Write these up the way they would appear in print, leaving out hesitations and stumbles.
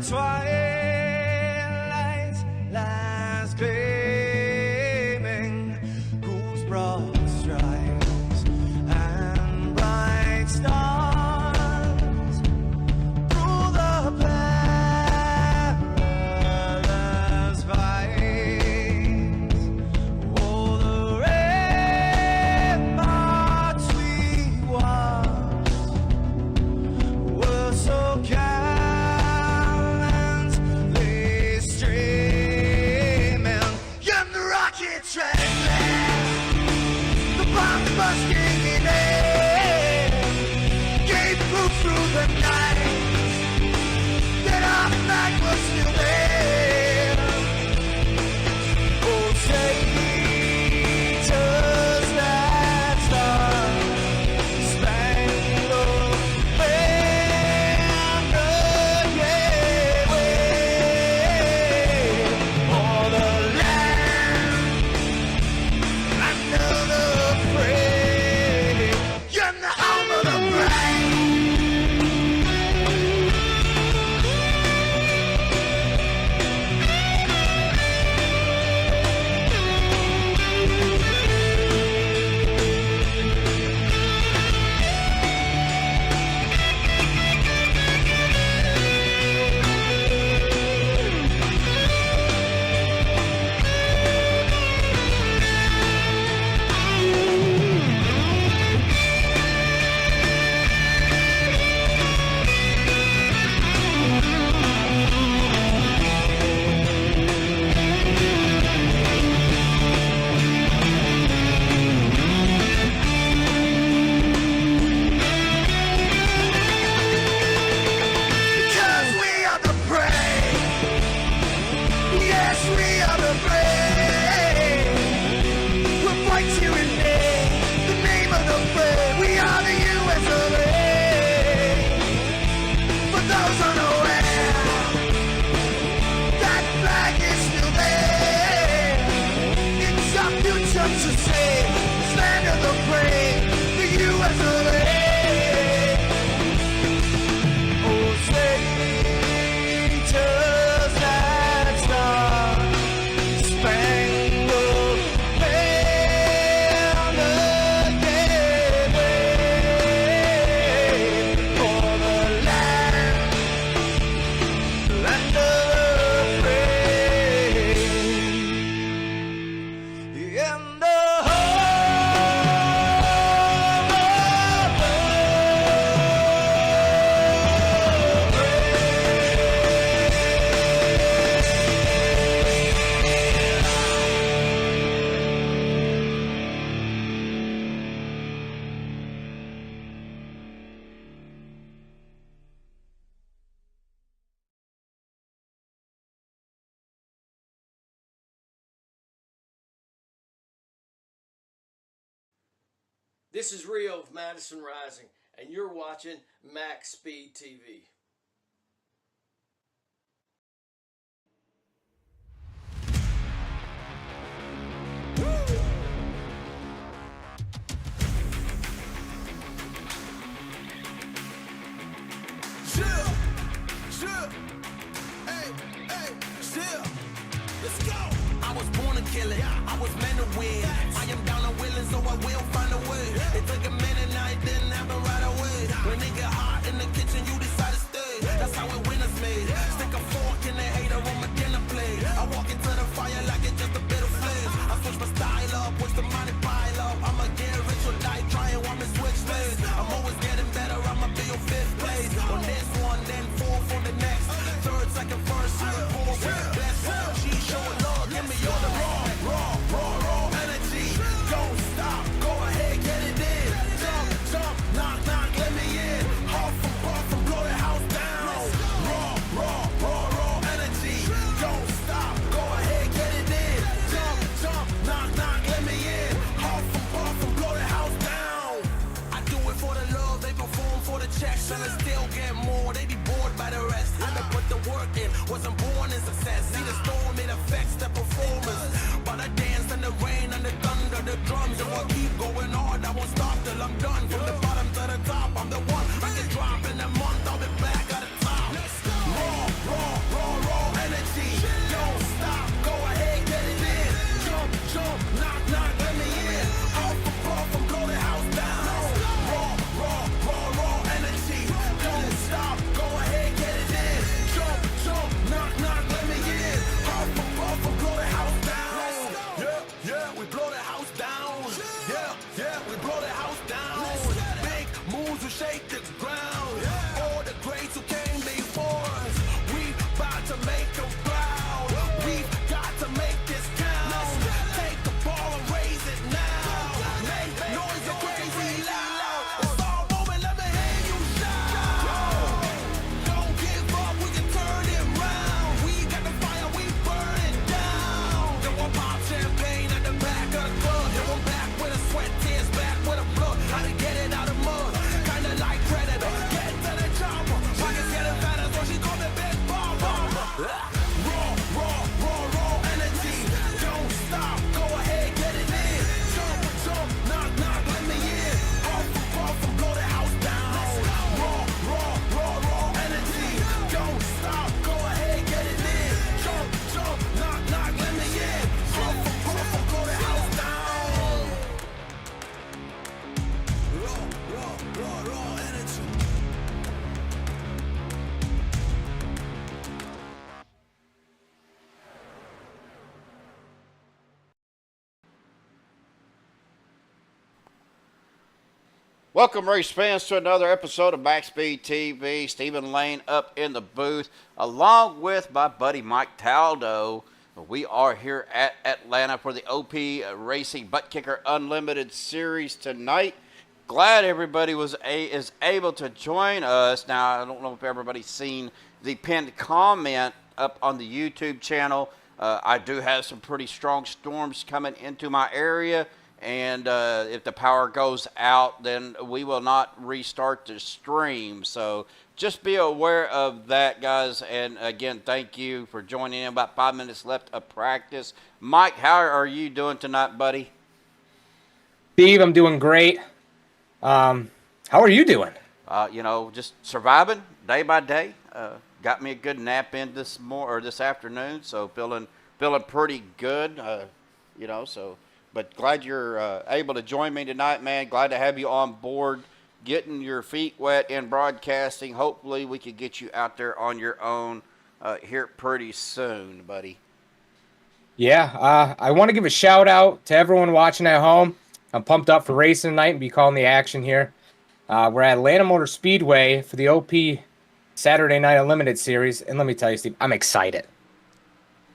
twilight lies gleaming, whose broad stripes and bright stars through the perilous fights. Oh, the ramparts we watched were so gallantly streaming, and the rockets ran the bomb busting in air gave proof through the night that our flag was still there. Oh, say does that star-spangled banner yet wave o'er the land under the free and the home of the brave. Because we are the brave. Yes, we are the brave. We'll fight you in the name of the brave. We are the US of A. For those unaware, that flag is still there. It's our future to save. This land of the brave, the US of A. Oh, say does that star-spangled banner yet wave o'er the land of the free and the This is Rio of Madison Rising, and you're watching MaxSpeedTV. Let's go. I was born to kill it. I was meant to win. I am down and willing, so I will find a way. It took a minute, now it didn't happen right away. When it get hot in the kitchen, you decide to stay. That's how it winners made. Stick a fork in the hater on my dinner plate. I walk into the fire like it's just a bit of flame. I switch my style up, watch the money pile up. I'ma get rich or die trying, want me switch lanes. I'm always getting better, I'ma be on 5th place. On this one, then 4th on the next. 3rd, 2nd, 1st, 4th, 5th, best. She showing love, give me all the raw energy. Don't stop, go ahead, get it in. Jump, knock, let me in. Huff and puff and blow the house down. Raw energy. Don't stop, go ahead, get it in. Jump, knock, let me in. Huff and puff and blow the house down. I do it for the love, they perform for the checks. And I still get more, they be bored by the rest. I done put the work in, wasn't born in success. See the storm, it affects the performance. But I dance in the rain and the thunder, the drums. And I'll keep going hard, I won't stop till I'm done. From the bottom to the top, I'm the one. I can drop in a month, I'll be back at the top. Raw make them proud. We've got to make this count. Take the ball and raise it now. Make noise and crazy loud. It's all moment, let me hear you shout. Don't give up, we can turn it round. We got the fire, we burn it down. Then we'll pop champagne at the back of the club. Then we're back with a sweat, tears, back with a blood. How to get it out of mud, kinda like Predator. Get to the chopper, pockets getting fatter, so she called it Big Bomber. Raw energy. Don't stop, go ahead, get it in. Jump, knock, let me in. Puff, blow the house down. Raw energy. Don't stop, go ahead, get it in. Jump, knock, let me in. Puff, blow the house down. Raw energy. Welcome, race fans, to another episode of MaxSpeedTV. Stephen Lane up in the booth, along with my buddy Mike Taldo. We are here at Atlanta for the OP Racing Buttkicker Unlimited Series tonight. Glad everybody is able to join us. Now, I don't know if everybody's seen the pinned comment up on the YouTube channel. I do have some pretty strong storms coming into my area. And if the power goes out, then we will not restart the stream. So just be aware of that, guys. And again, thank you for joining in. About 5 minutes left of practice. Mike, how are you doing tonight, buddy? Steve, I'm doing great. How are you doing? Just surviving day by day. Got me a good nap in this afternoon, so feeling pretty good. But glad you're able to join me tonight, man. Glad to have you on board, getting your feet wet in broadcasting. Hopefully we can get you out there on your own here pretty soon, buddy. Yeah, I want to give a shout out to everyone watching at home. I'm pumped up for racing tonight and be calling the action here. We're at Atlanta Motor Speedway for the OP Saturday Night Unlimited Series. And let me tell you, Steve, I'm excited.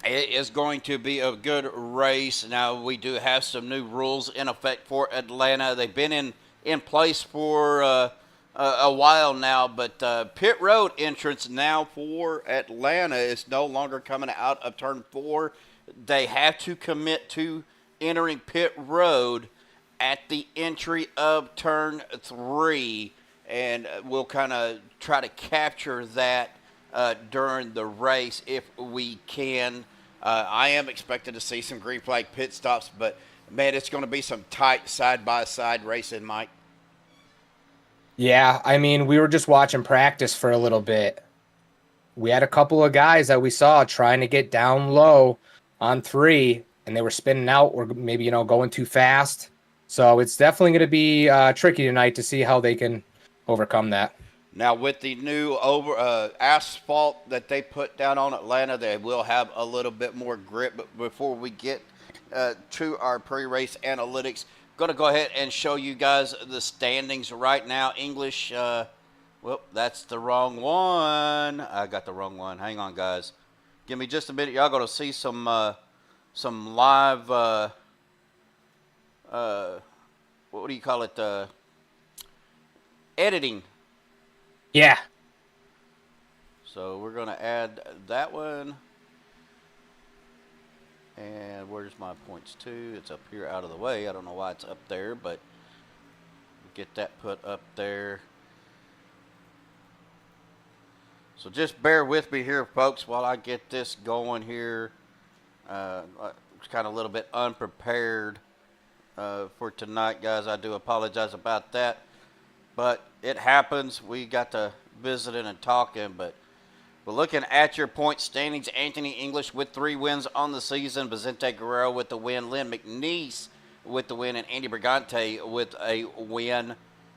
It is going to be a good race. Now, we do have some new rules in effect for Atlanta. They've been in place for a while now, but pit road entrance now for Atlanta is no longer coming out of turn 4. They have to commit to entering pit road at the entry of turn 3, and we'll kind of try to capture that during the race if we can. I am expected to see some green flag pit stops, but man, it's going to be some tight side-by-side racing, Mike. Yeah, I mean, we were just watching practice for a little bit. We had a couple of guys that we saw trying to get down low on 3, and they were spinning out or maybe, going too fast. So it's definitely going to be tricky tonight to see how they can overcome that. Now, with the new asphalt that they put down on Atlanta, they will have a little bit more grip. But before we get to our pre-race analytics, going to go ahead and show you guys the standings right now. English, well, that's the wrong one. I got the wrong one. Hang on, guys. Give me just a minute. Y'all going to see some live, what do you call it, editing. Yeah. So we're going to add that one. And where's my points to? It's up here out of the way. I don't know why it's up there, but we'll get that put up there. So just bear with me here, folks, while I get this going here. It's kind of a little bit unprepared for tonight, guys. I do apologize about that. But it happens. We got to visiting and talking, but we're looking at your point standings. Anthony English with 3 wins on the season. Vicente Guerrero with the win. Lynn McNeese with the win. And Andy Brigante with a win.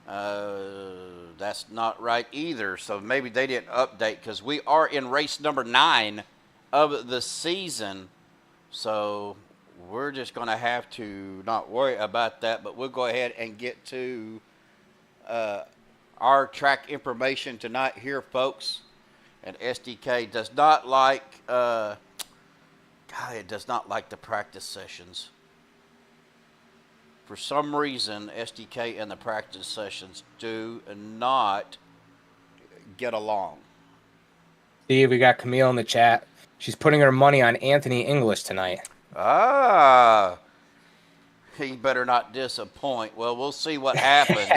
That's not right either. So maybe they didn't update because we are in race number 9 of the season. So we're just going to have to not worry about that, but we'll go ahead and get to our track information tonight here, folks. And SDK does not like, it does not like the practice sessions. For some reason, SDK and the practice sessions do not get along. Steve, we got Camille in the chat. She's putting her money on Anthony English tonight. He better not disappoint. Well, we'll see what happens.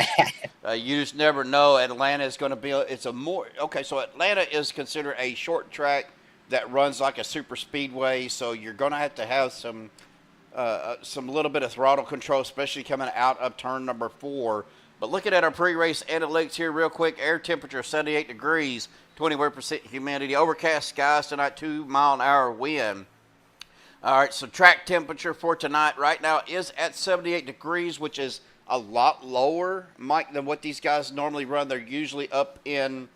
You just never know. Atlanta is going to be, so Atlanta is considered a short track that runs like a super speedway. So you're going to have some little bit of throttle control, especially coming out of turn number 4. But looking at our pre-race analytics here real quick, air temperature 78 degrees, 21% humidity, overcast skies tonight, 2-mile-an-hour wind. All right, so track temperature for tonight right now is at 78 degrees, which is a lot lower, Mike, than what these guys normally run. They're usually up in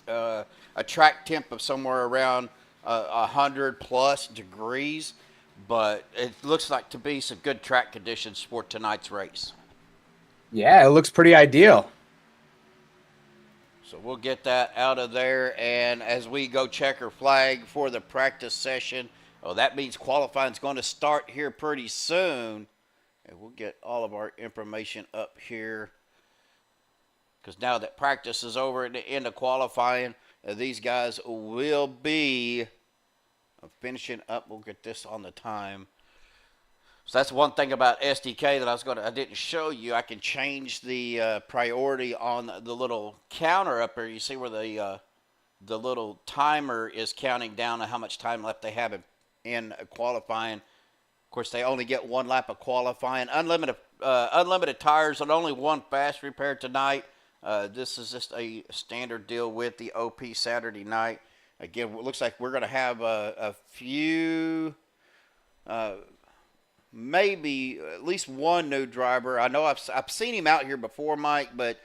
a track temp of somewhere around 100-plus degrees, but it looks like to be some good track conditions for tonight's race. Yeah, it looks pretty ideal. So we'll get that out of there, and as we go checker flag for the practice session, that means qualifying is going to start here pretty soon. And we'll get all of our information up here. Because now that practice is over at the end of qualifying, these guys will be finishing up. We'll get this on the time. So that's one thing about SDK that I didn't show you. I can change the priority on the little counter up there. You see where the little timer is counting down on how much time left they have in qualifying. Of course, they only get 1 lap of qualifying. Unlimited tires and only 1 fast repair tonight. This is just a standard deal with the OP Saturday night. Again, it looks like we're going to have a few, maybe at least one new driver. I know I've seen him out here before, Mike, but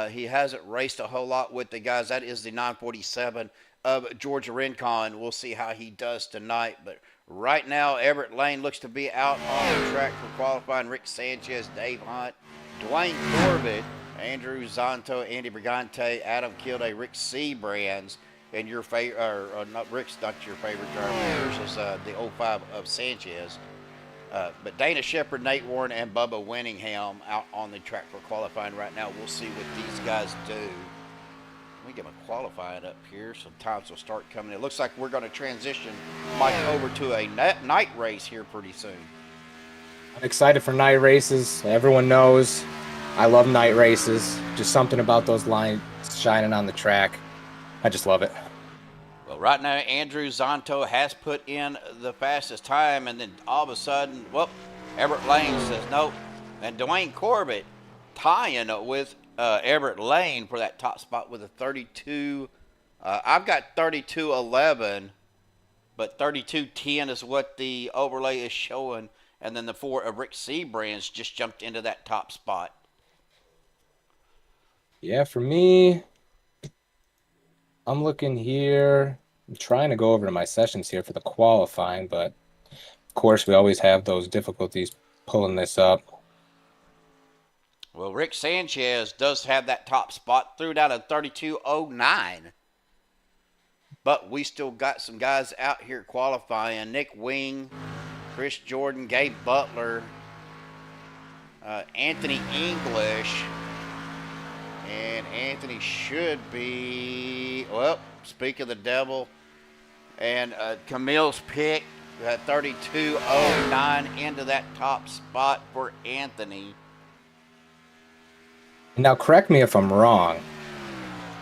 he hasn't raced a whole lot with the guys. That is the 947 of Georgia Rincon. We'll see how he does tonight. But right now, Everett Lane looks to be out on the track for qualifying. Rick Sanchez, Dave Hunt, Dwayne Corbett, Andrew Zonto, Andy Brigante, Adam Kilday, Rick Seabrands, and your favorite, not Rick's not your favorite driver. Yours is the 05 of Sanchez. But Dana Shepard, Nate Warren, and Bubba Winningham out on the track for qualifying right now. We'll see what these guys do. Let me get my qualifying up here so times will start coming. It looks like we're going to transition Mike over to a night race here pretty soon. I'm excited for night races. Everyone knows I love night races. Just something about those lines shining on the track. I just love it. Well, right now, Andrew Zonto has put in the fastest time, and then all of a sudden, Everett Lane says nope. And Dwayne Corbett tying with Everett Lane for that top spot with a 32. I've got 32.11, but 32.10 is what the overlay is showing. And then the 4 of Rick Seabrands just jumped into that top spot. Yeah, for me, I'm looking here. I'm trying to go over to my sessions here for the qualifying, but of course we always have those difficulties pulling this up. Well, Rick Sanchez does have that top spot, threw down a 32.09. But we still got some guys out here qualifying. Nick Wing, Chris Jordan, Gabe Butler, Anthony English. And Anthony should be, speak of the devil. And Camille's pick, 32.09 into that top spot for Anthony. Now, correct me if I'm wrong.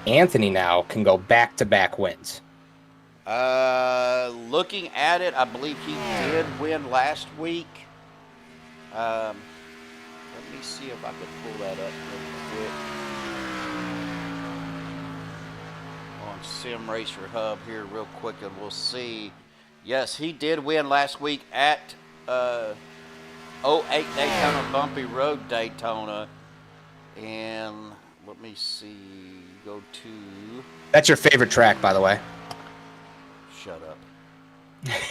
Anthony now can go back-to-back wins. Looking at it, I believe he did win last week. Let me see if I can pull that up real quick. On Sim Racer Hub here real quick, and we'll see. Yes, he did win last week at 08 Daytona Bumpy Road Daytona. And let me see, go to... That's your favorite track, by the way. Shut up. Let's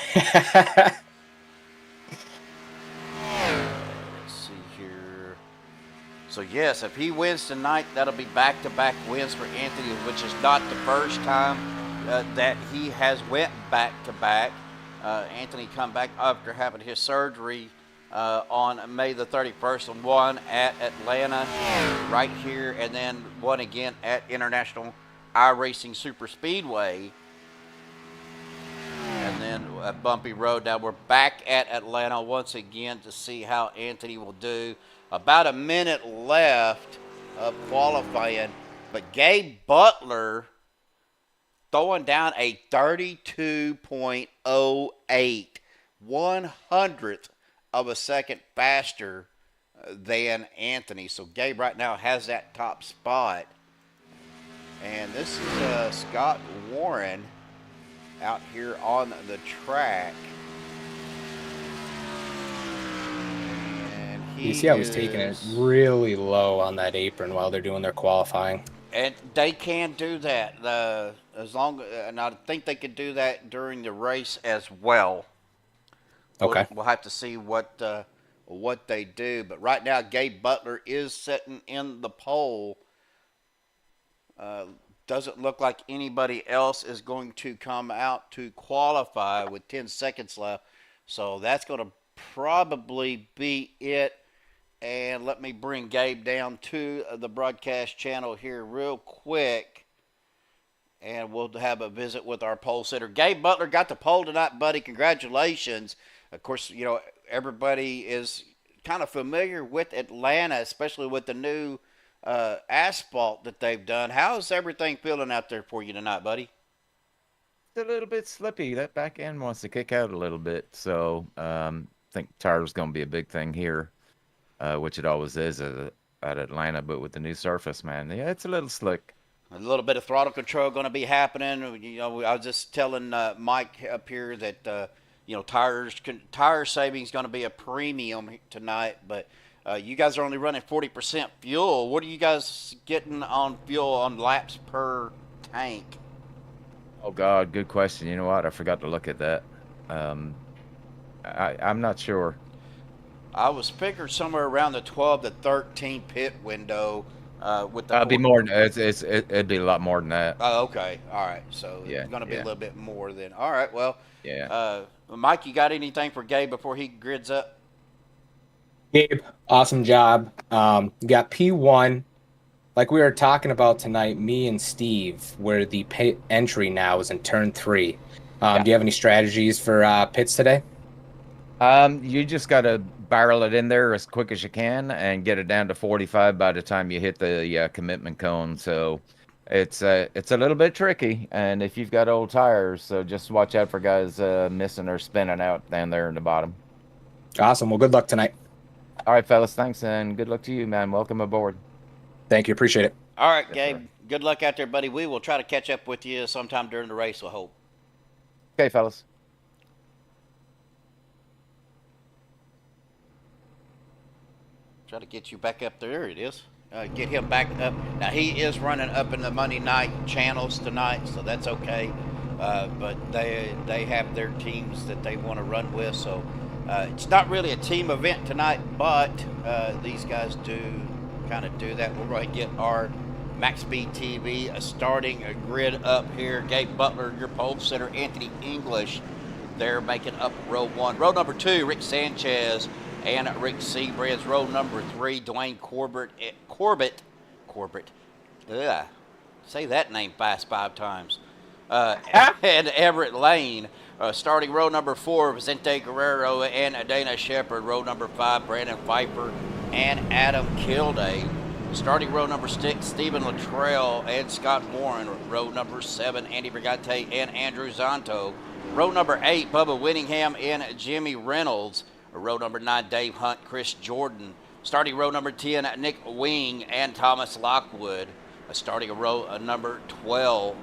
see here. So, yes, if he wins tonight, that'll be back-to-back wins for Anthony, which is not the first time that he has went back-to-back. Anthony come back after having his surgery on May the 31st and won at Atlanta right here, and then won again at International iRacing Super Speedway. And then a bumpy road. Now we're back at Atlanta once again to see how Anthony will do. About a minute left of qualifying, but Gabe Butler throwing down a 32.08, 100th of a second faster than Anthony. So Gabe right now has that top spot. And this is Scott Warren out here on the track. And You see how he's taking it really low on that apron while they're doing their qualifying. And they can do that as long, and I think they could do that during the race as well. Okay. We'll have to see what they do. But right now, Gabe Butler is sitting in the pole. Doesn't look like anybody else is going to come out to qualify with 10 seconds left. So that's going to probably be it. And let me bring Gabe down to the broadcast channel here real quick. And we'll have a visit with our pole sitter. Gabe Butler got the pole tonight, buddy. Congratulations. Of course, you know, everybody is kind of familiar with Atlanta, especially with the new asphalt that they've done. How's everything feeling out there for you tonight, buddy? It's a little bit slippy. That back end wants to kick out a little bit. So I think tires going to be a big thing here, which it always is at Atlanta. But with the new surface, man, yeah, it's a little slick. A little bit of throttle control going to be happening. You know, I was just telling Mike up here that, you know, tire savings going to be a premium tonight. But you guys are only running 40% fuel. What are you guys getting on fuel on laps per tank? Oh, God, good question. You know what? I forgot to look at that. I'm not sure. I was figured somewhere around the 12 to 13 pit window. With the It'd be more. It'd be a lot more than that. Oh, okay. All right. So Yeah, it's going to be a yeah. little bit more then. All right. Well, Yeah. Mike, you got anything for Gabe before he grids up? Gabe, awesome job. You got P1. Like we were talking about tonight, me and Steve, where the pit entry now is in turn 3. Do you have any strategies for pits today? You just got to barrel it in there as quick as you can and get it down to 45 by the time you hit the commitment cone. So it's a little bit tricky. And if you've got old tires, so just watch out for guys missing or spinning out down there in the bottom. Awesome. Well, good luck tonight. All right, fellas. Thanks, and good luck to you, man. Welcome aboard. Thank you. Appreciate it. All right, Yes, Gabe. sir. Good luck out there, buddy. We will try to catch up with you sometime during the race, I hope. Okay, fellas. Try to get you back up there. There it is. Get him back up. Now, he is running up in the Monday night channels tonight, so that's okay. But they have their teams that they want to run with, so it's not really a team event tonight, but these guys do kind of do that. We're going to get our MaxSpeedTV starting a grid up here. Gabe Butler, your pole sitter. Anthony English, they're making up row 1. Row number 2, Rick Sanchez and Rick Seabreads. Row number 3, Dwayne Corbett. Ugh. Say that name fast 5 times. And Everett Lane. Starting row number 4, Vicente Guerrero and Dana Shepard. Row number 5, Brandon Pfeiffer and Adam Kilday. Starting row number 6, Stephen Luttrell and Scott Warren. Row number 7, Andy Brigante and Andrew Zonto. Row number 8, Bubba Whittingham and Jimmy Reynolds. Row number 9, Dave Hunt, Chris Jordan. Starting row number 10, Nick Wing and Thomas Lockwood. Starting row number 12,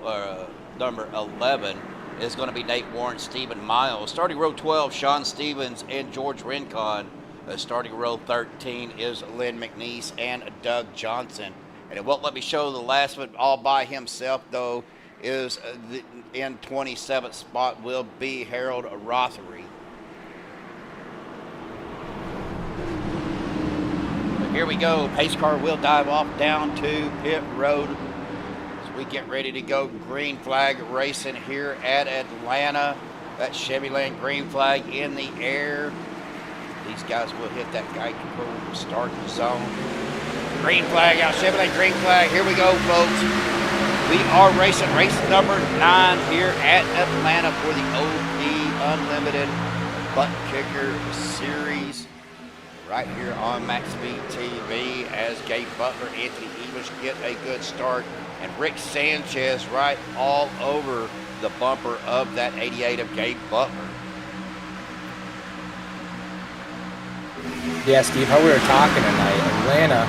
number 11 is going to be Nate Warren, Stephen Miles. Starting row 12, Sean Stevens and George Rincon. Starting row 13 is Lynn McNeese and Doug Johnson. And it won't let me show the last one all by himself, though, is in 27th spot will be Harold Rothery. Here we go. Pace car will dive off down to pit road. we get ready to go green flag racing here at Atlanta. That Chevy Land green flag in the air. These guys will hit that guide control start zone. Green flag out, Chevy Land green flag. Here we go, folks. We are racing race number 9 here at Atlanta for the OP Unlimited Buttkicker Series. Right here on MaxSpeedTV as Gabe Butler, Anthony English get a good start, and Rick Sanchez right all over the bumper of that 88 of Gabe Butler. Yeah, Steve, how we were talking tonight, Atlanta,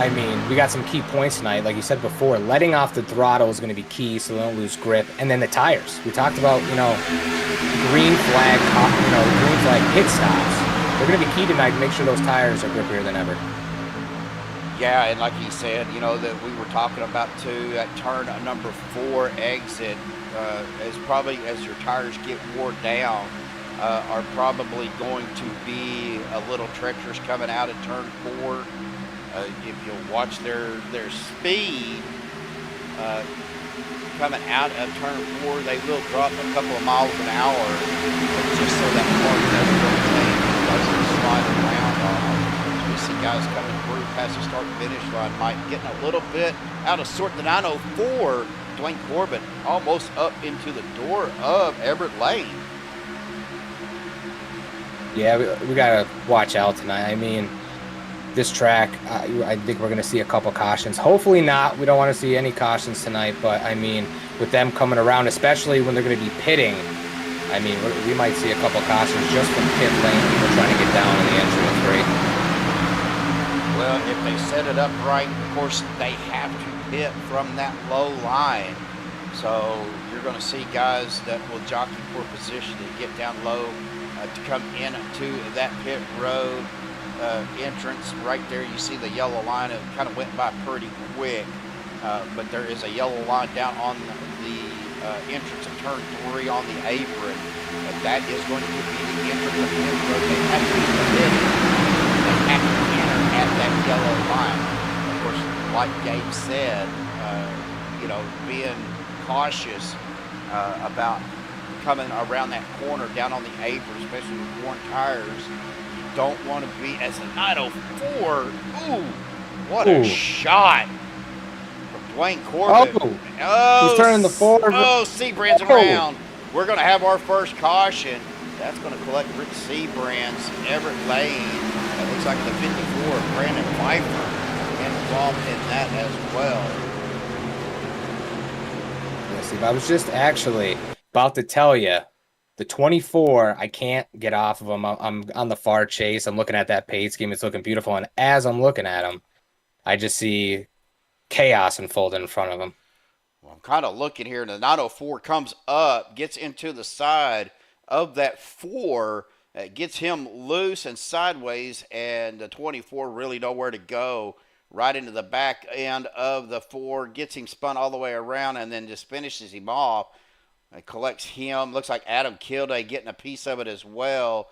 I mean, we got some key points tonight. Like you said before, letting off the throttle is going to be key so they don't lose grip. And then the tires. We talked about, green flag, green flag pit stops. They're going to be key tonight to make sure those tires are grippier than ever. Yeah, and like he said, that we were talking about too, that turn number 4 exit as your tires get wore down, are probably going to be a little treacherous coming out of turn 4. If you'll watch their speed coming out of turn 4, they will drop a couple of miles an hour, just so that car doesn't slide around on them. We see guys coming through past the start-finish line, Mike, getting a little bit out of sort. The 904, Dwayne Corbin, almost up into the door of Everett Lane. Yeah, we got to watch out tonight. I mean, this track, I think we're going to see a couple cautions. Hopefully not. We don't want to see any cautions tonight, but I mean, with them coming around, especially when they're going to be pitting, I mean, we might see a couple cautions just from pit lane, people trying to get down in the entry three. Well, if they set it up right, of course, they have to pit from that low line. So you're going to see guys that will jockey for position to get down low to come into that pit road entrance. Right there, you see the yellow line. It kind of went by pretty quick, but there is a yellow line down on the entrance of turn 3 on the apron. That is going to be the entrance of the pit road. They have to be committed. They have to enter at that yellow line. Of course, like Gabe said, being cautious about coming around that corner down on the apron, especially with worn tires. You don't want to be as a 904. Ooh, what a shot from Dwayne Corbin. He's turning the 4. Oh, Seabrand's around. We're going to have our first caution. That's going to collect Rick Seabrand's Everett Lane. It looks like the 54 of Brandon Pfeiffer involved in that as well. Yeah, Steve, I was just actually about to tell you, the 24, I can't get off of him. I'm on the far chase. I'm looking at that pace scheme. It's looking beautiful. And as I'm looking at him, I just see chaos unfolding in front of him. Well, I'm kind of looking here, and the 904 comes up, gets into the side of that 4, gets him loose and sideways, and the 24 really nowhere to go. Right into the back end of the 4, gets him spun all the way around, and then just finishes him off. It collects him. Looks like Adam Kilday getting a piece of it as well.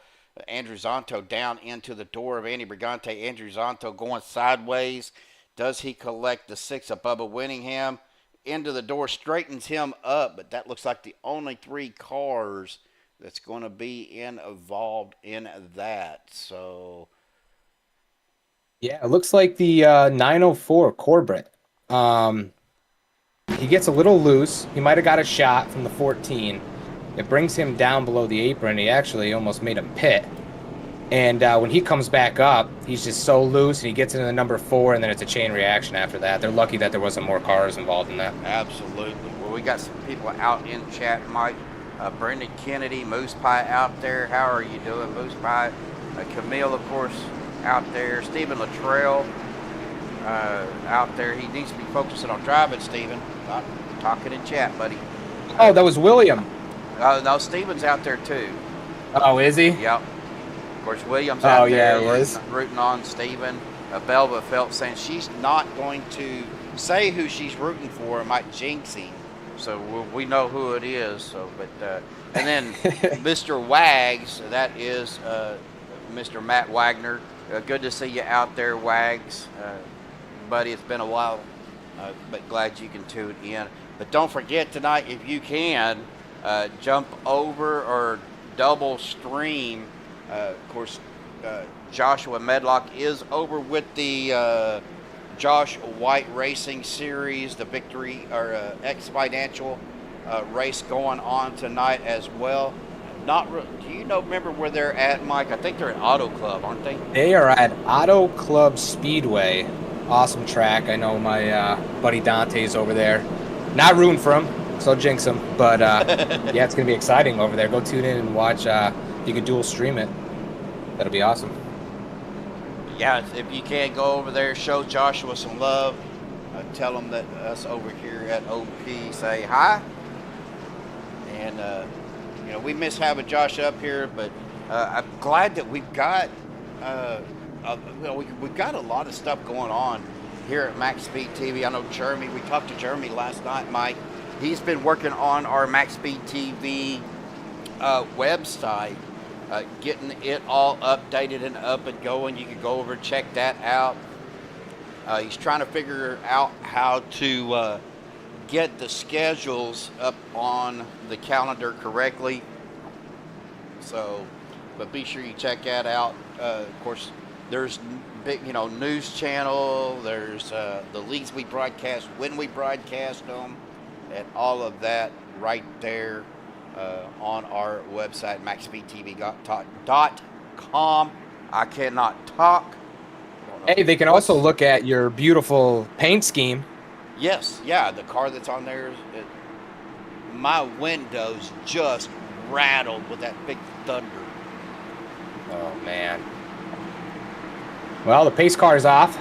Andrew Zonto down into the door of Andy Brigante. Andrew Zonto going sideways. Does he collect the 6 of Bubba Winningham? Into the door, straightens him up, but that looks like the only 3 cars that's going to be involved in that. So, yeah, it looks like the 904 Corbett. He gets a little loose. He might have got a shot from the 14. It brings him down below the apron. He actually almost made him pit. And when he comes back up, he's just so loose, and he gets into the number 4, and then it's a chain reaction after that. They're lucky that there wasn't more cars involved in that. Absolutely. Well, we got some people out in chat, Mike. Brendan Kennedy, Moose Pie out there. How are you doing, Moose Pie? Camille, of course, out there. Stephen Luttrell out there. He needs to be focusing on driving, Stephen. Not talking in chat, buddy. Oh, that was William. No, Stephen's out there too. Oh, is he? Yep. Of course, William's out there. Yeah, he is. Rooting on Stephen. Belva Phelps saying she's not going to say who she's rooting for. It might jinx him. So we know who it is. So, but and then Mr. Wags, that is Mr. Matt Wagner. Good to see you out there, Wags. Buddy, it's been a while but glad you can tune in. But don't forget tonight, if you can, jump over or double stream. Of course, Joshua Medlock is over with the Josh White Racing Series, the Victory or X Financial race going on tonight as well. Do you remember where they're at, Mike? I think they're at Auto Club, aren't they? They are at Auto Club Speedway. Awesome track. I know my buddy Dante's over there. Not rooting for him, so I'll jinx him. But yeah, it's going to be exciting over there. Go tune in and watch. You can dual stream it. That'll be awesome. Yeah, if you can go over there, show Joshua some love. Tell him that us over here at OP say hi. And, we miss having Josh up here, but I'm glad that we've got, we've got a lot of stuff going on here at MaxSpeedTV. I know Jeremy, we talked to Jeremy last night, Mike. He's been working on our MaxSpeedTV website, getting it all updated and up and going. You can go over and check that out. He's trying to figure out how to get the schedules up on the calendar correctly. So, but be sure you check that out. Of course, there's big, news channel. There's the leagues we broadcast, when we broadcast them, and all of that right there on our website, MaxSpeedTV.com. I cannot talk. Hey, they can also look at your beautiful paint scheme. Yes, yeah, the car that's on there, my windows just rattled with that big thunder. Oh, man. Well, the pace car is off.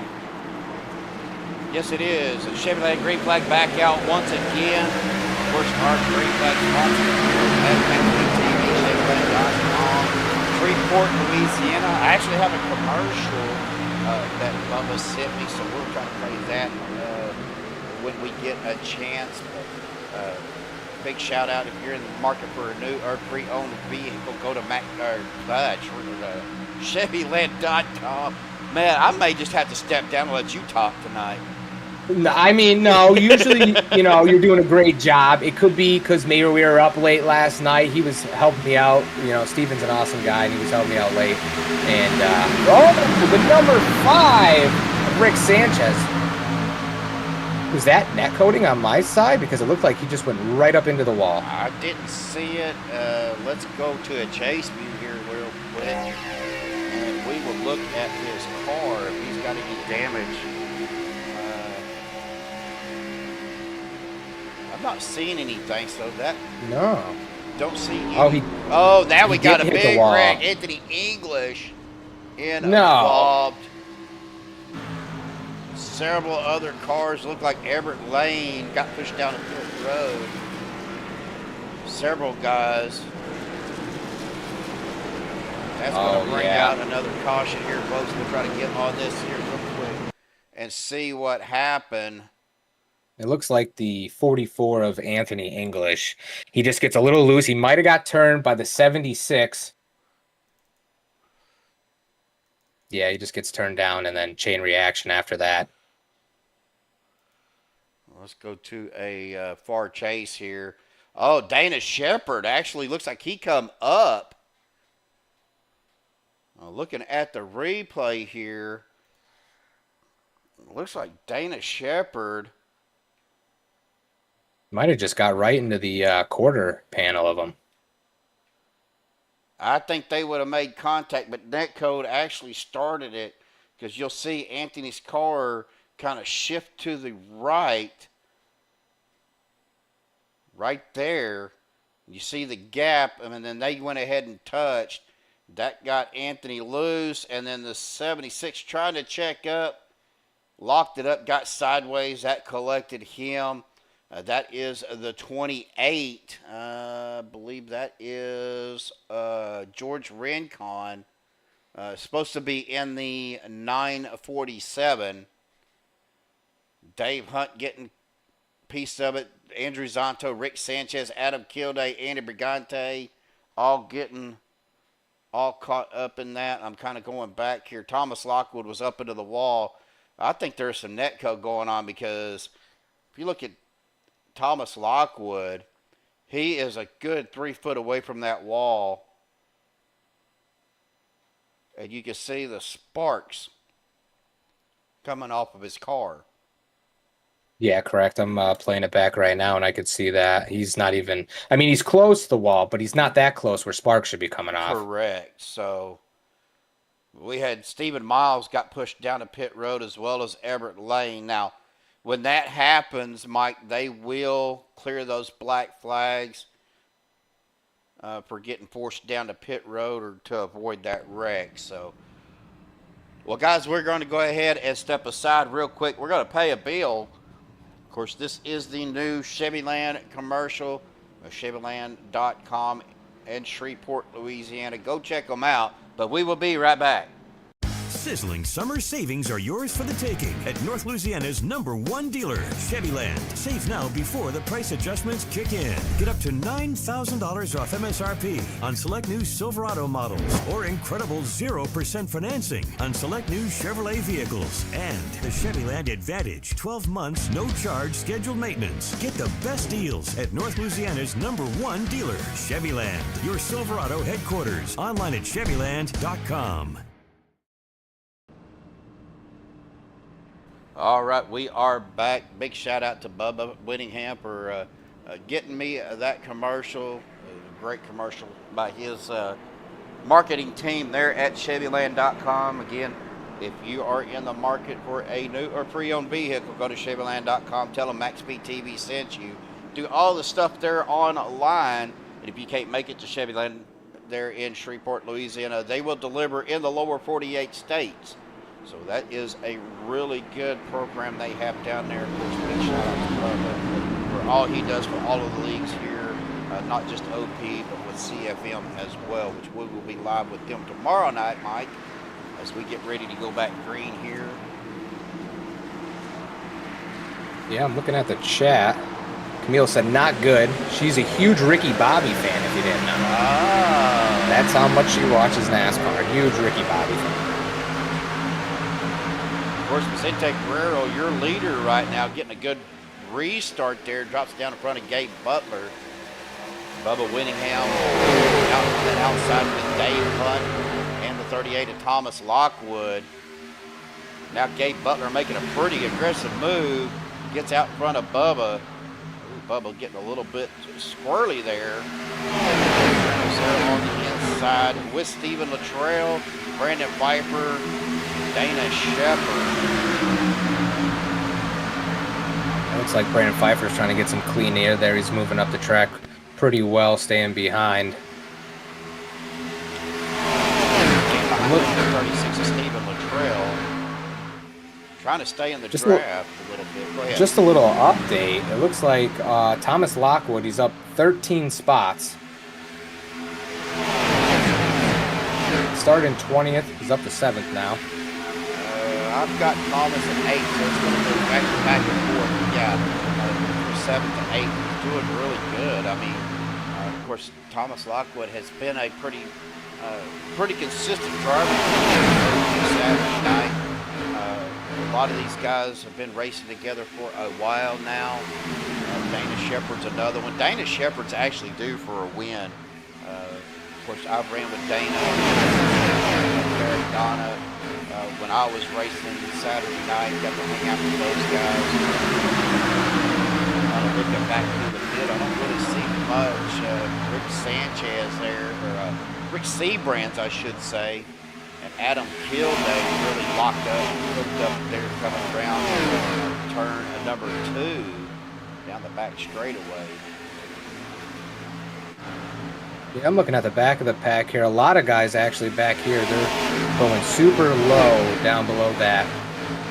Yes, it is. The Chevrolet green flag back out once again. Of course, our green flag sponsor at MSTV, Chevrolet.com, Freeport, Louisiana. I actually have a commercial that Bubba sent me, so we'll try to play that when we get a chance. But, big shout out if you're in the market for a new or pre-owned vehicle, go to Chevyland.com. Man, I may just have to step down and let you talk tonight. No, I mean, no, usually, you're doing a great job. It could be because maybe we were up late last night. He was helping me out. Steven's an awesome guy, and he was helping me out late. And, the number 5, Rick Sanchez. Was that net coating on my side? Because it looked like he just went right up into the wall. I didn't see it. Let's go to a chase view here real quick. And we will look at his car if he's got any damage. I'm not seeing anything, so that... No. Don't see any... now we got a big wreck. Anthony English involved. Several other cars look like Everett Lane got pushed down a pit road. Several guys. That's going to bring out another caution here, folks. We'll try to get on this here real quick and see what happened. It looks like the 44 of Anthony English. He just gets a little loose. He might have got turned by the 76. Yeah, he just gets turned down and then chain reaction after that. Let's go to a far chase here. Oh, Dana Shepard actually looks like he come up. Looking at the replay here, looks like Dana Shepard might have just got right into the quarter panel of them. I think they would have made contact, but netcode actually started it because you'll see Anthony's car kind of shift to the right there. You see the gap, and then they went ahead and touched. That got Anthony loose, and then the 76 trying to check up, locked it up, got sideways. That collected him. That is the 28. I believe that is George Rincon. Supposed to be in the 947. Dave Hunt getting a piece of it. Andrew Zonto, Rick Sanchez, Adam Kilday, Andy Brigante, all caught up in that. I'm kind of going back here. Thomas Lockwood was up into the wall. I think there's some netcode going on because if you look at Thomas Lockwood, he is a good 3 foot away from that wall. And you can see the sparks coming off of his car. Yeah, correct. I'm playing it back right now, and I could see that. He's not even, I mean, he's close to the wall, but he's not that close where sparks should be coming off. Correct. So we had Stephen Miles got pushed down to pit road as well as Everett Lane. Now, when that happens, Mike, they will clear those black flags for getting forced down to pit road or to avoid that wreck. So, well, guys, we're going to go ahead and step aside real quick. We're going to pay a bill. Of course, this is the new Chevyland commercial, Chevyland.com in Shreveport, Louisiana. Go check them out, but we will be right back. Sizzling summer savings are yours for the taking at North Louisiana's #1 dealer, Chevyland. Save now before the price adjustments kick in. Get up to $9,000 off MSRP on select new Silverado models or incredible 0% financing on select new Chevrolet vehicles. And the Chevyland Advantage, 12 months, no charge scheduled maintenance. Get the best deals at North Louisiana's #1 dealer, Chevyland, your Silverado headquarters. Online at Chevyland.com. All right, we are back. Big shout out to Bubba Whittingham for getting me that commercial. Great commercial by his marketing team there at Chevyland.com. Again, if you are in the market for a new or pre-owned vehicle, go to Chevyland.com. Tell them MaxSpeedTV sent you. Do all the stuff there online. And if you can't make it to Chevyland there in Shreveport, Louisiana, they will deliver in the lower 48 states. So that is a really good program they have down there. Of course, big shout out to Bubba for all he does for all of the leagues here, not just OP, but with CFM as well, which we will be live with them tomorrow night, Mike, as we get ready to go back green here. Yeah, I'm looking at the chat. Camille said not good. She's a huge Ricky Bobby fan, if you didn't know. Ah. That's how much she watches NASCAR. Huge Ricky Bobby fan. Of course, Vicente Guerrero, your leader right now, getting a good restart there. Drops down in front of Gabe Butler. Bubba Whittingham out on that outside with Dave Hunt and the 38 of Thomas Lockwood. Now Gabe Butler making a pretty aggressive move. Gets out in front of Bubba. Ooh, Bubba getting a little bit squirrely there. On the inside with Stephen Luttrell, Brandon Pfeiffer, Dana Shepard. It looks like Brandon Pfeiffer's trying to get some clean air there. He's moving up the track pretty well, staying behind. 36 of Stephen Luttrell. Trying to stay in the draft a little bit. Go ahead. Just a little update. It looks like Thomas Lockwood, he's up 13 spots. Started in 20th. He's up to 7th now. I've got Thomas at 8, so it's going to go back and forth. Yeah, from 7th to 8th. He's doing really good. I mean, of course, Thomas Lockwood has been a pretty consistent driver Saturday night. A lot of these guys have been racing together for a while now. Dana Shepard's another one. Dana Shepard's actually due for a win. Of course, I've ran with Dana, Eric Donna, when I was racing Saturday night. Got to hang out with those guys. Looking back through the field, I don't really see much. Rick Sanchez there, or Rick Sebrands, I should say, and Adam Kilday really locked up, hooked up there, coming around turn number 2 down the back straightaway. Yeah, I'm looking at the back of the pack here. A lot of guys actually back here, they're going super low down below that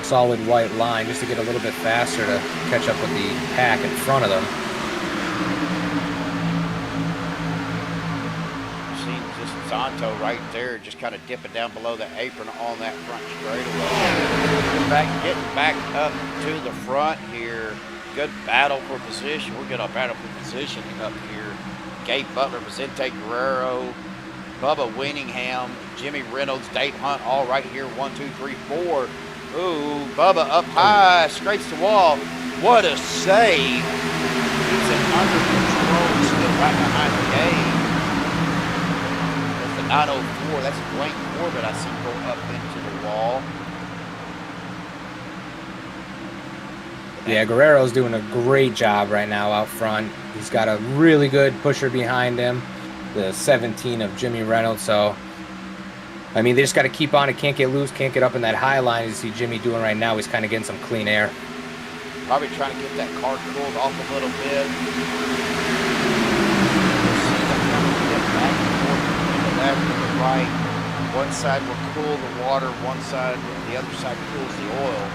solid white line just to get a little bit faster to catch up with the pack in front of them. Seeing just Zonto right there, just kind of dipping down below the apron on that front straightaway. Getting back up to the front here. Good battle for position. We're going to battle for position up here. Gabe Butler, Vicente Guerrero, Bubba Whittingham, Jimmy Reynolds, Dave Hunt, all right here. 1, 2, 3, 4. Ooh, Bubba up high, scrapes the wall. What a save. He's in under control, still right behind the game. That's the 904. That's Blank Corbett I see go up into the wall. Yeah, Guerrero's doing a great job right now out front. He's got a really good pusher behind him, the 17 of Jimmy Reynolds. So, I mean, they just got to keep on it. Can't get loose, can't get up in that high line. You see Jimmy doing right now. He's kind of getting some clean air. Probably trying to get that car cooled off a little bit. Back and forth to the left and the right. One side will cool the water, one side, the other side cools the oil.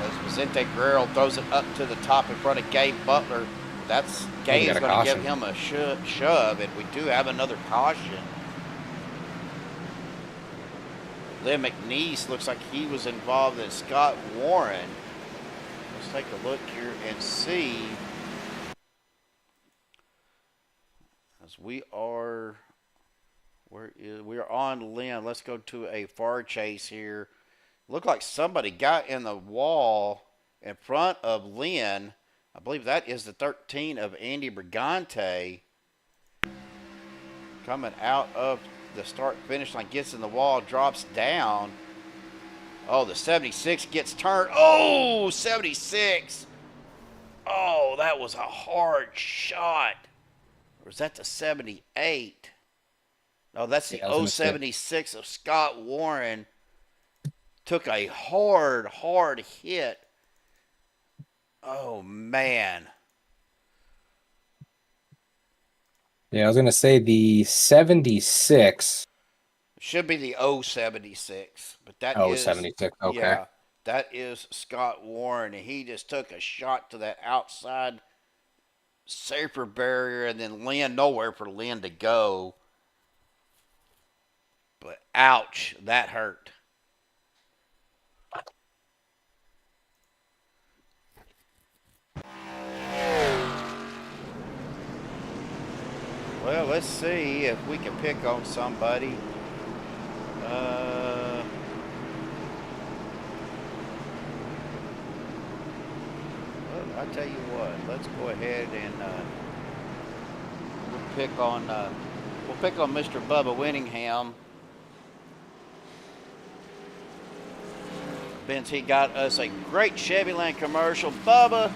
As Vicente Guerrero throws it up to the top in front of Gabe Butler, that's Gabe's going to give him a shove, and we do have another caution. Lynn McNeese looks like he was involved in Scott Warren. Let's take a look here and see. As we are on Lynn. Let's go to a far chase here. Looked like somebody got in the wall in front of Lynn. I believe that is the 13 of Andy Brigante. Coming out of the start-finish line, gets in the wall, drops down. Oh, the 76 gets turned. Oh, 76. Oh, that was a hard shot. Or is that the 78? No, that's the 076 of Scott Warren. Took a hard hit. Oh, man. Yeah, I was going to say the 76. Should be the 076, but that is 76, okay. Yeah, that is Scott Warren, and he just took a shot to that outside safer barrier, and then Lynn, nowhere for Lynn to go. But ouch, that hurt. Well, let's see if we can pick on somebody. Well, I tell you what, let's go ahead and we'll pick on Mr. Bubba Winningham. Benz, he got us a great Chevyland commercial. Bubba,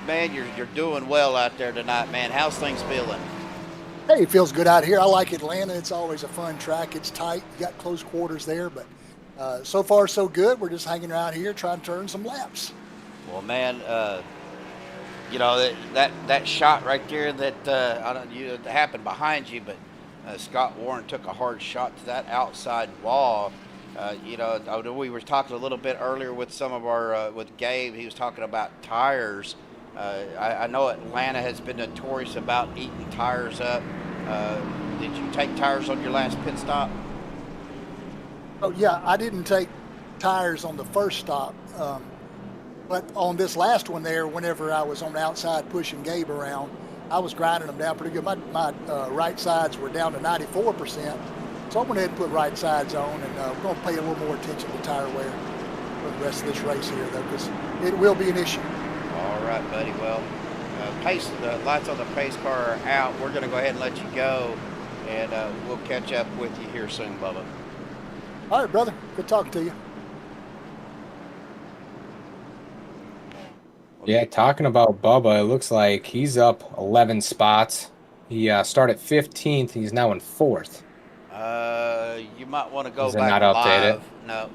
man, you're doing well out there tonight, man. How's things feeling? Hey, it feels good out here. I like Atlanta. It's always a fun track. It's tight. You got close quarters there, but so far so good. We're just hanging around here trying to turn some laps. Well, man, you know that shot right there that it happened behind you, but Scott Warren took a hard shot to that outside wall. You know, we were talking a little bit earlier with some of our with Gabe. He was talking about tires. I know Atlanta has been notorious about eating tires up. Did you take tires on your last pit stop? Oh, yeah, I didn't take tires on the first stop. But on this last one there, whenever I was on the outside pushing Gabe around, I was grinding them down pretty good. My right sides were down to 94%. So I went ahead and put right sides on, and we're going to pay a little more attention to tire wear for the rest of this race here, though, because it will be an issue. All right, buddy. Well, the lights on the pace car are out. We're going to go ahead and let you go, and we'll catch up with you here soon, Bubba. All right, brother. Good talking to you. Yeah, talking about Bubba, it looks like he's up 11 spots. He started 15th. He's now in 4th. You might want to go Is it back not live. updated? No.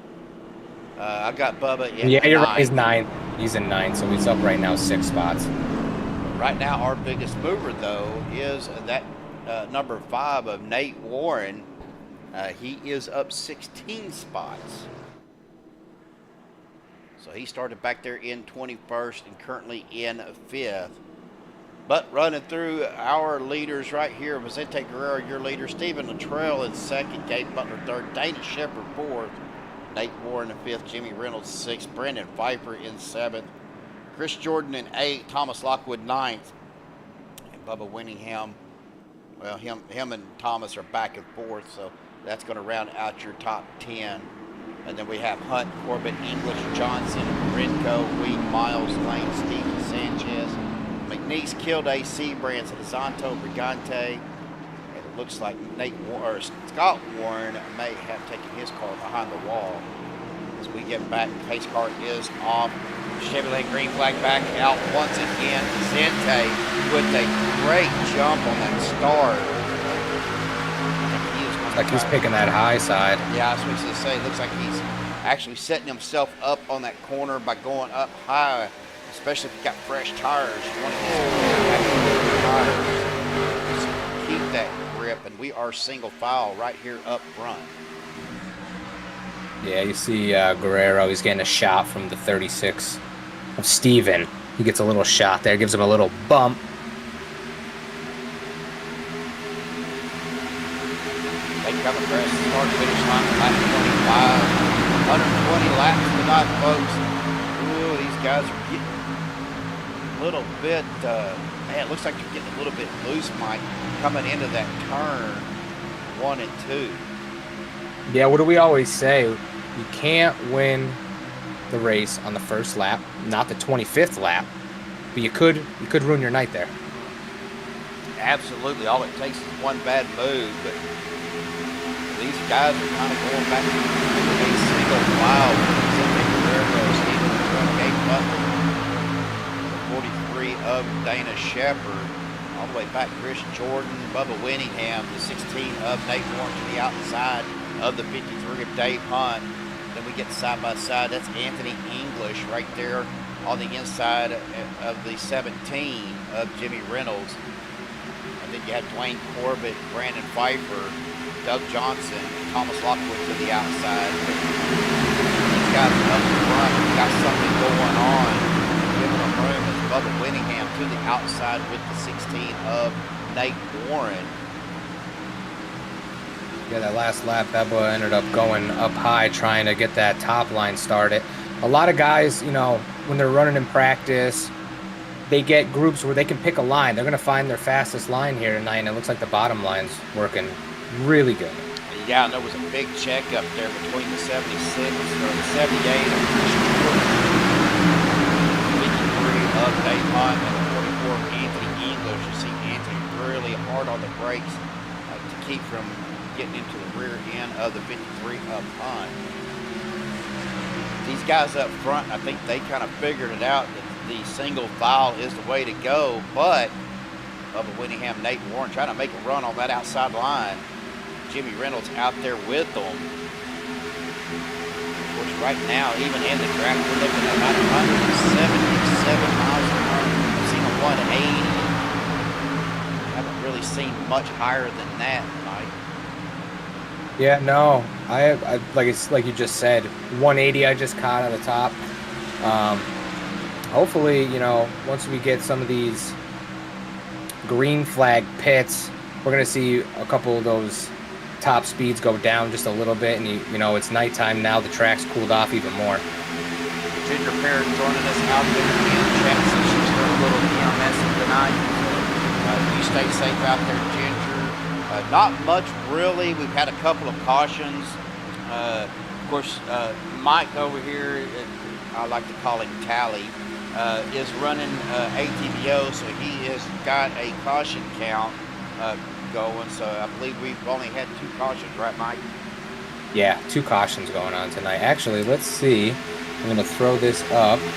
I got Bubba in Yeah, you're right. 9th. He's 9th. He's in 9th, so he's up right now 6 spots. Right now, our biggest mover, though, is that number 5 of Nate Warren. He is up 16 spots. So he started back there in 21st and currently in 5th. But running through our leaders right here, Vicente Guerrero, your leader, Stephen Luttrell in 2nd, Gabe Butler 3rd, Dana Shepard 4th, Nate Warren in 5th, Jimmy Reynolds 6th, Brandon Pfeiffer in 7th, Chris Jordan in 8th, Thomas Lockwood 9th, and Bubba Winningham. Well, him and Thomas are back and forth, so that's going to round out your top 10. And then we have Hunt, Corbett, English, Johnson, Renko, Weed, Miles, Lane, Steven, Sanchez. McNeese killed AC, Branson, Zanto, Brigante. And it looks like Scott Warren may have taken his car behind the wall. As we get back, pace car is off. Chevrolet green flag back out once again. Zente with a great jump on that start. Like he's picking that high side. Yeah, I was going to say, it looks like he's actually setting himself up on that corner by going up high, especially if you've got fresh tires. You want to get tires. Just keep that grip, and we are single file right here up front. Yeah, you see Guerrero, he's getting a shot from the 36 of Steven. He gets a little shot there, gives him a little bump. They come across the start-finish line at lap 25. 120 laps tonight, folks. Ooh, these guys are getting a little bit, man, it looks like they're getting a little bit loose, Mike, coming into that turn 1 and 2. Yeah, what do we always say? You can't win the race on the first lap, not the 25th lap, but you could ruin your night there. Absolutely. All it takes is one bad move, but these guys are kind of going back to a single file. Steven Gabe Butler, the 43 of Dana Shepard, all the way back Chris Jordan, Bubba Winningham, the 16 of Nate Warren to the outside of the 53 of Dave Hunt. Then we get side by side. That's Anthony English right there on the inside of the 17 of Jimmy Reynolds. And then you have Dwayne Corbett, Brandon Pfeiffer, Doug Johnson, and Thomas Lockwood to the outside. These guys up front got something going on. Giving them room is Bubba Winningham to the outside with the 16 of Nate Warren. Yeah, that last lap, Bubba ended up going up high trying to get that top line started. A lot of guys, you know, when they're running in practice, they get groups where they can pick a line. They're going to find their fastest line here tonight, and it looks like the bottom line's working really good. Yeah, and there was a big check up there between the 76 or the 78 of Christian Jordan, 53 of Dave Hunt, and the 44 of Anthony English. You see Anthony really hard on the brakes to keep from getting into the rear end of the 53 up Hunt. These guys up front, I think they kind of figured it out that the single file is the way to go, but Bubba Winningham, Nate Warren trying to make a run on that outside line. Jimmy Reynolds out there with them. Of course, right now, even in the track, we're looking at about 177 miles an hour. I've seen a 180. Haven't really seen much higher than that, Mike. Yeah, no, I like you just said, 180 I just caught at the top. Hopefully, you know, once we get some of these green flag pits, we're gonna see a couple of those top speeds go down just a little bit, and you know it's nighttime now. The track's cooled off even more. Ginger Parrott joining us out there in the chat. So she's doing a little EMS tonight. You stay safe out there, Ginger. Not much really. We've had a couple of cautions. Of course, Mike over here, I like to call him Tally, is running ATVO, so he has got a caution count going. So I believe we've only had 2 cautions, right, Mike? Yeah, 2 cautions going on tonight. Actually, let's see. I'm going to throw this up. 1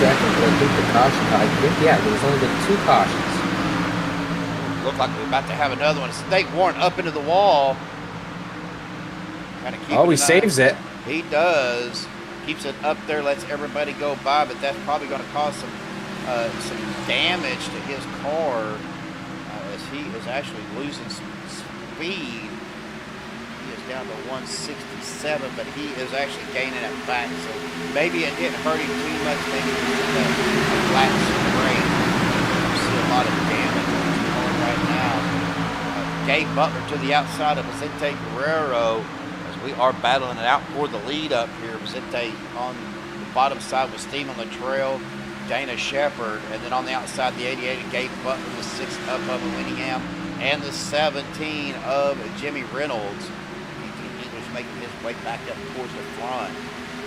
second, but I think the caution, there's only been 2 cautions. Look like we're about to have another one. Nate Warren up into the wall. Oh, he saves it. He does. Keeps it up there, lets everybody go by, but that's probably going to cause some damage to his car as he is actually losing some speed. He is down to 167, but he is actually gaining it back. So maybe it didn't hurt him too much. Maybe it was a flat spray. You see a lot of damage on his car right now. Gabe Butler to the outside of Vicente Guerrero as we are battling it out for the lead up here. Vicente on the bottom side with Steven Latrell, Dana Shepard, and then on the outside the 88 of Gabe Butler, the 6 of Bubba Winningham, and the 17 of Jimmy Reynolds. Ethan making his way back up towards the front,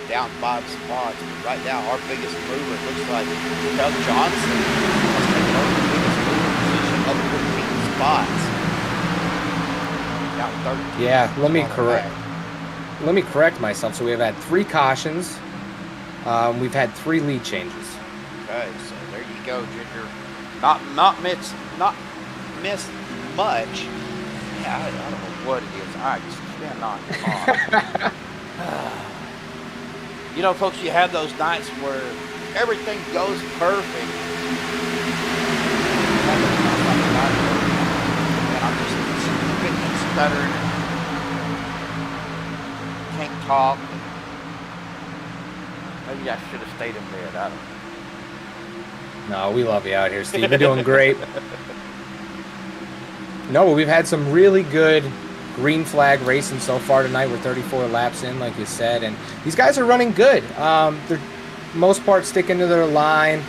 down 5 spots. But right now, our biggest mover looks like Doug Johnson has taken over the biggest mover position up 14 spots. Down 13. Yeah, let me on the correct. back. Let me correct myself. So we've had 3 cautions. We've had 3 lead changes. Okay, so there you go, Ginger. Not missed much. Yeah, I don't know what it is. I just cannot talk. You know, folks, you have those nights where everything goes perfect. And I'm just spitting and stuttering. Can't talk. Maybe I should have stayed in bed. I don't know. No, we love you out here, Steve. You're doing great. No, we've had some really good green flag racing so far tonight. We're 34 laps in, like you said, and these guys are running good. They're most part sticking to their line.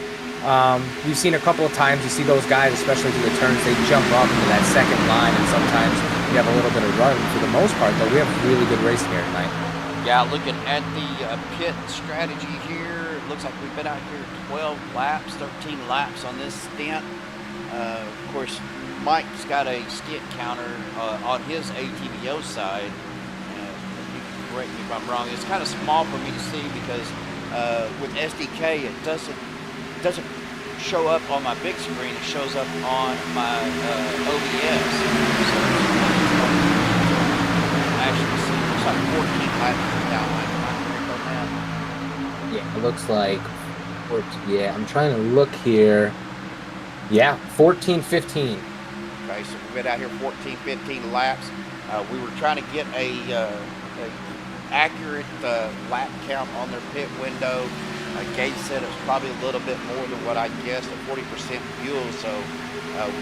We've seen a couple of times, you see those guys, especially through the turns, they jump up into that second line, and sometimes you have a little bit of run. For the most part, though, we have really good racing here tonight. Yeah, looking at the pit strategy here, it looks like we've been out here 12 laps, 13 laps on this stint. Of course, Mike's got a stint counter on his ATVO side. You can correct me if I'm wrong. It's kind of small for me to see because with SDK, it doesn't show up on my big screen. It shows up on my OBS. So actually, see, it looks like 14 laps down my on that. Yeah, it looks like, yeah, I'm trying to look here. Yeah, 14, 15. Okay, so we've been out here 14, 15 laps. We were trying to get a accurate lap count on their pit window. Gage said it was probably a little bit more than what I guessed at 40% fuel, so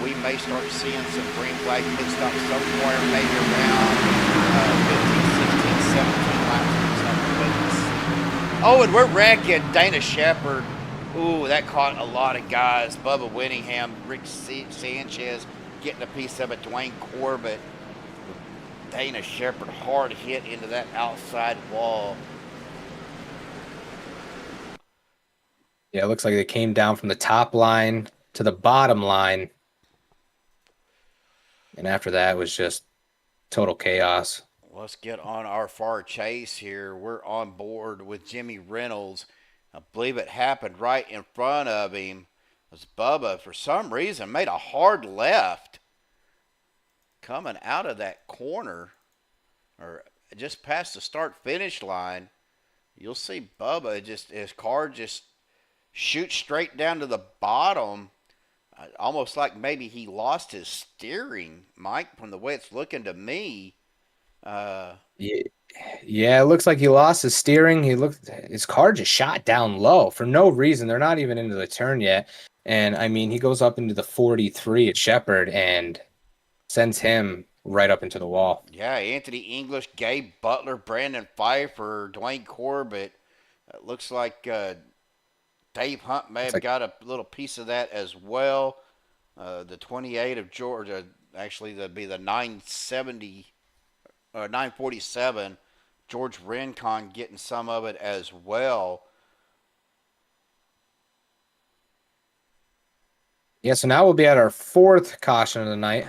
we may start seeing some green flag pit stops somewhere, maybe around 15, 16, 17 laps. Oh, and we're wrecking Dana Shepherd. Ooh, that caught a lot of guys. Bubba Winningham, Rick Sanchez getting a piece of it. Dwayne Corbett, Dana Shepherd, hard hit into that outside wall. Yeah, it looks like they came down from the top line to the bottom line. And after that, it was just total chaos. Let's get on our far chase here. We're on board with Jimmy Reynolds. I believe it happened right in front of him. As Bubba, for some reason, made a hard left coming out of that corner, or just past the start-finish line. You'll see Bubba, his car just shoots straight down to the bottom, almost like maybe he lost his steering, Mike, from the way it's looking to me. Yeah, it looks like he lost his steering. His car just shot down low for no reason. They're not even into the turn yet. And I mean, he goes up into the 43 at Shepherd and sends him right up into the wall. Yeah, Anthony English, Gabe Butler, Brandon Pfeiffer, Dwayne Corbett. It looks like Dave Hunt may have got a little piece of that as well. The 28 of Georgia, actually that'd be the 947. George Rincon getting some of it as well. Yeah, so now we'll be at our 4th caution of the night.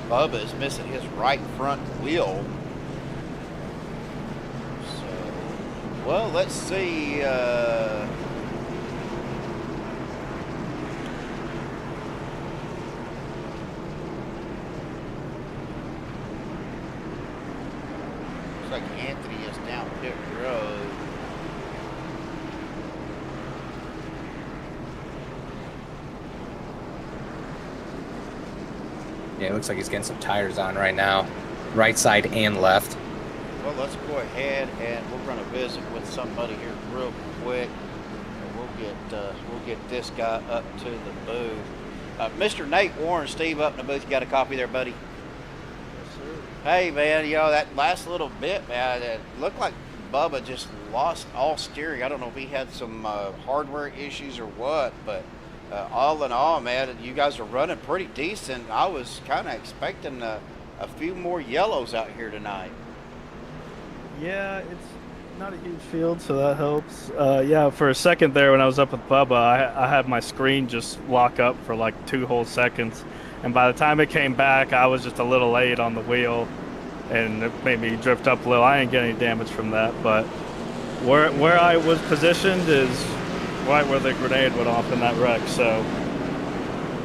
Bubba is missing his right front wheel. So, well, let's see. Looks like Anthony is down pit road. Yeah, it looks like he's getting some tires on right now, right side and left. Well, let's go ahead and we're going to visit with somebody here real quick. And we'll get this guy up to the booth. Mr. Nate Warren, Steve, up in the booth. You got a copy there, buddy? Yes, sir. Hey, man, you know, that last little bit, man, it looked like Bubba just lost all steering. I don't know if he had some hardware issues or what, but all in all, man, you guys are running pretty decent. I was kind of expecting a few more yellows out here tonight. Yeah, it's not a huge field, so that helps. Yeah, for a second there when I was up with Bubba, I had my screen just lock up for like 2 whole seconds. And by the time it came back, I was just a little late on the wheel, and it made me drift up a little. I didn't get any damage from that, but where I was positioned is right where the grenade went off in that wreck, so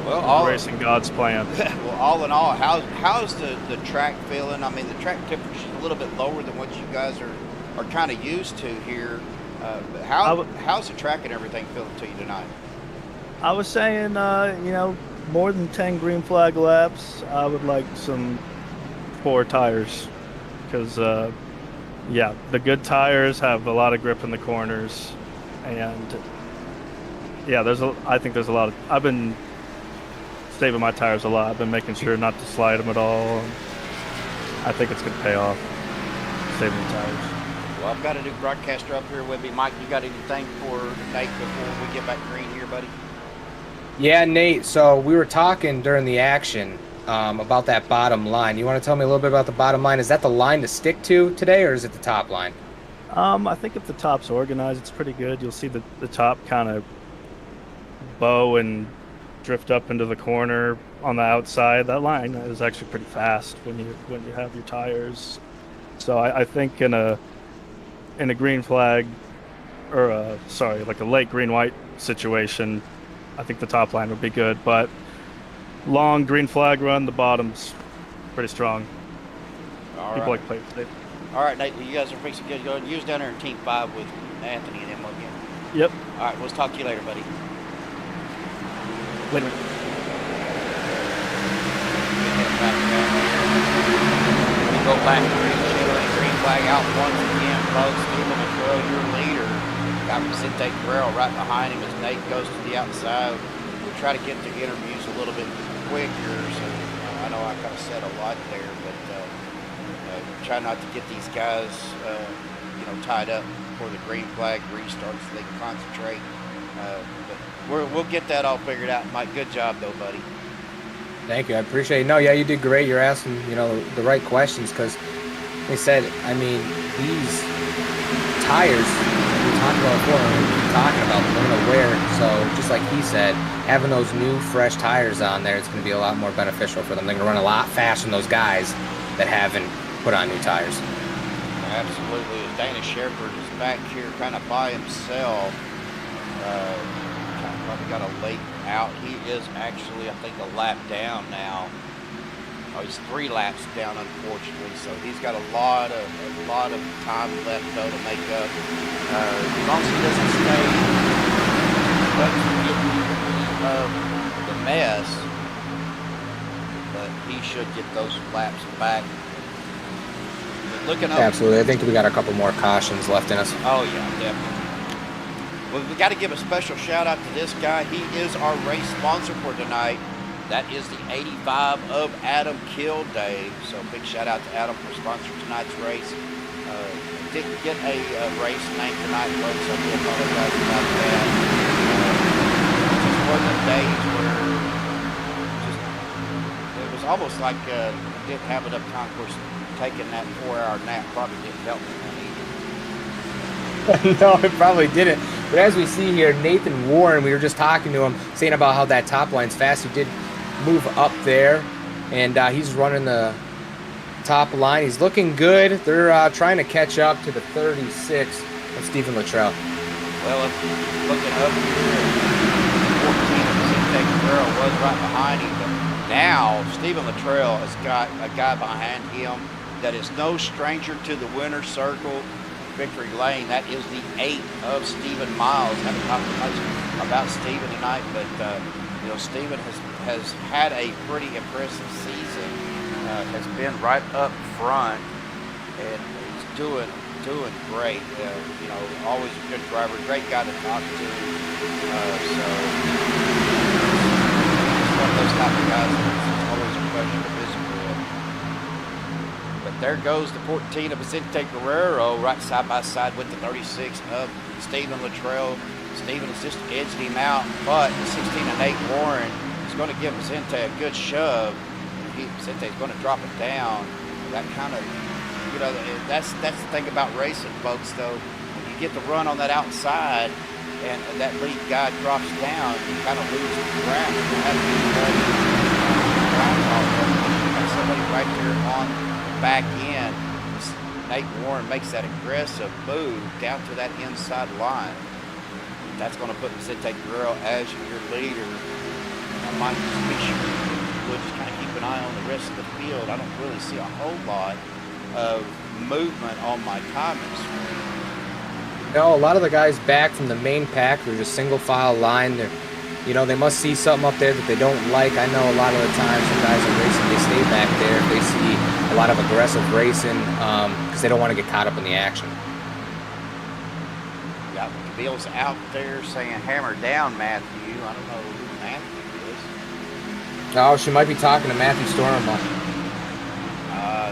Well, racing God's plan. well, all in all, how's the track feeling? I mean, the track temperature is a little bit lower than what you guys are kind of used to here. But how's the track and everything feeling to you tonight? I was saying, more than 10 green flag laps. I would like some 4 tires, because yeah, the good tires have a lot of grip in the corners, and yeah, I think there's a lot of. I've been saving my tires a lot. I've been making sure not to slide them at all. I think it's going to pay off, saving the tires. Well, I've got a new broadcaster up here with me. Mike, you got anything for Nate before we get back green here, buddy? Yeah, Nate. So we were talking during the action about that bottom line. You want to tell me a little bit about the bottom line? Is that the line to stick to today, or is it the top line? I think if the top's organized, it's pretty good. You'll see the top kind of bow and drift up into the corner on the outside. That line is actually pretty fast when you have your tires. So I think in a green flag, or like a late green white situation, I think the top line would be good. But long green flag run, the bottom's pretty strong. All People right. like play it safe. All right, Nate, you guys are fixing to go. Use down there in Team 5 with Anthony and them again. Yep. All right, we'll talk to you later, buddy. Later. We go back to green flag out once again, folks. Steven McCrow, your leader. Got Vicente Guerrero right behind him as Nate goes to the outside. We'll try to get the interviews a little bit quicker. So I know I kind of said a lot there, but try not to get these guys, tied up before the green flag restarts so they can concentrate. But we'll get that all figured out. Mike, good job though, buddy. Thank you. I appreciate it. No, yeah, you did great. You're asking, the right questions, because they said, I mean, these tires we talked about before, and we keep talking about them, we're going to wear. So just like he said, having those new, fresh tires on there, it's going to be a lot more beneficial for them. They're going to run a lot faster than those guys that haven't put on new tires. Absolutely. Dana Shepherd is back here kind of by himself. Probably got a late out. He is actually, I think, a lap down now. Oh, he's 3 laps down, unfortunately. So he's got a lot of time left though to make up. As long as he doesn't stay the mess, but he should get those laps back. Looking up. Absolutely. I think we got a couple more cautions left in us. Oh, yeah, definitely. Well, we got to give a special shout out to this guy. He is our race sponsor for tonight. That is the 85 of Adam Kilday. So big shout out to Adam for sponsoring tonight's race. Didn't get a race name tonight, folks. I do apologize about that. Just one of the days where it was almost like didn't have enough time. Of course, taking that 4-hour nap probably didn't help me either. No, it probably didn't. But as we see here, Nathan Warren, we were just talking to him, saying about how that top line's fast. He did move up there, and he's running the top line. He's looking good. They're trying to catch up to the 36 of Stephen Luttrell. Well, looking up here, 14 of Vicente Guerrero was right behind him. But now, Stephen Luttrell has got a guy behind him that is no stranger to the winner's circle, Victory Lane. That is the 8 of Stephen Miles. Haven't talked much about Stephen tonight, but Stephen has had a pretty impressive season. Has been right up front, and he's doing great. Always a good driver, great guy to talk to. So he's one of those type of guys that's always a pleasure to visit with. But there goes the 14 of Vicente Guerrero, right side by side with the 36 of Stephen Luttrell. Stephen has just edged him out, but the 16 and 8 Warren is going to give Vicente a good shove. Vicente's going to drop it down. That kind of, you know, that's the thing about racing, folks. Though, when you get the run on that outside, and that lead guy drops down, you kind of lose the ground. You have somebody right there on the back end. Nate Warren makes that aggressive move down to that inside line. That's going to put Vicente Guerrero as your leader. I might just be sure we'll just kind of keep an eye on the rest of the field. I don't really see a whole lot of movement on my timing screen. No, a lot of the guys back from the main pack, they're just single file line. They're, you know, they must see something up there that they don't like. I know a lot of the times when guys are racing, they stay back there if they see a lot of aggressive racing because they don't want to get caught up in the action. Got Bill's out there saying hammer down Matthew. I don't know who Matthew is. Oh, she might be talking to Matthew Stormer.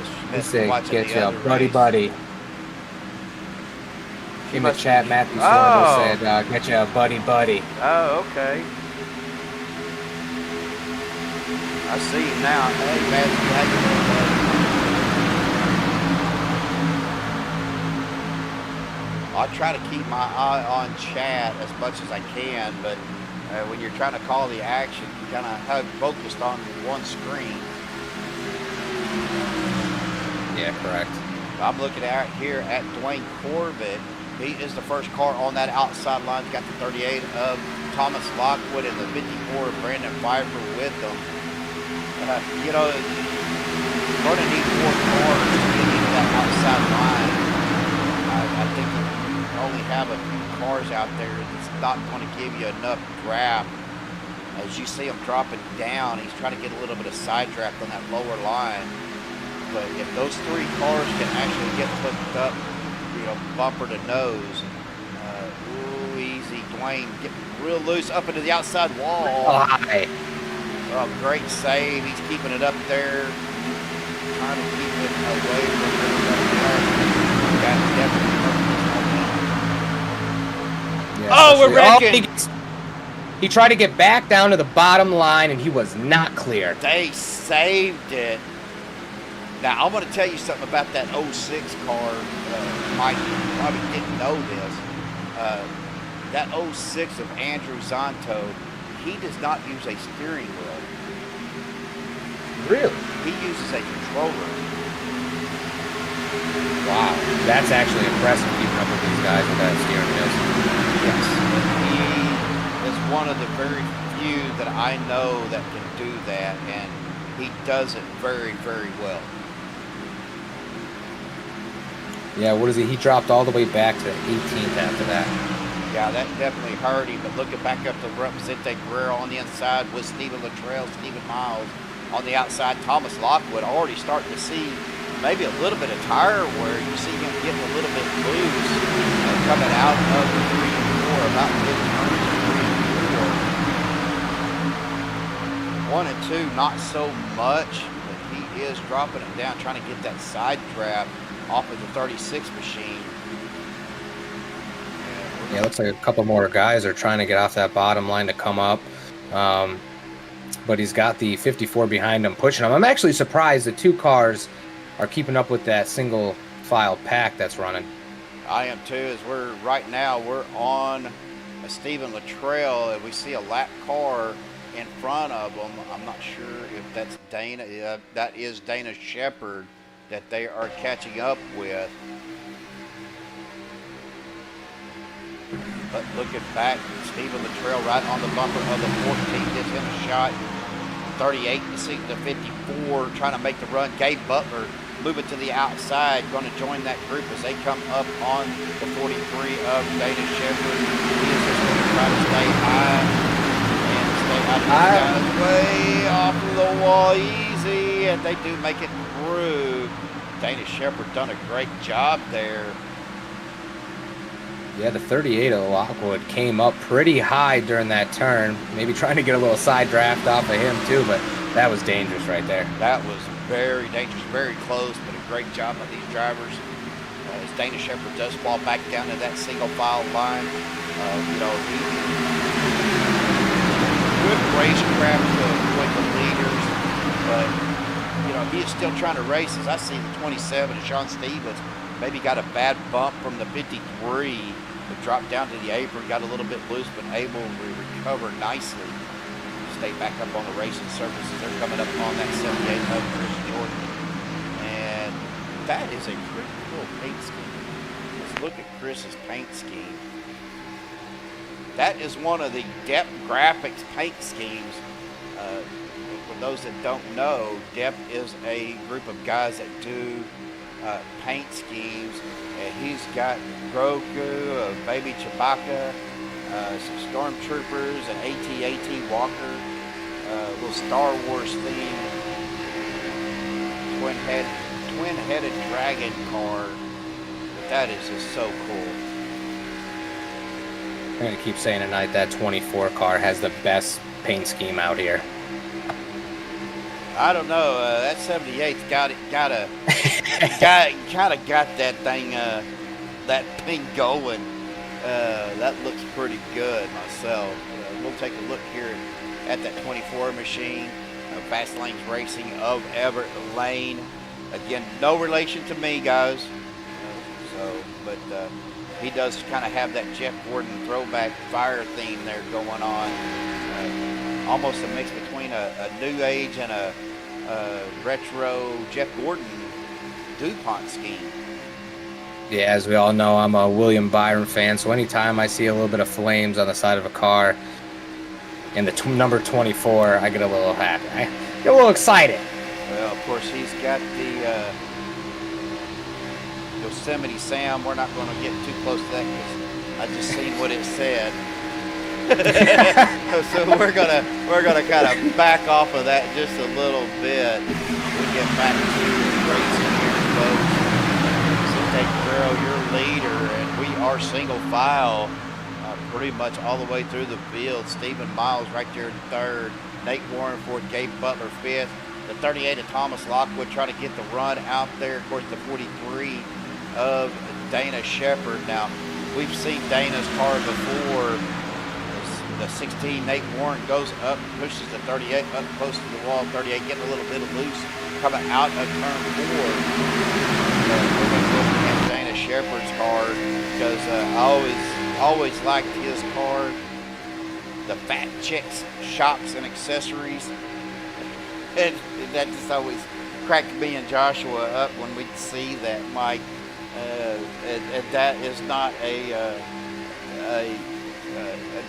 She missed watching get the you, other buddy, race. buddy. In the chat, Matthew Stormer said, get you a buddy, buddy. Oh, okay. I see you now. Hey, Matthew, how you doing, buddy? I try to keep my eye on chat as much as I can, but when you're trying to call the action, you kind of have focused on one screen. Yeah, correct. I'm looking out here at Dwayne Corbett. He is the first car on that outside line. He's got the 38 of Thomas Lockwood and the 54 of Brandon Pfeiffer with them. You know, you're going to need 4 cars to get into that outside line. I think you only have a few cars out there that's not going to give you enough draft. As you see him dropping down, he's trying to get a little bit of side draft on that lower line. But if those 3 cars can actually get hooked up, you know, bumper to nose, ooh, easy. Dwayne getting real loose up into the outside wall. Oh, hi. Oh, great save. He's keeping it up there, trying to keep it away from everybody else. Oh, we're wrecking. He tried to get back down to the bottom line, and he was not clear. They saved it. Now, I want to tell you something about that 06 car. Mike, you probably didn't know this. That 06 of Andrew Zonto, he does not use a steering wheel. Really? He uses a controller. Wow. That's actually impressive, keeping up with these guys with that steering wheel. Yes. He is one of the very few that I know that can do that, and he does it very, very well. Yeah, what is he? He dropped all the way back to 18th after that. Yeah, that definitely hurt him, but looking back up to Vicente Guerrero on the inside with Stephen Luttrell, Stephen Miles on the outside, Thomas Lockwood already starting to see maybe a little bit of tire wear. You see him getting a little bit loose coming out of the 3 and 4, about mid-turn to 3 and 4. 1 and 2, not so much, but he is dropping it down, trying to get that side draft off of the 36 machine. Yeah, it looks like a couple more guys are trying to get off that bottom line to come up. But he's got the 54 behind him, pushing him. I'm actually surprised the 2 cars are keeping up with that single file pack that's running. I am too, as right now we're on a Stephen Luttrell, and we see a lap car in front of them. I'm not sure if that's Dana. That is Dana Shepard that they are catching up with. But looking back, Stephen Luttrell right on the bumper of the 14, gives him a shot. 38 to see the 54, trying to make the run. Gabe Butler moving to the outside, going to join that group as they come up on the 43 of Dana Shepard. He is just going to try to stay high and stay out of these guys. Way off the wall, easy, and they do make it through. Dana Shepard done a great job there. Yeah, the 38 of Lockwood came up pretty high during that turn. Maybe trying to get a little side draft off of him too, but that was dangerous right there. That was very dangerous, very close, but a great job by these drivers. As Dana Shepard does fall back down to that single file line. You know, he good racecraft to avoid the leaders, but he is still trying to race. As I see the 27, Sean Stevens maybe got a bad bump from the 53, but dropped down to the apron, got a little bit loose, but able to recover nicely. Stay back up on the racing surfaces. They're coming up on that 78 of Chris Jordan. And that is a pretty cool paint scheme. Let's look at Chris's paint scheme. That is one of the Depth Graphics paint schemes. For those that don't know, Depth is a group of guys that do paint schemes. And he's got Grogu, a baby Chewbacca, some stormtroopers, an AT-AT Walker, little Star Wars theme, twin-headed dragon car. But that is just so cool. I'm gonna keep saying tonight that 24 car has the best paint scheme out here. I don't know. That 78's kind of got that thing, that thing going. That looks pretty good myself. We'll take a look here at that 24 machine. Fast Lanes Racing of Everett Lane. Again, no relation to me, guys. But he does kind of have that Jeff Gordon throwback fire theme there going on. Almost a mix between a new age and a retro Jeff Gordon DuPont scheme. Yeah, as we all know, I'm a William Byron fan, so anytime I see a little bit of flames on the side of a car and the number 24, I get a little happy. I get a little excited. Well, of course, he's got the Yosemite Sam. We're not going to get too close to that because I just seen what it said. So we're gonna kind of back off of that just a little bit. We get back to racing here, folks. Guerrero, your leader, and we are single file pretty much all the way through the field. Stephen Miles right there in third, Nate Warren fourth, Gabe Butler fifth, the 38 of Thomas Lockwood trying to get the run out there. Of course, the 43 of Dana Shepard. Now, we've seen Dana's car before. The 16, Nate Warren goes up, pushes the 38 up close to the wall. 38 getting a little bit of loose, coming out of turn 4. Dana Shepard's car, because I always liked his car. The Fat Chicks shocks and accessories, and that just always cracked me and Joshua up when we'd see that, Mike. And that is not a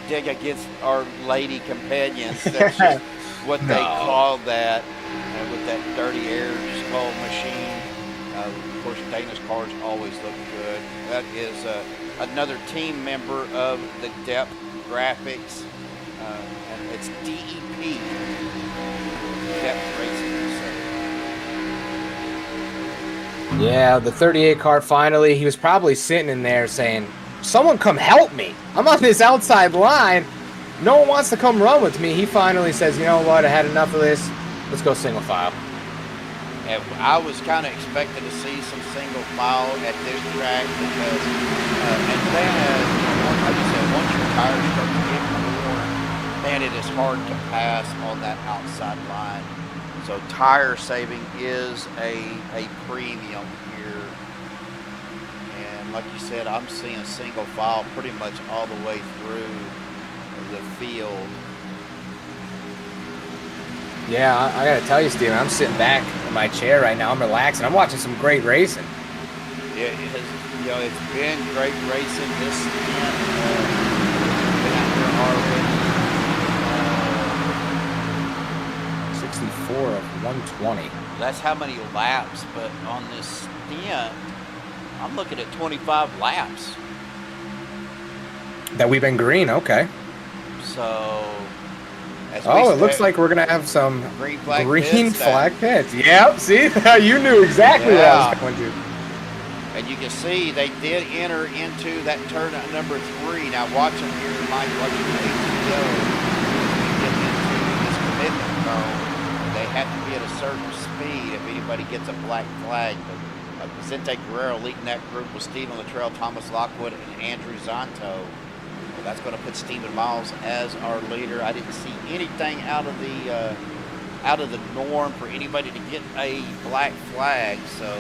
dig against our lady companions. That's just what they call that with that dirty air skull machine. Of course, Dana's cars always look good. That is another team member of the Depth Graphics, and it's DEP, Depth Racing. Yeah, the 38 car finally, he was probably sitting in there saying, someone come help me. I'm on this outside line. No one wants to come run with me. He finally says, you know what, I had enough of this. Let's go single file. And I was kind of expecting to see some single file at this track because Atlanta, like you said, once your tires start to get worn, man, it is hard to pass on that outside line. So tire saving is a premium here. And like you said, I'm seeing single file pretty much all the way through the field. Yeah, I gotta tell you, Steven, I'm sitting back in my chair right now. I'm relaxing. I'm watching some great racing. Yeah, it has, it's been great racing this stint. Been out here already. 64 of 120. That's how many laps, but on this stint, I'm looking at 25 laps. That we've been green, okay. So, it looks like we're going to have some green flag pits. Yep, see? You knew exactly what I was going to. And you can see they did enter into that turn at number 3. Now watch them here, Mike, watch them go. Get into this commitment cone. They have to be at a certain speed if anybody gets a black flag. But Vicente Guerrero leading that group with Stephen Luttrell, Thomas Lockwood, and Andrew Zonto. Well, that's going to put Stephen Miles as our leader. I didn't see anything out of the out of the norm for anybody to get a black flag. So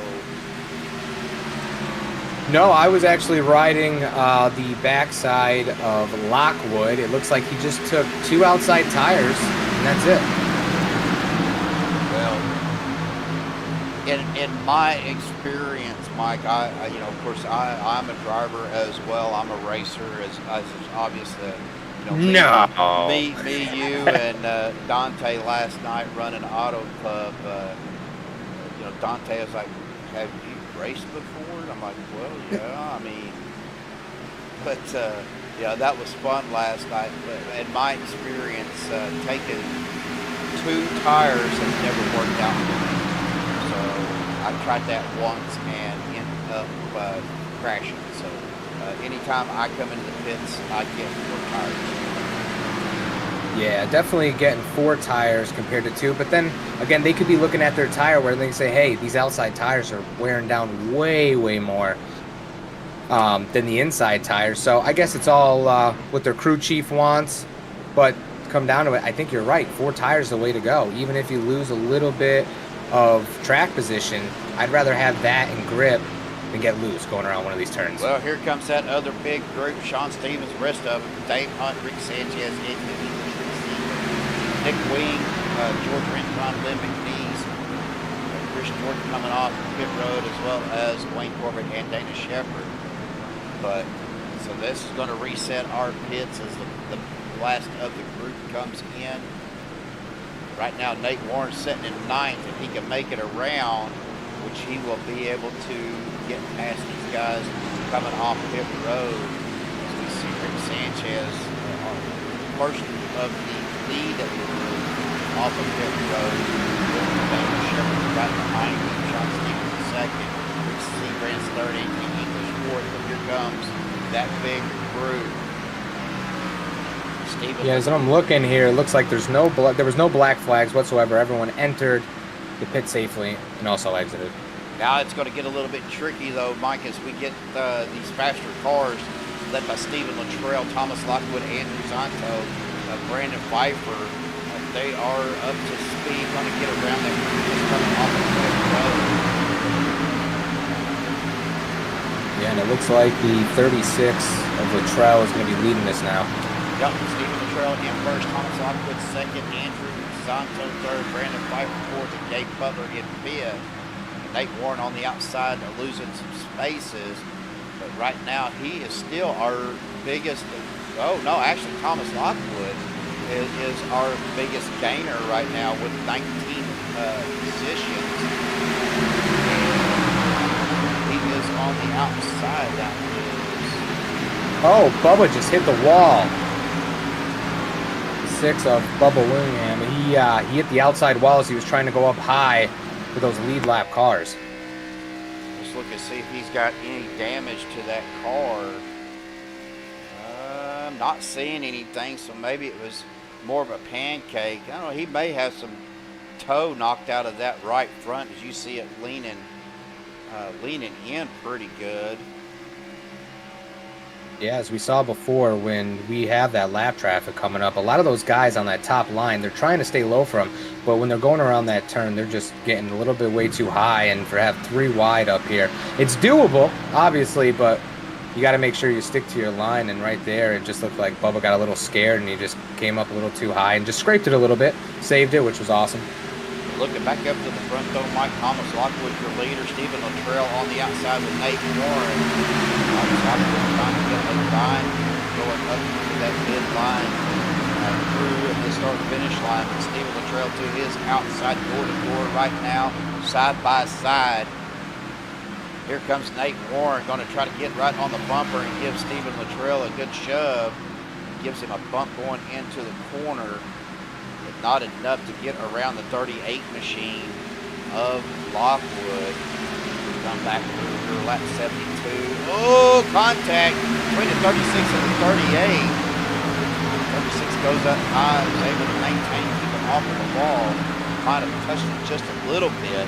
No, I was actually riding the backside of Lockwood. It looks like he just took 2 outside tires, and that's it. well, in my experience, Mike, you know, of course, I'm a driver as well. I'm a racer, as obviously, you know, me, you, and Dante last night running Auto Club. You know, Dante was like, "Have you raced before?" And I'm like, "Well, yeah, I mean," but yeah, that was fun last night. But in my experience, taking 2 tires has never worked out for me. So I tried that once and ended up crashing. So anytime I come into the pits, I get 4 tires. Yeah, definitely getting 4 tires compared to 2. But then again, they could be looking at their tire where they say, "Hey, these outside tires are wearing down way more than the inside tires." So I guess it's all what their crew chief wants. But come down to it, I think you're right. 4 tires is the way to go. Even if you lose a little bit of track position, I'd rather have that in grip than get loose going around one of these turns. Well, here comes that other big group. Sean Stevens, the rest of them. Dave Hunt, Rick Sanchez, Nick Wing, George Rincon, Lynn McNeese, Chris Jordan coming off pit road, as well as Wayne Corbett and Dana Shepard. But so this is going to reset our pits as the last of the group comes in. Right now, Nate Warren's sitting in 9th. If he can make it around, which he will be able to get past these guys coming off pit road. As we see Rick Sanchez, first of the lead of the group off of pit road. Dana Shepard right behind him. Sean Stevens second. Rick Seagrant's third. And English fourth. But here comes that big group. Yeah, as I'm looking here, it looks like there was no black flags whatsoever. Everyone entered the pit safely and also exited. Now it's going to get a little bit tricky, though, Mike, as we get these faster cars led by Stephen Luttrell, Thomas Lockwood, Andrew Zonto, Brandon Pfeiffer. They are up to speed, going to get around that just coming off of the road. Yeah, and it looks like the 36 of Luttrell is going to be leading this now. Yep, Stephen Luttrell in first, Thomas Lockwood second, Andrew Zonto third, Brandon Pfeiffer fourth, and Gabe Butler in fifth. Nate Warren on the outside losing some spaces, but right now he is still our biggest. Oh no, actually Thomas Lockwood is our biggest gainer right now with 19 positions. And he is on the outside. That is. Oh, Bubba just hit the wall. 6 of Bubba Willingham. He hit the outside wall as he was trying to go up high for those lead lap cars. Let's look and see if he's got any damage to that car. I'm not seeing anything, so maybe it was more of a pancake. I don't know, he may have some toe knocked out of that right front, as you see it leaning in pretty good. Yeah, as we saw before, when we have that lap traffic coming up, a lot of those guys on that top line, they're trying to stay low for them, but when they're going around that turn, they're just getting a little bit way too high, and for have 3 wide up here, it's doable, obviously, but you got to make sure you stick to your line, and right there, it just looked like Bubba got a little scared, and he just came up a little too high, and just scraped it a little bit, saved it, which was awesome. Looking back up to the front, though, Mike Thomas Lockwood, your leader. Stephen Luttrell on the outside with Nate Warren. Thomas Lockwood trying to get a line going up to that mid-line through the start-finish line. But Stephen Luttrell to his outside door-to-door right now, side by side. Here comes Nate Warren, going to try to get right on the bumper and give Stephen Luttrell a good shove. Gives him a bump going into the corner. Not enough to get around the 38 machine of Lockwood. Come back through lap 72. Oh, contact between the 36 and the 38. 36 goes up high, is able to maintain, keep him off of the wall. Might have touched it just a little bit.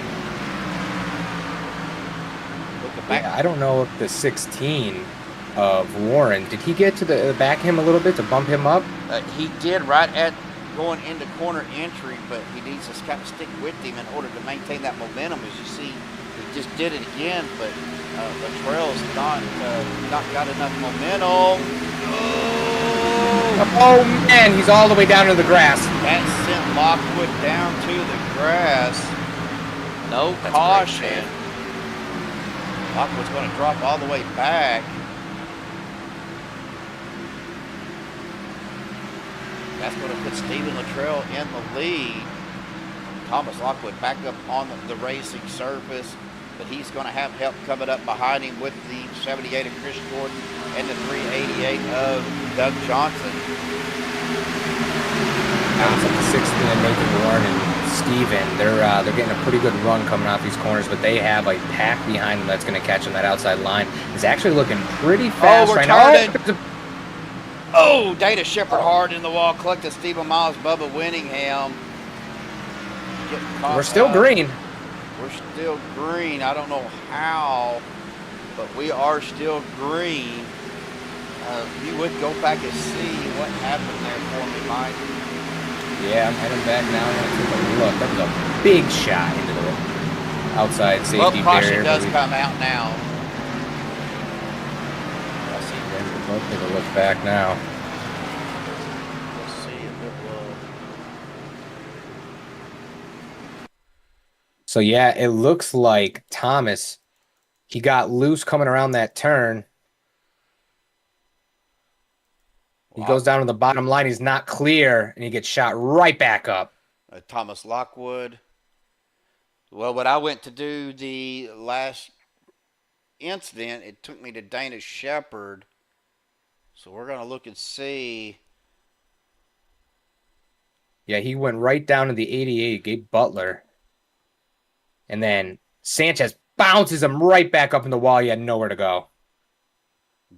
Looking back. Yeah, I don't know if the 16 of Warren, did he get to the back him a little bit to bump him up? He did right at going into corner entry, but he needs to kind of stick with him in order to maintain that momentum. As you see, he just did it again, but Latrell's not got enough momentum. Oh man, he's all the way down to the grass. That sent Lockwood down to the grass. No caution. Lockwood's going to drop all the way back. That's going to put Stephen Latrell in the lead. Thomas Lockwood back up on the racing surface, but he's going to have help coming up behind him with the 78 of Chris Jordan and the 388 of Doug Johnson. Now it's up to 16 and Nathan Warren and Steven. They're getting a pretty good run coming off these corners, but they have a pack behind them that's going to catch them. That outside line is actually looking pretty fast right now. Oh, Dana Shepard hard in the wall, collected Stephen Miles, Bubba Winningham. We're still green. We're still green. I don't know how, but we are still green. You would go back and see what happened there for me, Mike. Yeah, I'm heading back now. I'm going to take a look. That was a big shot into the outside safety barrier. Well, caution does come out now. We'll take a look back now. Let's see if it will. So yeah, it looks like Thomas, he got loose coming around that turn. He goes down to the bottom line. He's not clear, and he gets shot right back up. Thomas Lockwood. Well, when I went to do the last incident, it took me to Dana Shepard. So we're going to look and see. Yeah, he went right down to the 88, Gabe Butler. And then Sanchez bounces him right back up in the wall. He had nowhere to go.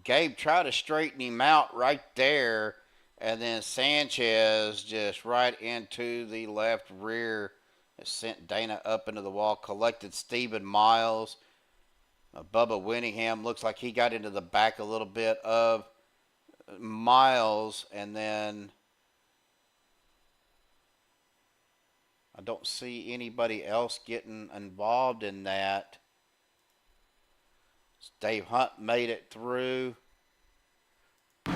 Gabe tried to straighten him out right there, and then Sanchez just right into the left rear. It sent Dana up into the wall, collected Stephen Miles. Bubba Winningham looks like he got into the back a little bit of Miles, and then I don't see anybody else getting involved in that. Dave Hunt made it through. I'm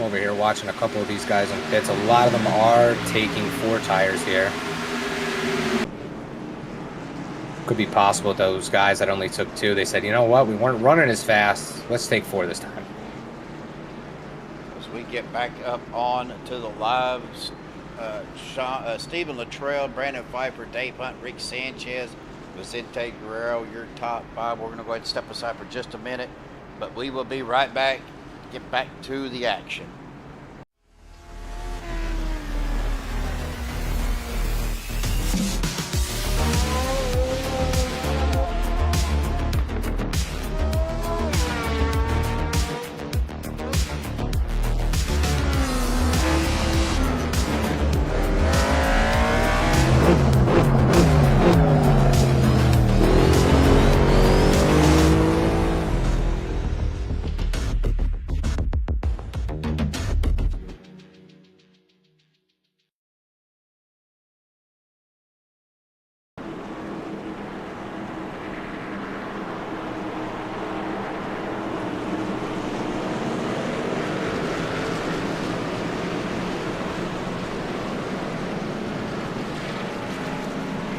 over here watching a couple of these guys in pits. A lot of them are taking 4 tires here. Could be possible those guys that only took 2, they said, you know what, we weren't running as fast. Let's take 4 this time. As we get back up on to the live, Stephen Latrell, Brandon Pfeiffer, Dave Hunt, Rick Sanchez, Vicente Guerrero, your top 5. We're going to go ahead and step aside for just a minute, but we will be right back. Get back to the action.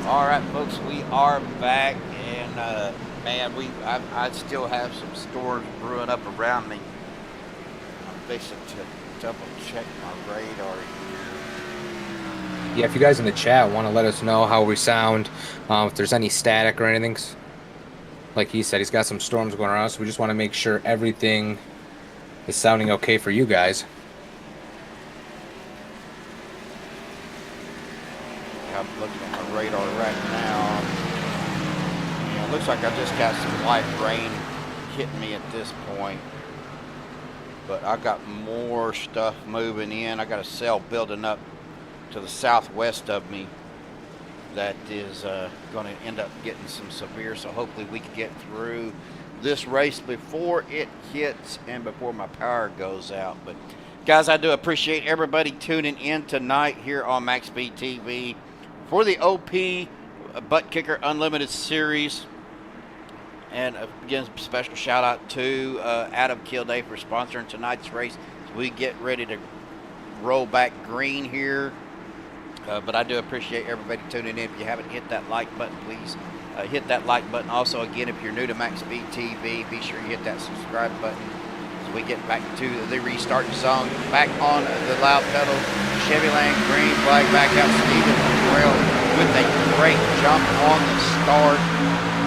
All right, folks, we are back, and man, I still have some storms brewing up around me. I'm fixing to double check my radar here. Yeah, if you guys in the chat want to let us know how we sound, if there's any static or anything. Like he said, he's got some storms going around, so we just want to make sure everything is sounding okay for you guys. I'm looking at my radar right now. Yeah, it looks like I just got some light rain hitting me at this point. But I got more stuff moving in. I got a cell building up to the southwest of me that is going to end up getting some severe. So hopefully we can get through this race before it hits and before my power goes out. But guys, I do appreciate everybody tuning in tonight here on MaxSpeedTV for the OP Buttkicker Unlimited Series. And again, special shout out to Adam Kilday for sponsoring tonight's race as we get ready to roll back green here. But I do appreciate everybody tuning in. If you haven't hit that like button, please hit that like button. Also, again, if you're new to MaxSpeedTV, be sure you hit that subscribe button as we get back to the restart song. Back on the loud pedal, Chevy Land, green flag back out. Steven Trail with a great jump on the start.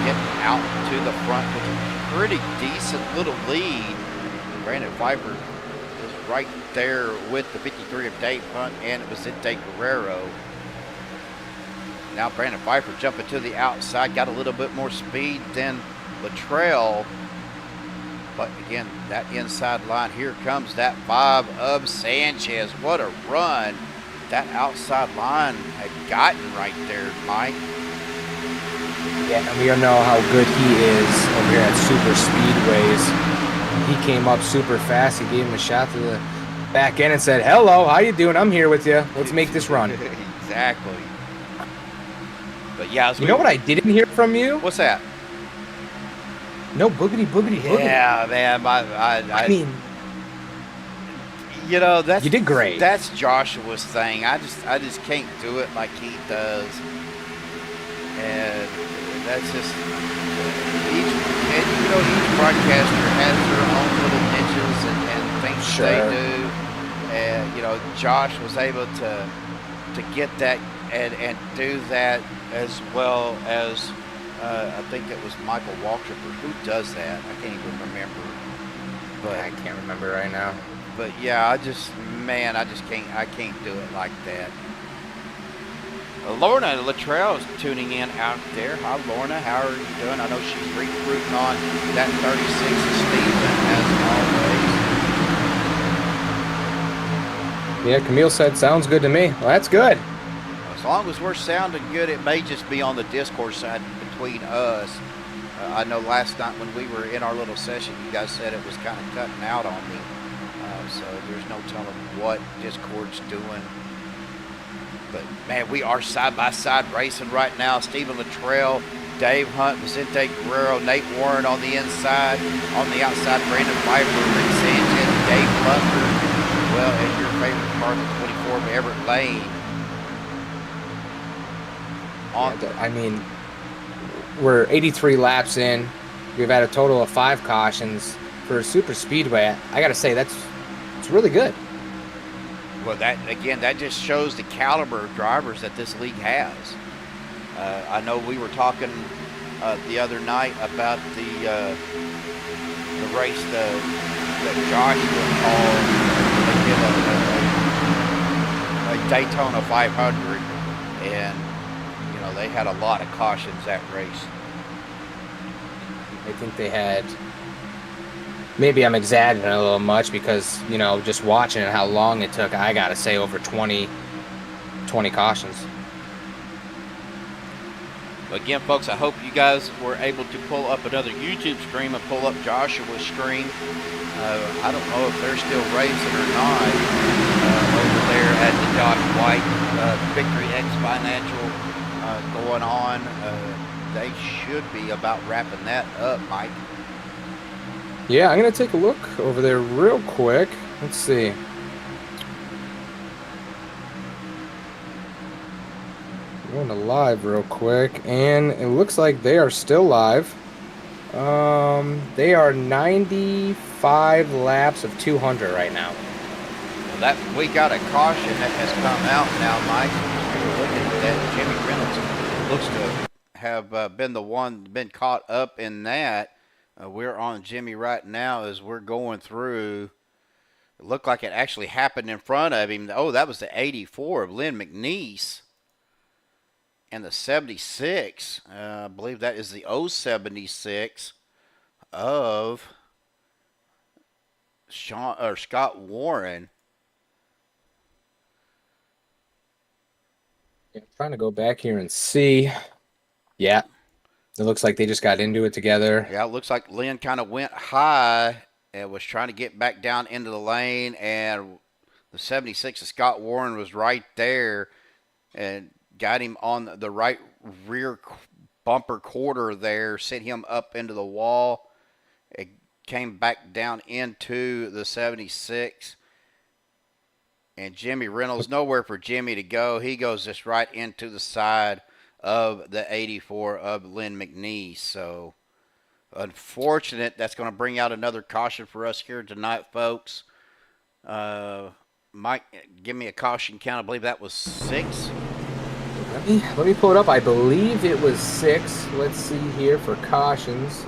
Getting out to the front with a pretty decent little lead. Brandon Pfeiffer is right there with the 53 of Dave Hunt and Vicente Guerrero. Now Brandon Pfeiffer jumping to the outside, got a little bit more speed than Latrell. But again, that inside line, here comes that 5 of Sanchez. What a run that outside line had gotten right there, Mike. Yeah, and we all know how good he is over here at super speedways. He came up super fast. He gave him a shot to the back end and said, "Hello, how you doing? I'm here with you. Let's make this run." Exactly. But yeah, you know what I didn't hear from you? What's that? No boogity boogity boogity. Yeah, man. I mean, you know, that's you did great. That's Joshua's thing. I just can't do it like he does, and that's just each broadcaster has their own little niches and things they do. And you know, Josh was able to get that and do that, as well as I think it was Michael Waltrip who does that. I can't even remember. But I can't remember right now. But yeah, I can't do it like that. Lorna Latrell is tuning in out there. Hi, Lorna. How are you doing? I know she's recruiting on that 36 of Steven, as always. Yeah, Camille said, sounds good to me. Well, that's good. As long as we're sounding good, it may just be on the Discord side between us. I know last night when we were in our little session, you guys said it was kind of cutting out on me. So there's no telling what Discord's doing. But, man, we are side-by-side racing right now. Steven Latrell, Dave Hunt, Vicente Guerrero, Nate Warren on the inside. On the outside, Brandon Pfeiffer, Rick Sanchez, Dave Butler. Well, and your favorite car, the 24 of Everett Lane. I mean, we're 83 laps in. We've had a total of 5 cautions. For a super speedway, I got to say, it's really good. Well, that just shows the caliber of drivers that this league has. I know we were talking the other night about the race that Josh would call a Daytona 500, and you know they had a lot of cautions that race. I think they had. Maybe I'm exaggerating a little much because, you know, just watching it, how long it took, I got to say over 20 cautions. Again, folks, I hope you guys were able to pull up another YouTube stream and pull up Joshua's stream. I don't know if they're still racing or not over there at the Josh White Victory X Financial going on. They should be about wrapping that up, Mike. Yeah, I'm going to take a look over there real quick. Let's see. Going to live real quick, and it looks like they are still live. They are 95 laps of 200 right now. Well, we got a caution that has come out now, Mike. We're looking at that. Jimmy Reynolds looks to have been caught up in that. We're on Jimmy right now as we're going through. It looked like it actually happened in front of him. Oh, that was the 84 of Lynn McNeese. And the 76, I believe that is the 076 of Scott Warren. I'm trying to go back here and see. Yeah. It looks like they just got into it together. Yeah, it looks like Lynn kind of went high and was trying to get back down into the lane, and the 76 of Scott Warren was right there and got him on the right rear bumper quarter there, sent him up into the wall. It came back down into the 76. And Jimmy Reynolds, nowhere for Jimmy to go. He goes just right into the side of the 84 of Lynn McNeese. So, unfortunate. That's going to bring out another caution for us here tonight, folks. Mike, give me a caution count. I believe that was 6. Let me pull it up. I believe it was 6. Let's see here for cautions.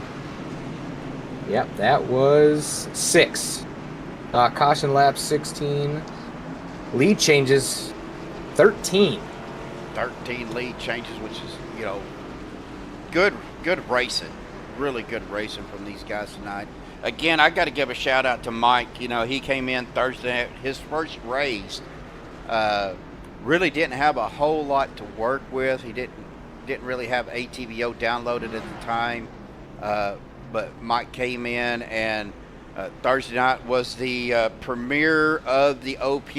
Yep, that was 6. Caution lap 16. Lead changes 13. 13 lead changes, which is, good racing. Really good racing from these guys tonight. Again, I got to give a shout out to Mike. He came in Thursday, his first race. Really didn't have a whole lot to work with. He didn't really have ATVO downloaded at the time. But Mike came in, and Thursday night was the premiere of the OP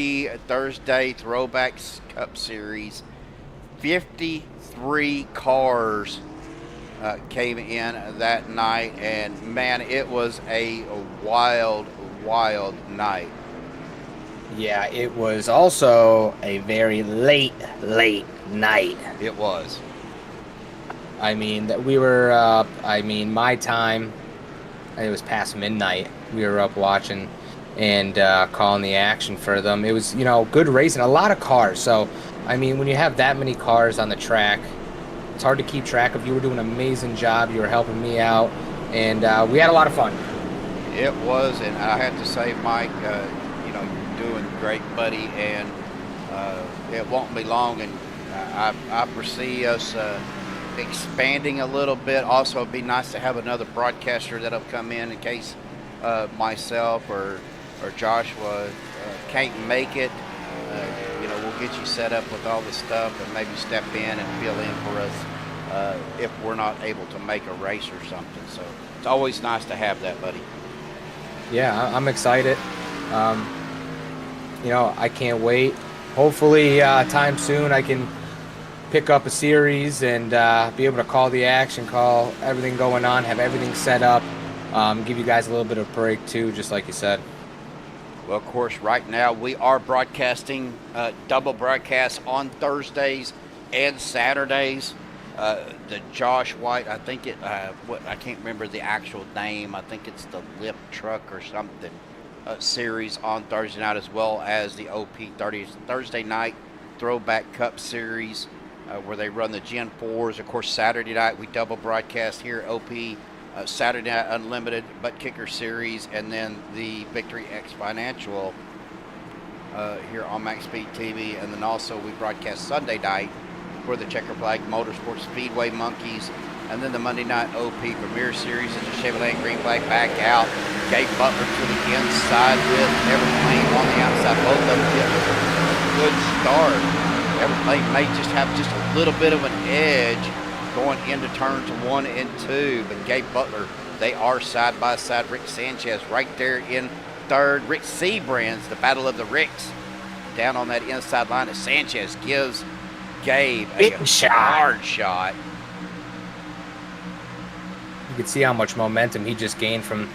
Thursday Throwbacks Cup Series. 53 cars came in that night, and man, it was a wild night. Yeah, it was also a very late night. It was. I mean, that we were up, my time, it was past midnight. We were up watching and calling the action for them. It was, good racing, a lot of cars. So, when you have that many cars on the track, it's hard to keep track of. You were doing an amazing job. You were helping me out, and we had a lot of fun. It was, and I have to say, Mike, you're doing great, buddy, and it won't be long, and I foresee us expanding a little bit. Also, it'd be nice to have another broadcaster that'll come in case myself or Joshua can't make it. We'll get you set up with all the stuff and maybe step in and fill in for us if we're not able to make a race or something. So it's always nice to have that, buddy. Yeah, I'm excited. I can't wait. Hopefully, time soon I can pick up a series and be able to call the action, call everything going on, have everything set up, give you guys a little bit of break too, just like you said. Well, of course, right now we are broadcasting double broadcasts on Thursdays and Saturdays. The Josh White, I think I can't remember the actual name. I think it's the Lip Truck or something series on Thursday night, as well as the OP Thursday night Throwback Cup Series where they run the Gen 4s. Of course, Saturday night we double broadcast here at OP. Saturday Night Unlimited Buttkicker Series, and then the Victory X Financial here on MaxSpeedTV, and then also we broadcast Sunday night for the Checker Flag Motorsport Speedway Monkeys, and then the Monday Night OP Premier Series is the Chevrolet Green Flag back out. Gabe Butler to the inside with Everplane on the outside. Both of them get a good start. Everplane may just have just a little bit of an edge going into turns 1 and 2, but Gabe Butler, they are side by side. Rick Sanchez right there in third. Rick Seabrands, the battle of the Ricks, down on that inside line as Sanchez gives Gabe a hard shot. You can see how much momentum he just gained from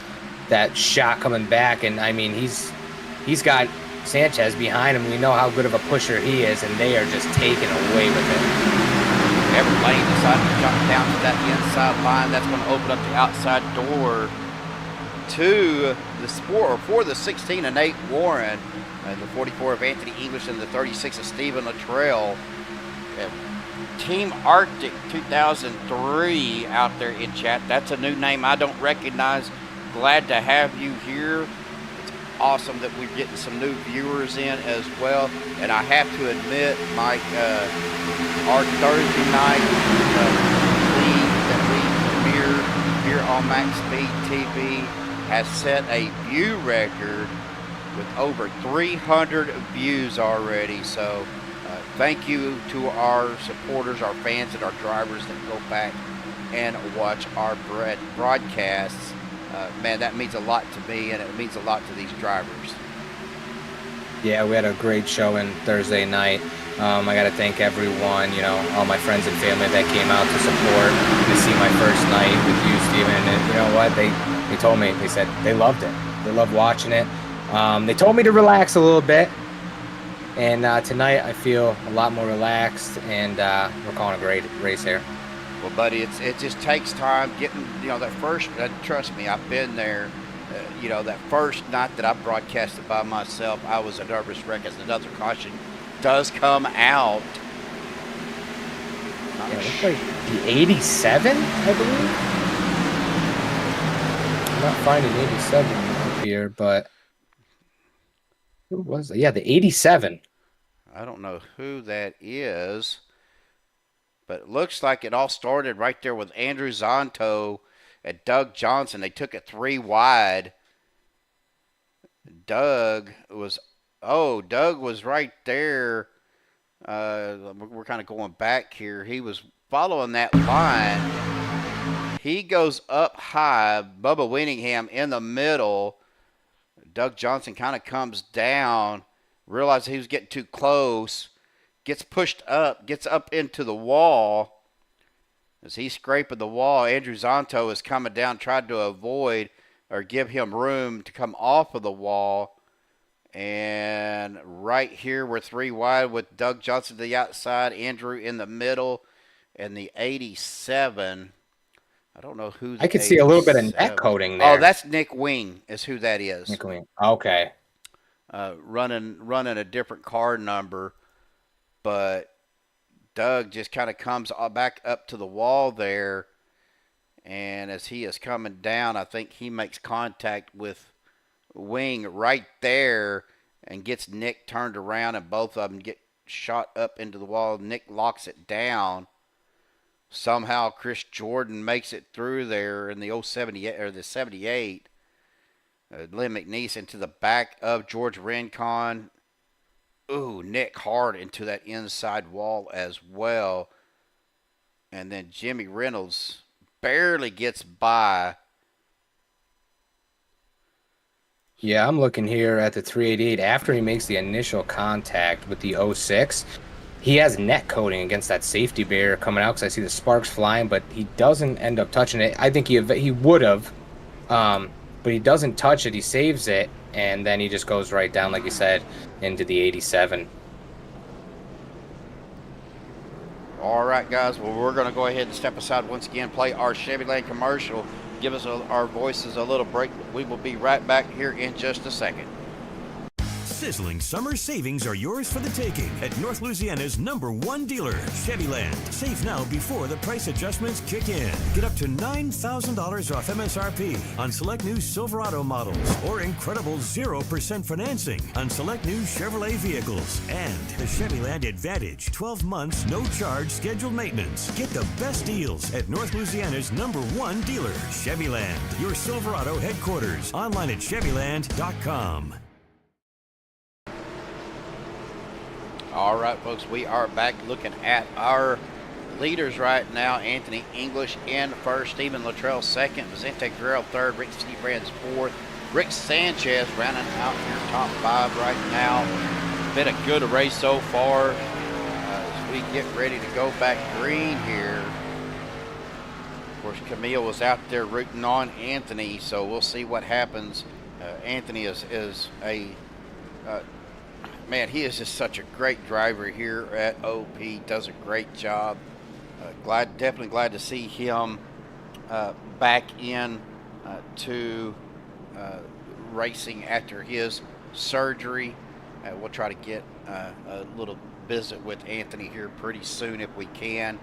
that shot coming back, and he's got Sanchez behind him. We know how good of a pusher he is, and they are just taking away with it. Everplane decided to jump down to that inside line. That's going to open up the outside door to the for the 16 of Nate Warren, the 44 of Anthony English, and the 36 of Stephen Luttrell. Team Arctic 2003 out there in chat. That's a new name I don't recognize. Glad to have you here. Awesome that we're getting some new viewers in as well. And I have to admit, Mike, our Thursday night league that we premiered here on MaxSpeedTV has set a view record with over 300 views already. So thank you to our supporters, our fans, and our drivers that go back and watch our broadcasts. Man, that means a lot to me, and it means a lot to these drivers. Yeah, we had a great showing Thursday night. I got to thank everyone, all my friends and family that came out to support to see my first night with you, Steven. And you know what? They told me, they said they loved it. They loved watching it. They told me to relax a little bit. And tonight I feel a lot more relaxed, and we're calling a great race here. Well, buddy, it just takes time getting, that first, trust me, I've been there. That first night that I broadcasted by myself, I was a nervous wreck as another caution does come out. Yeah, it looks like the 87, I believe. I'm not finding 87 up here, but who was it? Yeah, the 87. I don't know who that is, but it looks like it all started right there with Andrew Zonto and Doug Johnson. They took it 3 wide. Doug was right there. We're kind of going back here. He was following that line. He goes up high. Bubba Winningham in the middle. Doug Johnson kind of comes down, realized he was getting too close, gets pushed up, gets up into the wall. As he's scraping the wall, Andrew Zonto is coming down, tried to avoid or give him room to come off of the wall. And right here, we're 3 wide with Doug Johnson to the outside, Andrew in the middle, and the 87. I don't know who's. I can see a little bit of neck coating there. Oh, that's Nick Wing is who that is. Nick Wing. Okay. Running a different car number, but Doug just kind of comes back up to the wall there, and as he is coming down, I think he makes contact with Wing right there and gets Nick turned around, and both of them get shot up into the wall. Nick locks it down. Somehow Chris Jordan makes it through there in the 078 or the 78. Lynn McNeese into the back of George Rincon. Ooh, Nick hard into that inside wall as well. And then Jimmy Reynolds barely gets by. Yeah, I'm looking here at the 388. After he makes the initial contact with the 06, he has net coating against that safety barrier coming out because I see the sparks flying, but he doesn't end up touching it. I think he would have, but he doesn't touch it. He saves it, and then he just goes right down, like you said, into the 87. All right, guys. Well, we're going to go ahead and step aside once again, play our Chevy Land commercial, give us our voices a little break. We will be right back here in just a second. Sizzling summer savings are yours for the taking at North Louisiana's #1 dealer, Chevy Land. Save now before the price adjustments kick in. Get up to $9,000 off MSRP on select new Silverado models or incredible 0% financing on select new Chevrolet vehicles. And the Chevy Land Advantage, 12 months, no charge, scheduled maintenance. Get the best deals at North Louisiana's #1 dealer, Chevy Land. Your Silverado headquarters. Online at ChevyLand.com. All right, folks, we are back looking at our leaders right now. Anthony English in first, Stephen Luttrell second, Vicente Guerrero third, Rick Seabrands fourth, Rick Sanchez rounding out your top 5 right now. Been a good race so far. As we get ready to go back green here. Of course, Camille was out there rooting on Anthony, so we'll see what happens. Anthony is a man, he is just such a great driver here at OP. Does a great job. Definitely glad to see him back in to racing after his surgery. We'll try to get a little visit with Anthony here pretty soon if we can.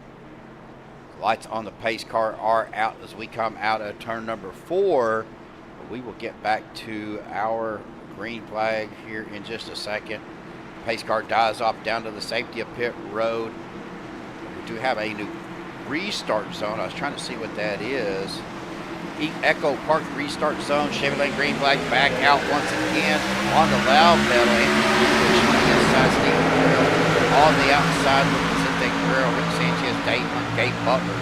Lights on the pace car are out as we come out of turn number 4. We will get back to our green flag here in just a second. Pace car dies off down to the safety of pit road. We do have a new restart zone. I was trying to see what that is. Echo Park restart zone. Chevy Lane green flag back out once again on the loud pedal. English on the inside, Stephen Guerrero on the outside with Vicente Guerrero, Rick Sanchez, Gabe Butler.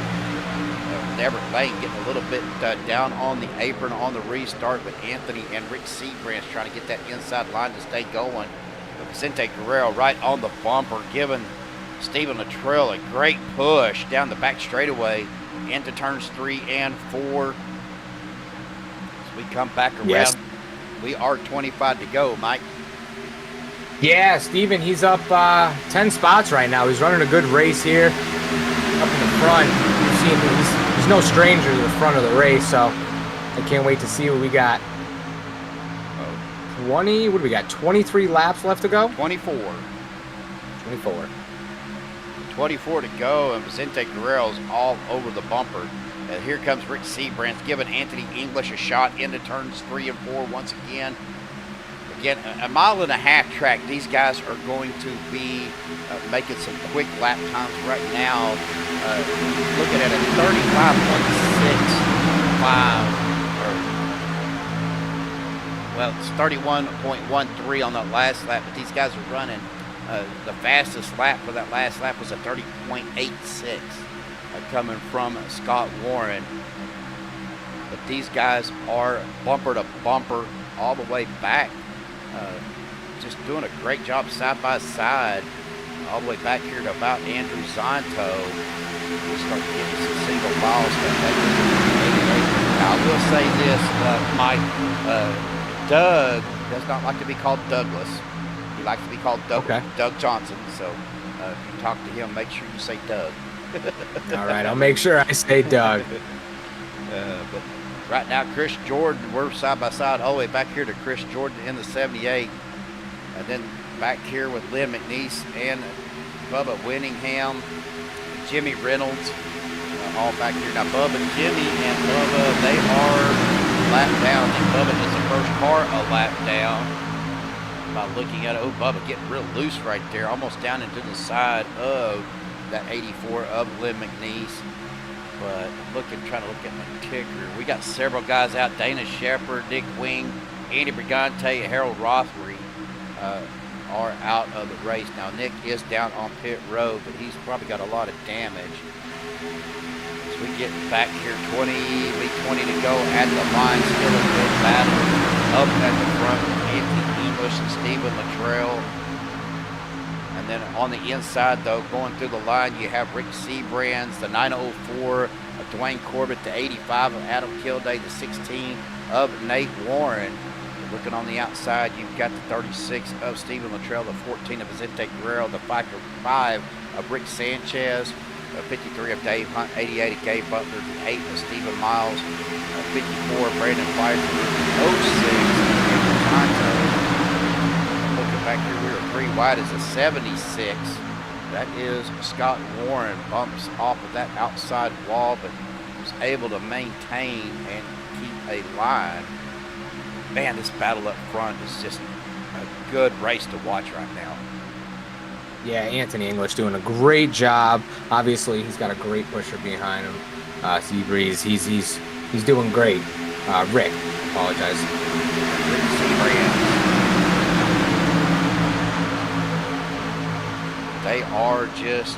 Everett Lane getting a little bit down on the apron on the restart, but Anthony and Rick Seabrand's trying to get that inside line to stay going. But Vicente Guerrero right on the bumper, giving Stephen Luttrell a great push down the back straightaway into turns 3 and 4. As we come back around, Yes. we are 25 to go, Mike. Yeah, Steven, he's up 10 spots right now. He's running a good race here. Up in the front, you've seen he's no stranger to the front of the race, so I can't wait to see what we got. 20, what do we got? 23 laps left to go? 24. 24. 24 to go, and Vicente Guerrero's all over the bumper. And here comes Rick Seabrand giving Anthony English a shot into turns 3 and 4 once again. Again, a mile-and-a-half track. These guys are going to be making some quick lap times right now. Looking at a 35.65, well, it's 31.13 on that last lap, but these guys are running. The fastest lap for that last lap was a 30.86 coming from Scott Warren. But these guys are bumper to bumper all the way back. Just doing a great job side by side all the way back here to about Andrew Zonto. We'll start getting some single file stuff. I will say this, Mike, Doug does not like to be called Douglas. He likes to be called Doug Johnson. So if you talk to him, make sure you say Doug. All right, I'll make sure I say Doug. But right now, Chris Jordan, we're side by side all the way back here to Chris Jordan in the 78. And then back here with Lynn McNeese and Bubba Winningham, Jimmy Reynolds, all back here. Now, Bubba, Jimmy, and Bubba, they are lap down. And Bubba is the first car a lap down. By looking at it, oh, Bubba getting real loose right there, almost down into the side of that 84 of Lynn McNeese. But trying to look at my ticker. We got several guys out. Dana Shepard, Dick Wing, Andy Brigante, Harold Rothery are out of the race. Now, Nick is down on pit road, but he's probably got a lot of damage. As we get back here, 20 to go at the line. Still a good battle up at the front. Anthony English and Stephen Luttrell. And then on the inside, though, going through the line, you have Rick Seabrands, the 904 of Dwayne Corbett, the 85 of Adam Kilday, the 16 of Nate Warren. Looking on the outside, you've got the 36 of Stephen Luttrell, the 14 of Vicente Guerrero, the 5 of Rick Sanchez, the 53 of Dave Hunt, 88 of Gabe Butler, the 8 of Stephen Miles, 54 of Brandon Pfeiffer, 06 of Tonto. Looking back here, we were 3 wide as a 76. That is Scott Warren. Bumps off of that outside wall, but was able to maintain and keep a line. Man, this battle up front is just a good race to watch right now. Yeah, Anthony English doing a great job. Obviously, he's got a great pusher behind him. Seabreeze, he's doing great. Rick, apologize. Rick Seabreeze. They are just,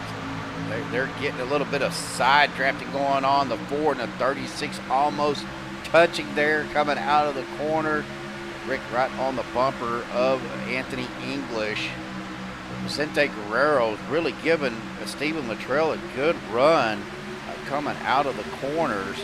they're getting a little bit of side drafting going on. The 4 and the 36 almost touching there, coming out of the corner. Rick right on the bumper of Anthony English. Vicente Guerrero really giving Stephen Luttrell a good run coming out of the corners.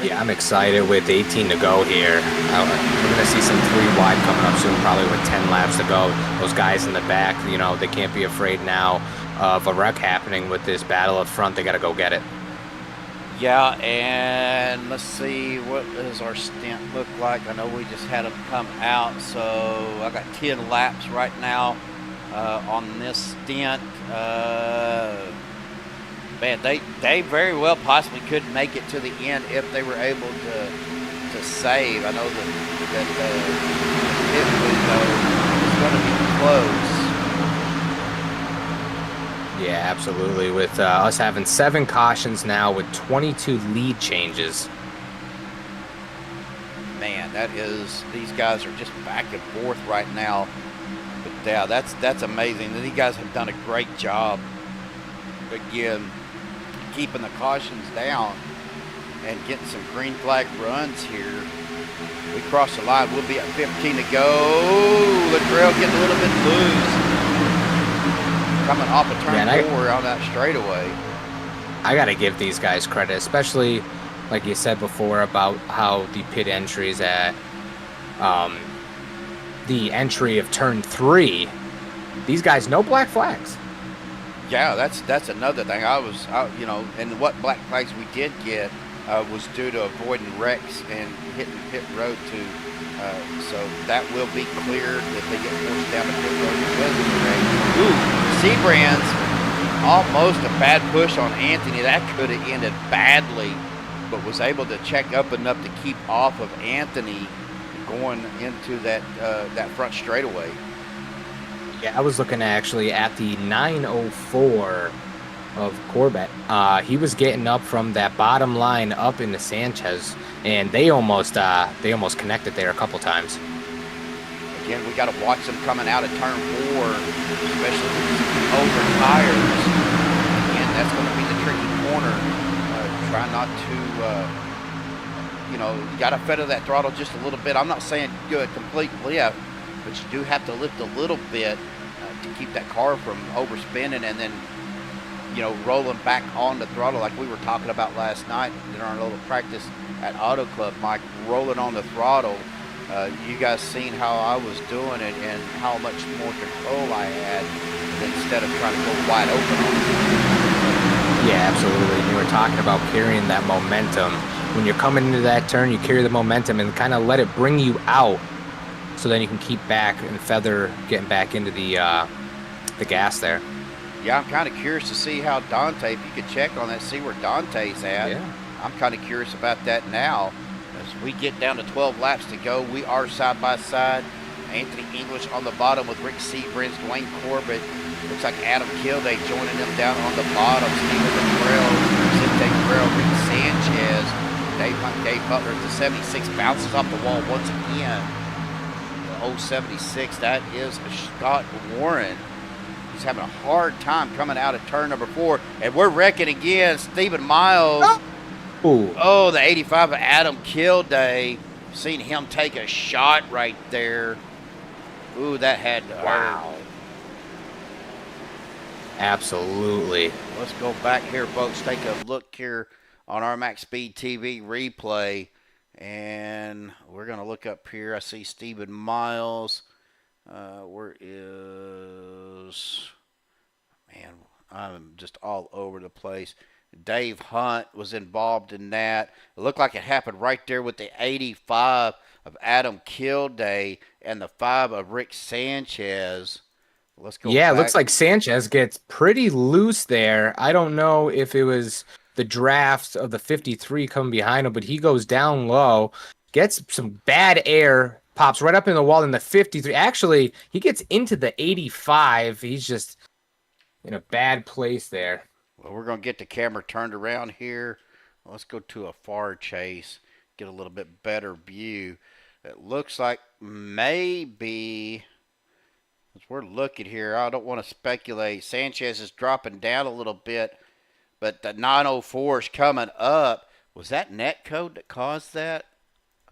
Yeah, I'm excited with 18 to go here. We're going to see some 3 wide coming up soon, probably with 10 laps to go. Those guys in the back, you know, they can't be afraid now of a wreck happening with this battle up front. They got to go get it. Yeah, and let's see, what does our stint look like? I know we just had them come out, so I got 10 laps right now on this stint. Man, they very well possibly could make it to the end if they were able to save. I know that the pit window is going to be close. Yeah, absolutely. With us having 7 cautions now with 22 lead changes. Man, that is, these guys are just back and forth right now. But yeah, that's amazing. These guys have done a great job. Again, keeping the cautions down and getting some green flag runs here. We cross the line. We'll be at 15 to go. The trail getting a little bit loose. Coming off a turn 4 on that straightaway. I got to give these guys credit, especially like you said before about how the pit entries at the entry of turn 3. These guys, no black flags. Yeah, that's another thing. You know, and what black flags we did get was due to avoiding wrecks and hitting pit road too. So that will be cleared if they get forced down to pit road because of the wreck. Ooh, Seabrands, almost a bad push on Anthony. That could have ended badly, but was able to check up enough to keep off of Anthony going into that front straightaway. Yeah, I was looking actually at the 904 of Corbett. He was getting up from that bottom line up into Sanchez, and they almost connected there a couple times. Again, we got to watch them coming out of turn 4, especially over tires. Again, that's going to be the tricky corner. Try not to, you know, you got to feather that throttle just a little bit. I'm not saying do a complete lift, but you do have to lift a little bit to keep that car from overspinning and then, you know, rolling back on the throttle like we were talking about last night in our little practice at Auto Club, Mike, rolling on the throttle. You guys seen how I was doing it and how much more control I had instead of trying to go wide open on it. Yeah, absolutely. You were talking about carrying that momentum. When you're coming into that turn, you carry the momentum and kind of let it bring you out, so then you can keep back and feather getting back into the gas there. Yeah, I'm kind of curious to see how Dante, if you could check on that, see where Dante's at. Yeah. I'm kind of curious about that now. As we get down to 12 laps to go, we are side by side. Anthony English on the bottom with Rick Seabrins, Dwayne Corbett. Looks like Adam Kilday joining them down on the bottom. Steven Latrell, Cinte Guerrero, Rick Sanchez, Dave Hunt, Dave Butler. The 76 bounces off the wall once again. The 076, that is Scott Warren. He's having a hard time coming out of turn number 4. And we're wrecking again. Stephen Miles. Oh, the 85 of Adam Kilday. Seen him take a shot right there. Ooh, that had to hurt. Absolutely. Let's go back here, folks. Take a look here on our MaxSpeedTV replay. And we're going to look up here. I see Stephen Miles. Where is... Man, I'm just all over the place. Dave Hunt was involved in that. It looked like it happened right there with the 85 of Adam Kilday and the 5 of Rick Sanchez. Let's go Yeah, back. it looks like Sanchez gets pretty loose there. I don't know if it was the draft of the 53 coming behind him, but he goes down low, gets some bad air, pops right up in the wall in the 53. Actually, he gets into the 85. He's just in a bad place there. Well, we're going to get the camera turned around here. Let's go to a far chase, get a little bit better view. It looks like maybe, as we're looking here, I don't want to speculate. Sanchez is dropping down a little bit, but the 904 is coming up. Was that net code that caused that?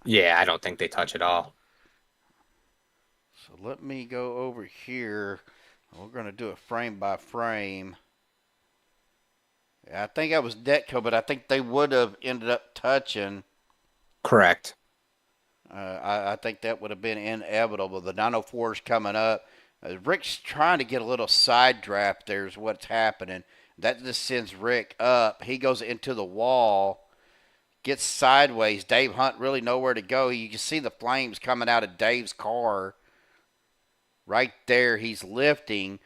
Yeah, I don't think they touch it all. So let me go over here. We're going to do it frame by frame. I think that was Detco, but I think they would have ended up touching. Correct. I think that would have been inevitable. The 904 is coming up. Rick's trying to get a little side draft there is what's happening. That just sends Rick up. He goes into the wall, gets sideways. Dave Hunt really nowhere to go. You can see the flames coming out of Dave's car. Right there, he's lifting,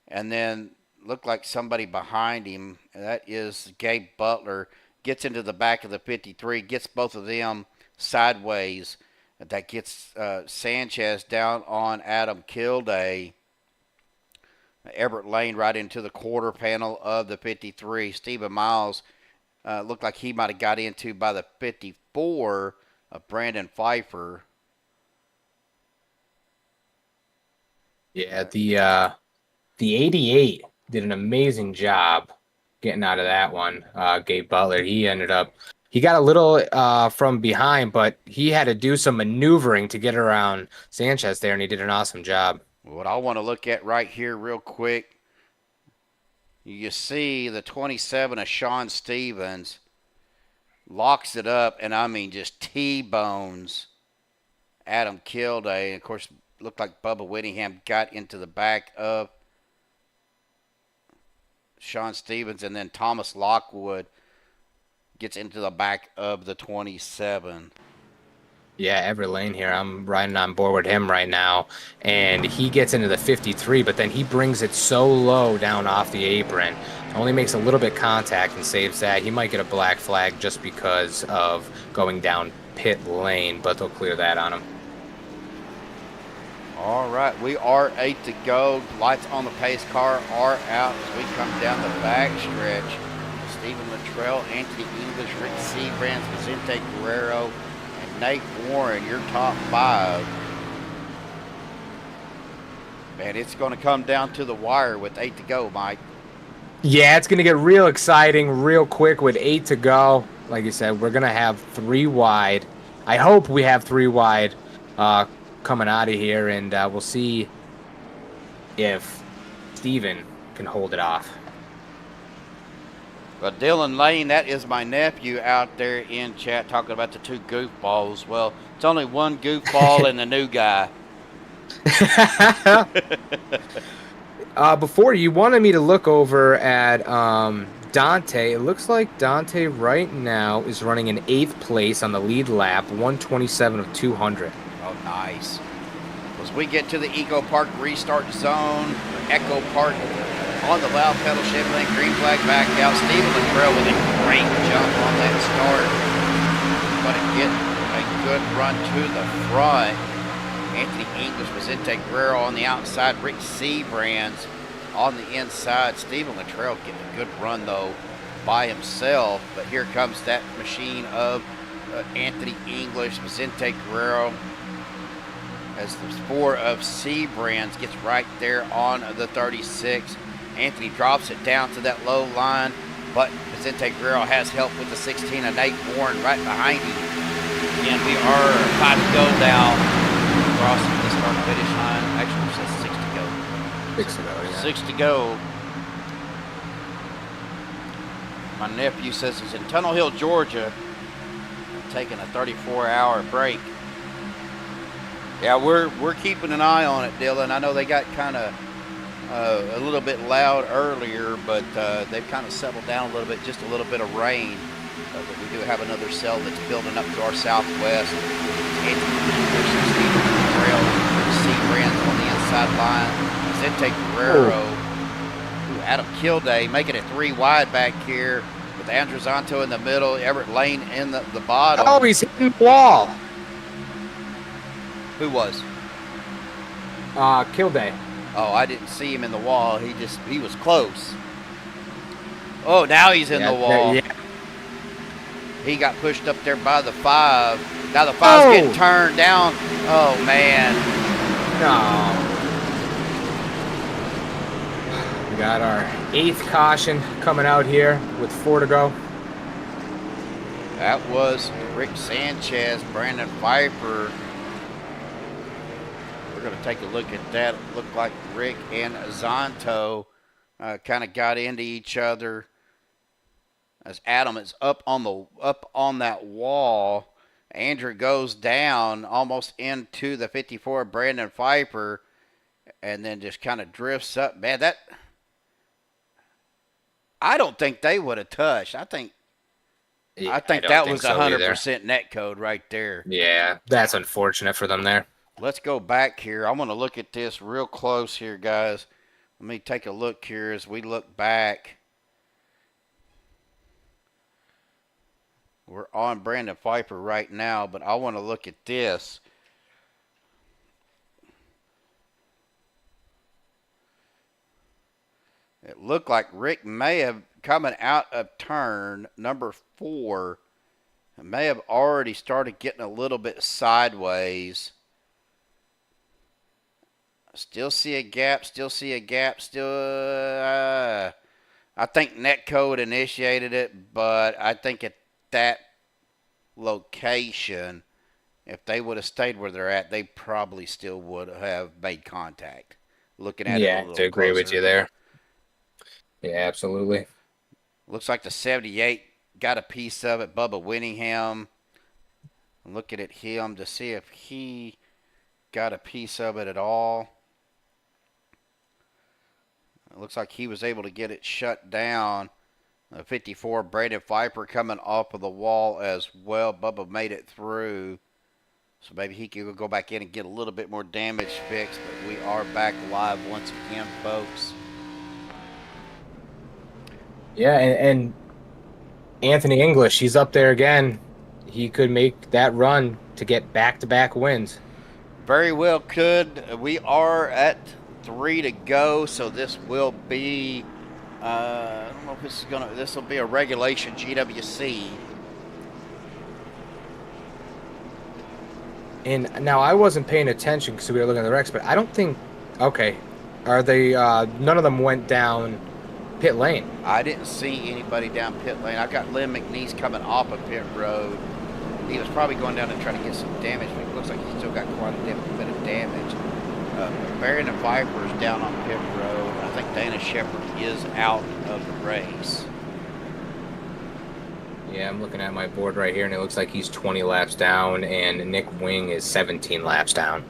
and then looked like somebody behind him. That is Gabe Butler. Gets into the back of the 53, gets both of them sideways. That gets Sanchez down on Adam Kilday. Everett Lane right into the quarter panel of the 53. Stephen Miles looked like he might have got into by the 54 of Brandon Pfeiffer. Yeah, the 88 did an amazing job getting out of that one. Gabe Butler, he got a little from behind, but he had to do some maneuvering to get around Sanchez there, and he did an awesome job. What I want to look at right here real quick, you see the 27 of Sean Stevens locks it up, and I mean just T-bones Adam Kilday. And of course, looked like Bubba Whittingham got into the back of Sean Stevens, and then Thomas Lockwood gets into the back of the 27. Yeah, Everett Lane here. I'm riding on board with him right now. And he gets into the 53, but then he brings it so low down off the apron. Only makes a little bit contact and saves that. He might get a black flag just because of going down pit lane, but they'll clear that on him. All right, we are 8 to go. Lights on the pace car are out as we come down the back stretch. Stephen Luttrell, Anthony English, Rick Seabrands, Vicente Guerrero, and Nate Warren, your top 5. Man, it's going to come down to the wire with 8 to go, Mike. Yeah, it's going to get real exciting real quick with 8 to go. Like you said, we're going to have 3 wide. I hope we have 3 wide coming out of here, and we'll see if Steven can hold it off. Well, Dylan Lane, that is my nephew out there in chat talking about the 2 goofballs. Well, it's only one goofball and the new guy. Before, you wanted me to look over at Dante. It looks like Dante right now is running in 8th place on the lead lap, 127 of 200. Oh, nice. As we get to the Eco Park restart zone, Echo Park on the loud pedal, Chevy Lane, green flag back out. Stephen Luttrell with a great jump on that start. But it get a good run to the front. Anthony English, Vicente Guerrero on the outside. Rick Seabrands on the inside. Stephen Luttrell getting a good run, though, by himself. But here comes that machine of Anthony English, Vicente Guerrero, as the 4 of Seabrands gets right there on the 36. Anthony drops it down to that low line, but Vicente Guerrero has help with the 16 of Nate Warren right behind him. And we are 5 to go now, crossing the start-finish line. Actually, it says 6 to go. 6 to go, yeah. 6 to go. My nephew says he's in Tunnel Hill, Georgia, taking a 34-hour break. Yeah, we're keeping an eye on it, Dylan. I know they got kind of a little bit loud earlier, but they've kind of settled down a little bit, just a little bit of rain. But we do have another cell that's building up to our southwest. Seabrands on the inside line. Vicente Guerrero. Ooh, Adam Kilday making it 3 wide back here with Andrew Zonto in the middle, Everett Lane in the bottom. Oh, he's hitting the wall. Who was? Kilday. Oh, I didn't see him in the wall. He was close. Oh, now he's in the wall. Yeah. He got pushed up there by the 5. Now the 5's getting turned down. Oh, man. No. We got our 8th caution coming out here with 4 to go. That was Rick Sanchez, Brandon Pfeiffer. We're going to take a look at that. It looked like Rick and Zonto kind of got into each other as Adam is up on that wall. Andrew goes down almost into the 54 of Brandon Pfeiffer and then just kind of drifts up. Man, I don't think they would have touched. I think that was 100% net code right there. Yeah, that's unfortunate for them there. Let's go back here. I want to look at this real close here, guys. Let me take a look here as we look back. We're on Brandon Pfeiffer right now, but I want to look at this. It looked like Rick may have, coming out of turn number 4, may have already started getting a little bit sideways. Still see a gap, still. I think Netcode initiated it, but I think at that location, if they would have stayed where they're at, they probably still would have made contact. Looking at it a Yeah, little to agree with closer. you there. Yeah, absolutely. Looks like the 78 got a piece of it. Bubba Winningham. I'm looking at him to see if he got a piece of it at all. It looks like he was able to get it shut down. 54, Braden Viper coming off of the wall as well. Bubba made it through. So maybe he can go back in and get a little bit more damage fixed. But we are back live once again, folks. Yeah, and Anthony English, he's up there again. He could make that run to get back-to-back wins. Very well could. We are at 3 to go, so this will be, I don't know if this will be a regulation GWC. And now I wasn't paying attention because we were looking at the Rex, but I don't think, okay, are they, none of them went down pit lane. I didn't see anybody down pit lane. I got Lynn McNeese coming off of pit road. He was probably going down and trying to get some damage, but it looks like he still got quite a bit of damage. Baron and Viper is down on pit road. I think Dana Shepard is out of the race. Yeah, I'm looking at my board right here, and it looks like he's 20 laps down, and Nick Wing is 17 laps down.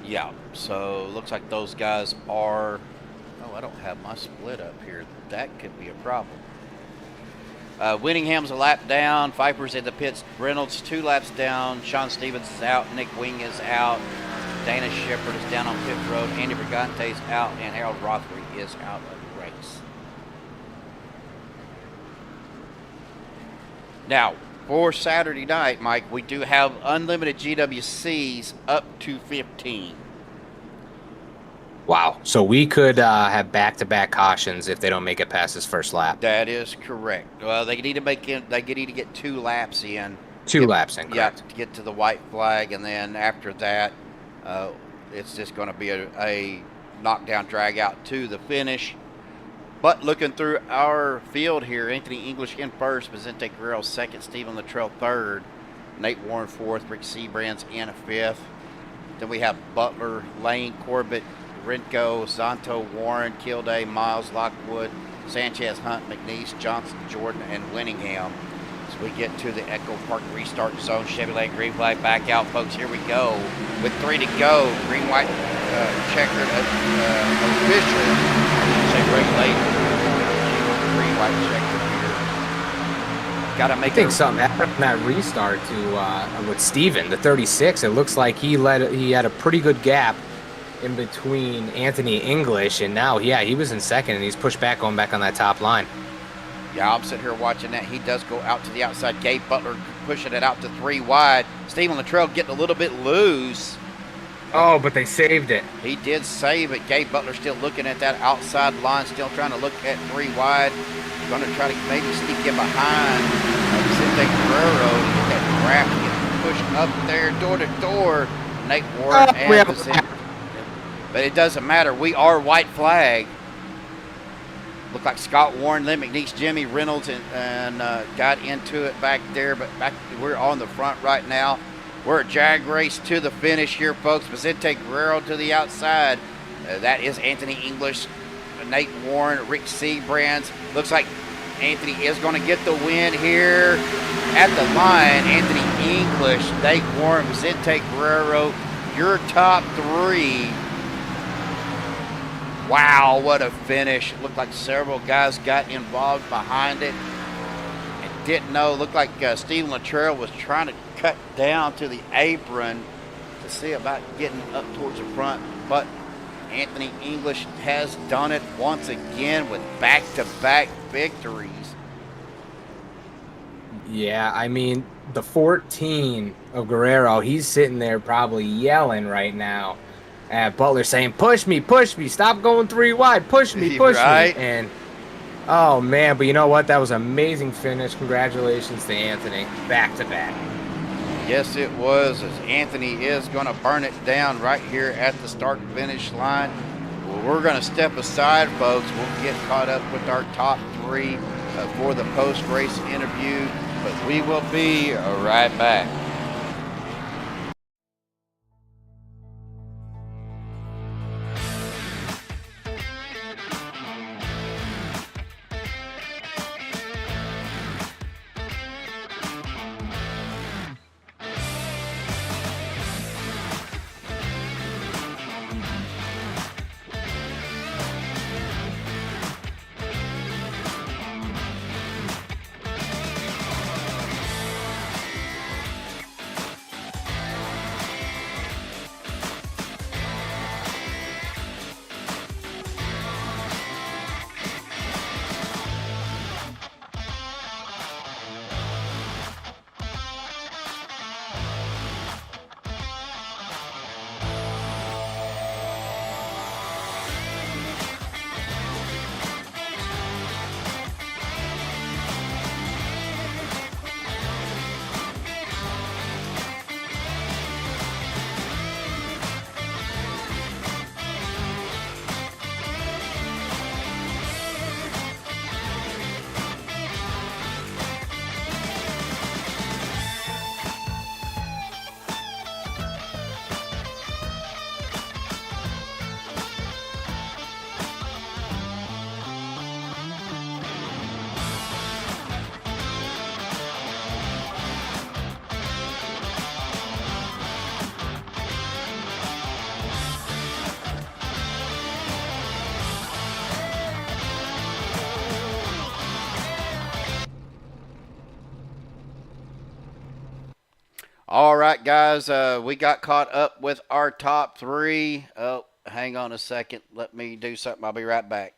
Yeah, so looks like those guys are... Oh, I don't have my split up here. That could be a problem. Winningham's a lap down. Viper's in the pits. Reynolds 2 laps down. Sean Stevens is out. Nick Wing is out. Dana Shepard is down on pit road. Andy Brigante's out. And Harold Rothery is out of the race. Now, for Saturday night, Mike, we do have unlimited GWCs up to 15. Wow. So we could have back-to-back cautions if they don't make it past this first lap. That is correct. Well, they need to get 2 laps in. 2 laps in, correct. Yeah, to get to the white flag, and then after that, it's just going to be a knockdown drag out to the finish. But looking through our field here, Anthony English in first, Vicente Guerrero second, Stephen Luttrell third, Nate Warren fourth, Rick Seabrands in fifth. Then we have Butler, Lane, Corbett, Renko, Zonto, Warren, Kilday, Miles, Lockwood, Sanchez, Hunt, McNeese, Johnson, Jordan, and Winningham. As we get to the Echo Park restart zone, Chevy Lane green flag back out, folks. Here we go. With 3 to go, green white checkered official. Say regulator. Green white checkered here. Got to make. I think something happened in that restart to with Steven, the 36. It looks like he had a pretty good gap in between Anthony English, and now, yeah, he was in second, and he's pushed back, going back on that top line. Yeah, I'm sitting here watching that. He does go out to the outside. Gabe Butler pushing it out to 3 wide. Stephen Luttrell getting a little bit loose. Oh, but they saved it. He did save it. Gabe Butler still looking at that outside line, still trying to look at 3 wide. Going to try to maybe sneak in behind Vicente Guerrero to get that grab to get pushed up there, door to door. Nate Warren and Vicente. But it doesn't matter. We are white flag. Looked like Scott Warren, Lynn McNeese, Jimmy Reynolds, and got into it back there. But we're on the front right now. We're a drag race to the finish here, folks. Vicente Guerrero to the outside. That is Anthony English, Nate Warren, Rick Seabrands. Looks like Anthony is going to get the win here at the line. Anthony English, Nate Warren, Vicente Guerrero, your top 3. Wow, what a finish. Looked like several guys got involved behind it and didn't know. Looked like Stephen Luttrell was trying to cut down to the apron to see about getting up towards the front. But Anthony English has done it once again with back-to-back victories. Yeah, I mean, the 14 of Guerrero, he's sitting there probably yelling right now. Butler saying, push me, stop going 3 wide, push me. Right. And, oh, man, but you know what? That was an amazing finish. Congratulations to Anthony. Back-to-back. Yes, it was, as Anthony is going to burn it down right here at the start-finish line. Well, we're going to step aside, folks. We'll get caught up with our top 3 for the post-race interview, but we will be right back. All right, guys, we got caught up with our top 3. Oh, hang on a second. Let me do something. I'll be right back.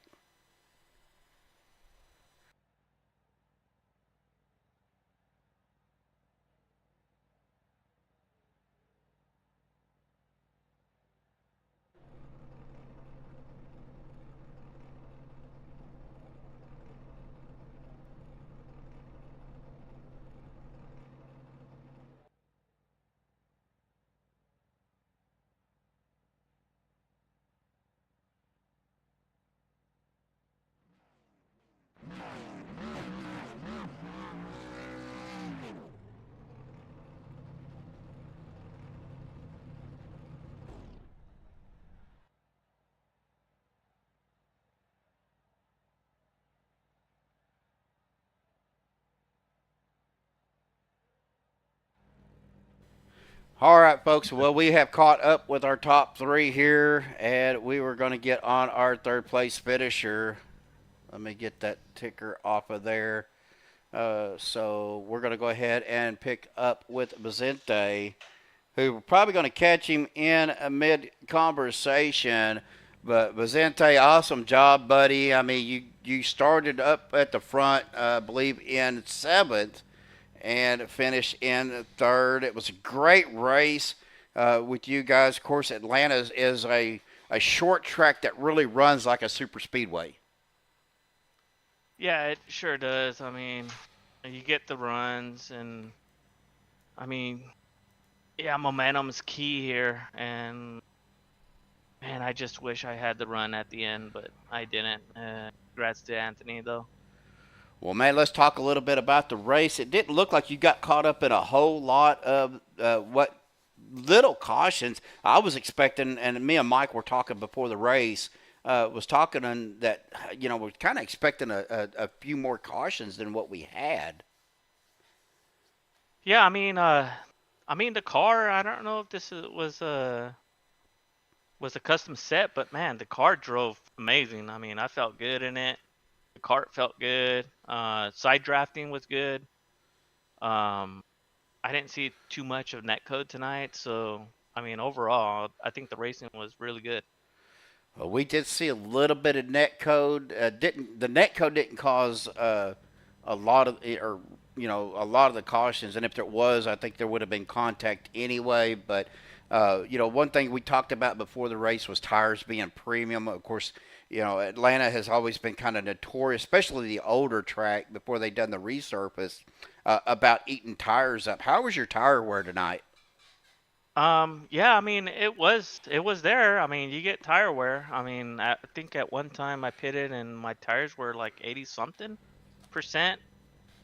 All right, folks. Well, we have caught up with our top 3 here, and we were going to get on our third place finisher. Let me get that ticker off of there. So we're going to go ahead and pick up with Vicente, who we're probably going to catch him in a mid-conversation. But Vicente, awesome job, buddy. I mean, you started up at the front, I believe, in 7th. And finished in 3rd. It was a great race with you guys. Of course, Atlanta is a short track that really runs like a super speedway. Yeah, it sure does. I mean, you get the runs, and I mean, yeah, momentum is key here. And man, I just wish I had the run at the end, but I didn't. Congrats to Anthony, though. Well, man, let's talk a little bit about the race. It didn't look like you got caught up in a whole lot of what little cautions. I was expecting, and me and Mike were talking before the race, was talking on that, we're kind of expecting a few more cautions than what we had. Yeah, I mean, the car. I don't know if this was a custom set, but man, the car drove amazing. I mean, I felt good in it. The cart felt good. Side drafting was good. I didn't see too much of netcode tonight, so I mean, overall, I think the racing was really good. Well, we did see a little bit of netcode. The netcode didn't cause a lot of a lot of the cautions, and if there was, I think there would have been contact anyway. But one thing we talked about before the race was tires being premium. Of course, Atlanta has always been kind of notorious, especially the older track before they done the resurface, about eating tires up. How was your tire wear tonight? Yeah, I mean, it was there. I mean, you get tire wear. I mean, I think at one time I pitted and my tires were like 80 something percent.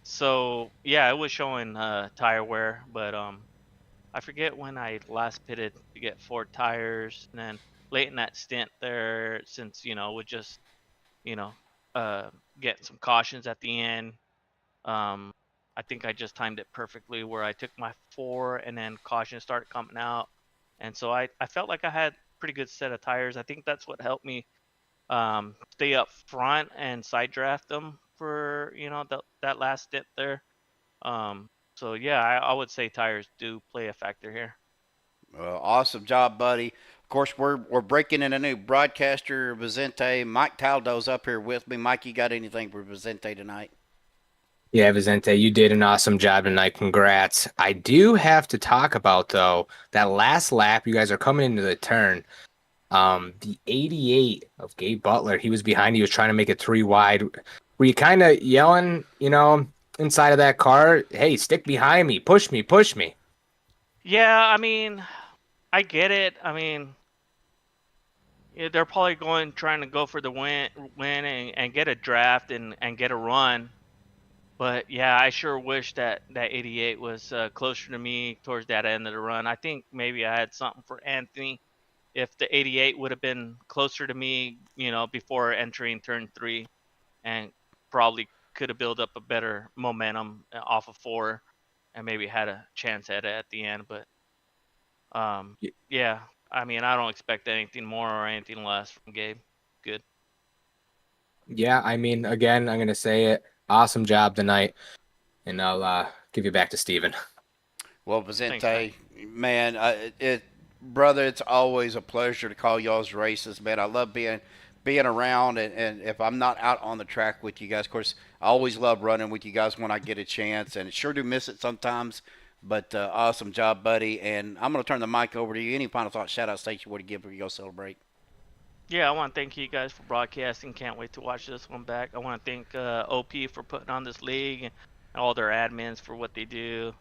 So yeah, it was showing tire wear, but I forget when I last pitted to get 4 tires, and then late in that stint there, since with just you know uh getting some cautions at the end. Um, I think I just timed it perfectly where I took my 4 and then caution started coming out. And so I felt like I had pretty good set of tires. I think that's what helped me stay up front and side draft them for, that last stint there. So yeah, I would say tires do play a factor here. Well, awesome job, buddy. Of course, we're breaking in a new broadcaster, Vicente. Mike Taldo's up here with me. Mike, you got anything for Vicente tonight? Yeah, Vicente, you did an awesome job tonight. Congrats. I do have to talk about, though, that last lap. You guys are coming into the turn. The 88 of Gabe Butler, he was behind. He was trying to make it 3 wide. Were you kind of yelling, inside of that car, hey, stick behind me, push me, push me? Yeah, I mean, I get it. I mean, yeah, they're probably trying to go for the win and get a draft and get a run. But yeah, I sure wish that 88 was closer to me towards that end of the run. I think maybe I had something for Anthony if the 88 would have been closer to me, before entering turn 3, and probably could have built up a better momentum off of 4, and maybe had a chance at it at the end. But yeah, I mean, I don't expect anything more or anything less from Gabe. Good. Yeah, I mean, again, I'm going to say it. Awesome job tonight. And I'll give you back to Steven. Well, Vicente, Thanks, man, brother, it's always a pleasure to call y'all's races, man. I love being around, and if I'm not out on the track with you guys, of course, I always love running with you guys when I get a chance, and sure do miss it sometimes. But awesome job, buddy. And I'm going to turn the mic over to you. Any final thoughts, shout out, states you want to give before you go celebrate? Yeah, I want to thank you guys for broadcasting. Can't wait to watch this one back. I want to thank OP for putting on this league and all their admins for what they do.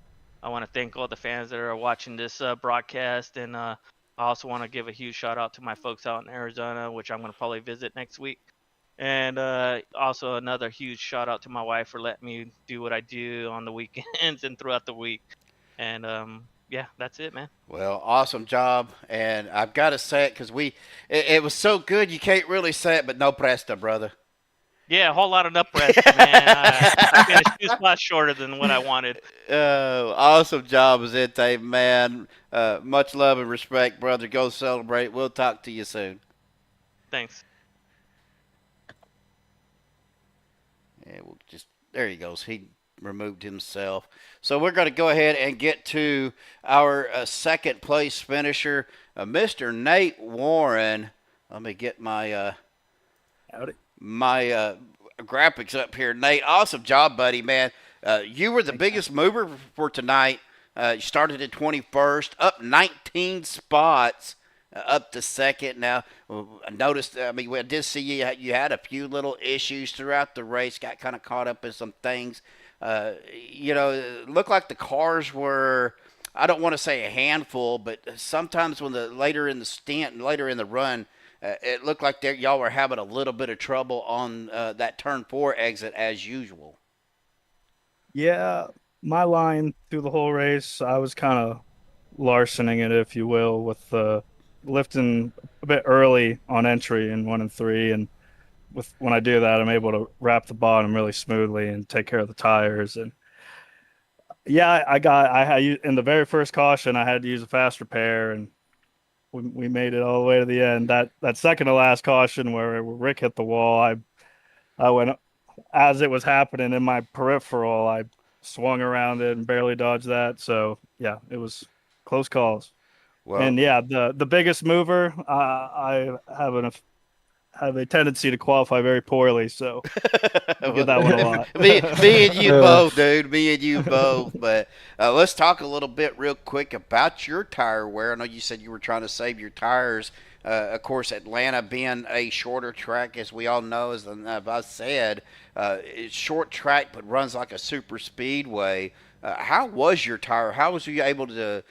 I want to thank all the fans that are watching this broadcast, and I also want to give a huge shout out to my folks out in Arizona, which I'm going to probably visit next week. And also another huge shout out to my wife for letting me do what I do on the weekends and throughout the week. And yeah, that's it, man. Well, awesome job, and I've got to say it because it was so good you can't really say it, but no presta, brother. Yeah, a whole lot of nut breast, man. I finished 2 spots shorter than what I wanted. Awesome job, Vicente, man. Much love and respect, brother. Go celebrate. We'll talk to you soon. Thanks. Yeah, there he goes. He removed himself. So we're going to go ahead and get to our second place finisher, Mr. Nate Warren. Let me get my graphics up here. Nate, awesome job, buddy, man. You were the biggest mover for tonight. You started at 21st, up 19 spots, up to second. Now, I noticed, I did see you had a few little issues throughout the race, got kind of caught up in some things. It looked like the cars were, I don't want to say a handful, but sometimes when later in the stint and later in the run, it looked like y'all were having a little bit of trouble on that turn 4 exit as usual. Yeah, my line through the whole race, I was kind of larcening it, if you will, with lifting a bit early on entry in 1 and 3, and when I do that, I'm able to wrap the bottom really smoothly and take care of the tires. And yeah, I had in the very first caution, I had to use a fast repair, and we made it all the way to the end. That second to last caution where Rick hit the wall, I went, as it was happening in my peripheral, I swung around it and barely dodged that. So yeah, it was close calls. Well, and yeah, the biggest mover, I have a tendency to qualify very poorly, so I get that one a lot. me and you both, dude. Me and you both. But let's talk a little bit real quick about your tire wear. I know you said you were trying to save your tires. Of course, Atlanta being a shorter track, as we all know, as I said, it's short track but runs like a super speedway. How was your tire? How was you able to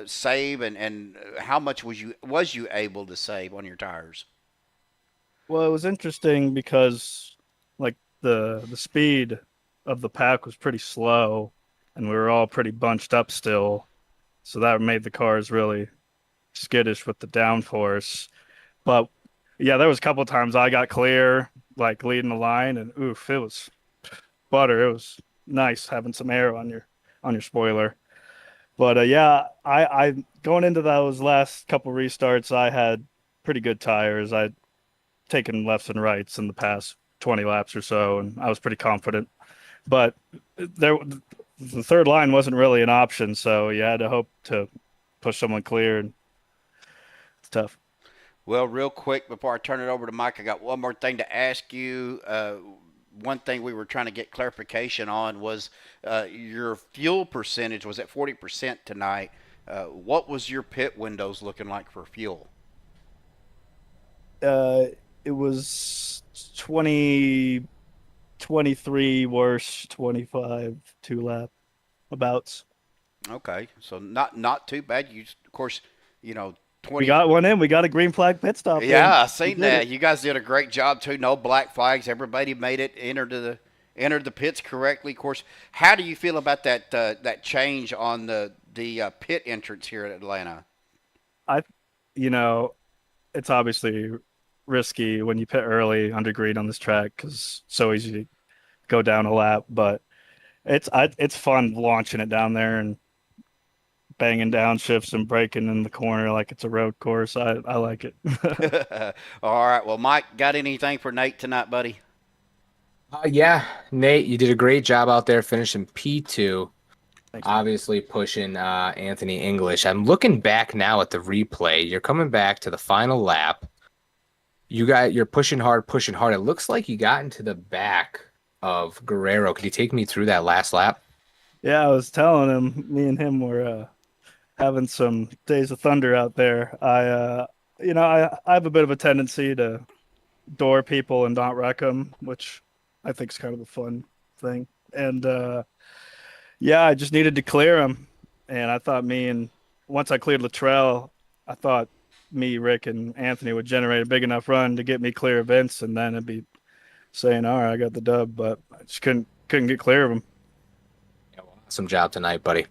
save, and how much was you able to save on your tires? Well, it was interesting because like the speed of the pack was pretty slow, and we were all pretty bunched up still, so that made the cars really skittish with the downforce. But yeah, there was a couple times I got clear, like leading the line, and oof, it was butter. It was nice having some air on your spoiler. But yeah, I going into those last couple restarts, I had pretty good tires. I'd taken lefts and rights in the past 20 laps or so, and I was pretty confident. But the third line wasn't really an option, so you had to hope to push someone clear, and it's tough. Well, real quick before I turn it over to Mike, I got one more thing to ask you. One thing we were trying to get clarification on was your fuel percentage was at 40% tonight. What was your pit windows looking like for fuel? It was 20, 23 worse, 25 2 lap abouts. Okay, so not too bad. You, of course, 20. We got one in. We got a green flag pit stop. Yeah, I We seen did that. it. You guys did a great job too. No black flags. Everybody made it. Entered the pits correctly. Of course, how do you feel about that change on the pit entrance here at Atlanta? It's obviously risky when you pit early under green on this track because it's so easy to go down a lap. But it's fun launching it down there and banging down shifts and braking in the corner like it's a road course. I like it. All right. Well, Mike, got anything for Nate tonight, buddy? Yeah, Nate, you did a great job out there finishing P2. Thanks, man. Obviously pushing Anthony English. I'm looking back now at the replay. You're coming back to the final lap. You're pushing hard. It looks like you got into the back of Guerrero. Could you take me through that last lap? Yeah, I was telling him, me and him were having some days of thunder out there. I have a bit of a tendency to door people and not wreck them, which I think is kind of a fun thing. And yeah, I just needed to clear them. And I thought once I cleared Luttrell, I thought me, Rick, and Anthony would generate a big enough run to get me clear of Vince, and then it'd be saying, all right, I got the dub, but I just couldn't get clear of them. Awesome job tonight, buddy.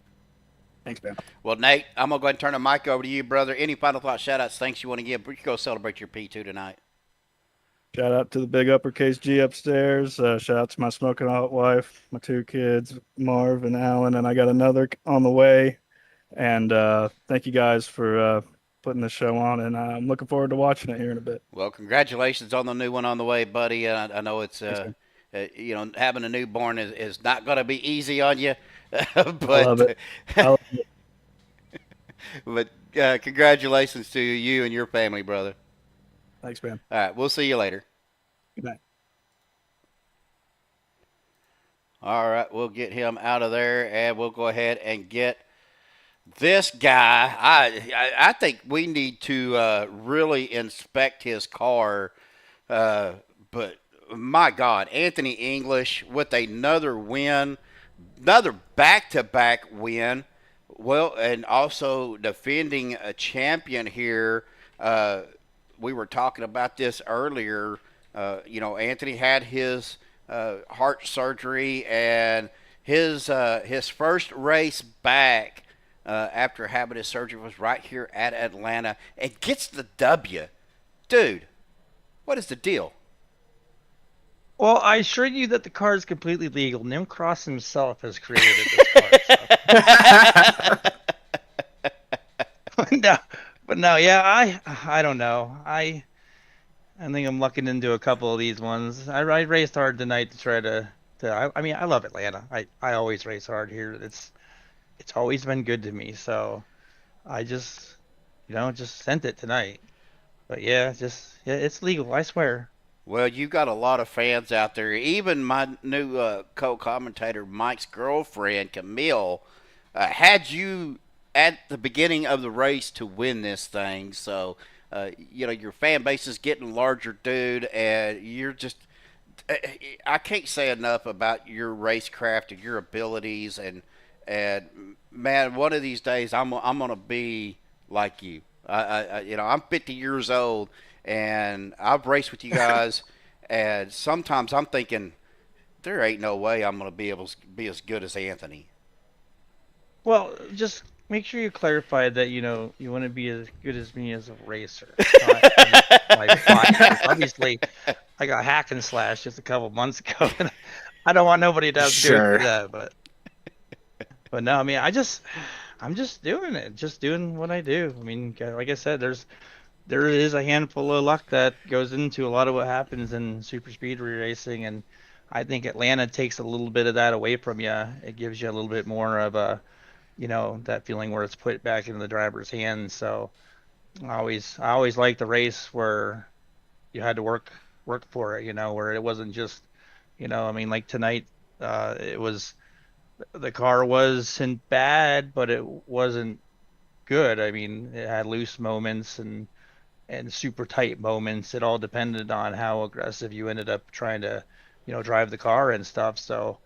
Thanks, man. Well, Nate, I'm going to go ahead and turn the mic over to you, brother. Any final thoughts, shout-outs, thanks you want to give? You go celebrate your P2 tonight. Shout out to the big uppercase G upstairs. Shout out to my smoking hot wife, my 2 kids, Marv and Alan, and I got another on the way. And thank you guys for putting this show on, and I'm looking forward to watching it here in a bit. Well, congratulations on the new one on the way, buddy. I know it's having a newborn is not going to be easy on you, but I love it. but congratulations to you and your family, brother. Thanks, man. All right, we'll see you later. Good night. All right, we'll get him out of there, and we'll go ahead and get this guy. I think we need to really inspect his car, but my God, Anthony English with another win, another back-to-back win. Well, and also defending a champion here. We were talking about this earlier. Anthony had his heart surgery, and his first race back after having his surgery was right here at Atlanta, and gets the W. Dude, what is the deal? Well, I assure you that the car is completely legal. Nim Cross himself has created this car. So. No, yeah, I don't know. I think I'm looking into a couple of these ones. I raced hard tonight to try to. I love Atlanta. I always race hard here. It's always been good to me. So I just sent it tonight. But yeah, it's legal. I swear. Well, you got a lot of fans out there. Even my new co-commentator, Mike's girlfriend, Camille, had you at the beginning of the race to win this thing. So, your fan base is getting larger, dude, and you're just – I can't say enough about your racecraft and your abilities, and And man, one of these days I'm gonna be like you. I'm 50 years old, and I've raced with you guys, and sometimes I'm thinking there ain't no way I'm gonna be able to be as good as Anthony. Well, just make sure you clarify that you want to be as good as me as a racer, not my flyers. Obviously, I got hack and slash just a couple months ago, and I don't want nobody to have to go Sure. through that. But no, I mean, I'm just doing it, just doing what I do. I mean, like I said, there is a handful of luck that goes into a lot of what happens in super speedway racing, and I think Atlanta takes a little bit of that away from you. It gives you a little bit more of a that feeling where it's put back into the driver's hands. So I always liked the race where you had to work for it, where it wasn't just, I mean, like tonight, it was the car wasn't bad, but it wasn't good. I mean, it had loose moments and super tight moments. It all depended on how aggressive you ended up trying to, drive the car and stuff. So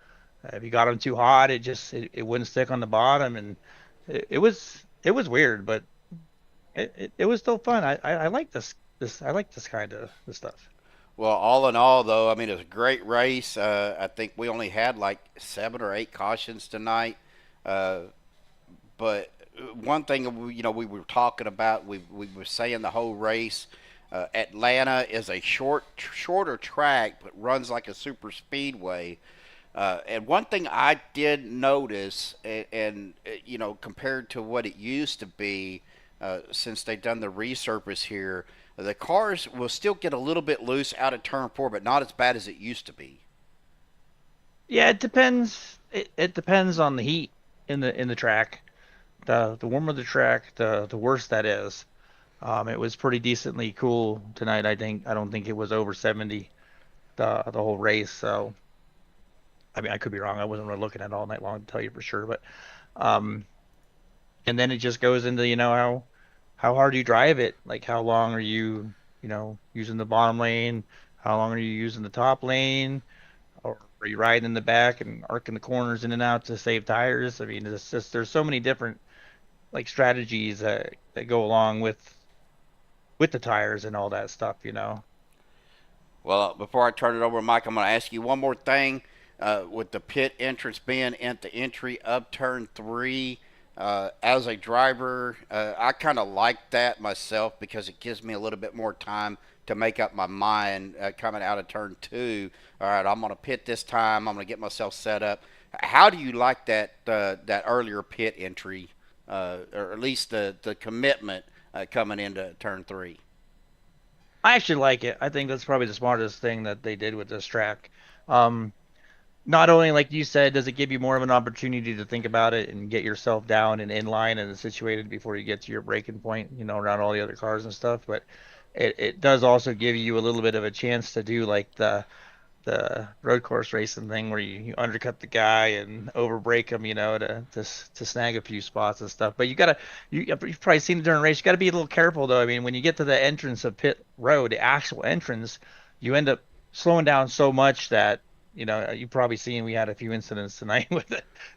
if you got them too hot, it wouldn't stick on the bottom, and it was weird, but it was still fun. I like this I like this kind of this stuff. Well, all in all, though, I mean, it was a great race. I think we only had like 7 or 8 cautions tonight. Uh, but one thing we were talking about, we were saying the whole race. Atlanta is a shorter track, but runs like a super speedway. And one thing I did notice, and compared to what it used to be, since they've done the resurface here, the cars will still get a little bit loose out of turn 4, but not as bad as it used to be. Yeah, it depends. It depends on the heat in the track. The warmer the track, the worse that is. It was pretty decently cool tonight. I don't think it was over 70 the whole race. So I mean, I could be wrong. I wasn't really looking at it all night long to tell you for sure. But and then it just goes into how hard you drive it. Like how long are you using the bottom lane? How long are you using the top lane? Or are you riding in the back and arcing the corners in and out to save tires? I mean, it's just there's so many different like strategies that go along with the tires and all that stuff. Well, before I turn it over to Mike, I'm going to ask you one more thing. With the pit entrance being at the entry of turn 3, as a driver, I kind of like that myself because it gives me a little bit more time to make up my mind coming out of turn 2. All right, I'm going to pit this time. I'm going to get myself set up. How do you like that earlier pit entry, or at least the commitment coming into turn 3? I actually like it. I think that's probably the smartest thing that they did with this track. Not only, like you said, does it give you more of an opportunity to think about it and get yourself down and in line and situated before you get to your braking point, around all the other cars and stuff, but it does also give you a little bit of a chance to do like the road course racing thing where you undercut the guy and over brake him, to snag a few spots and stuff. But you've probably seen it during a race. You got to be a little careful though. I mean, when you get to the entrance of pit road, the actual entrance, you end up slowing down so much that you've probably seen we had a few incidents tonight with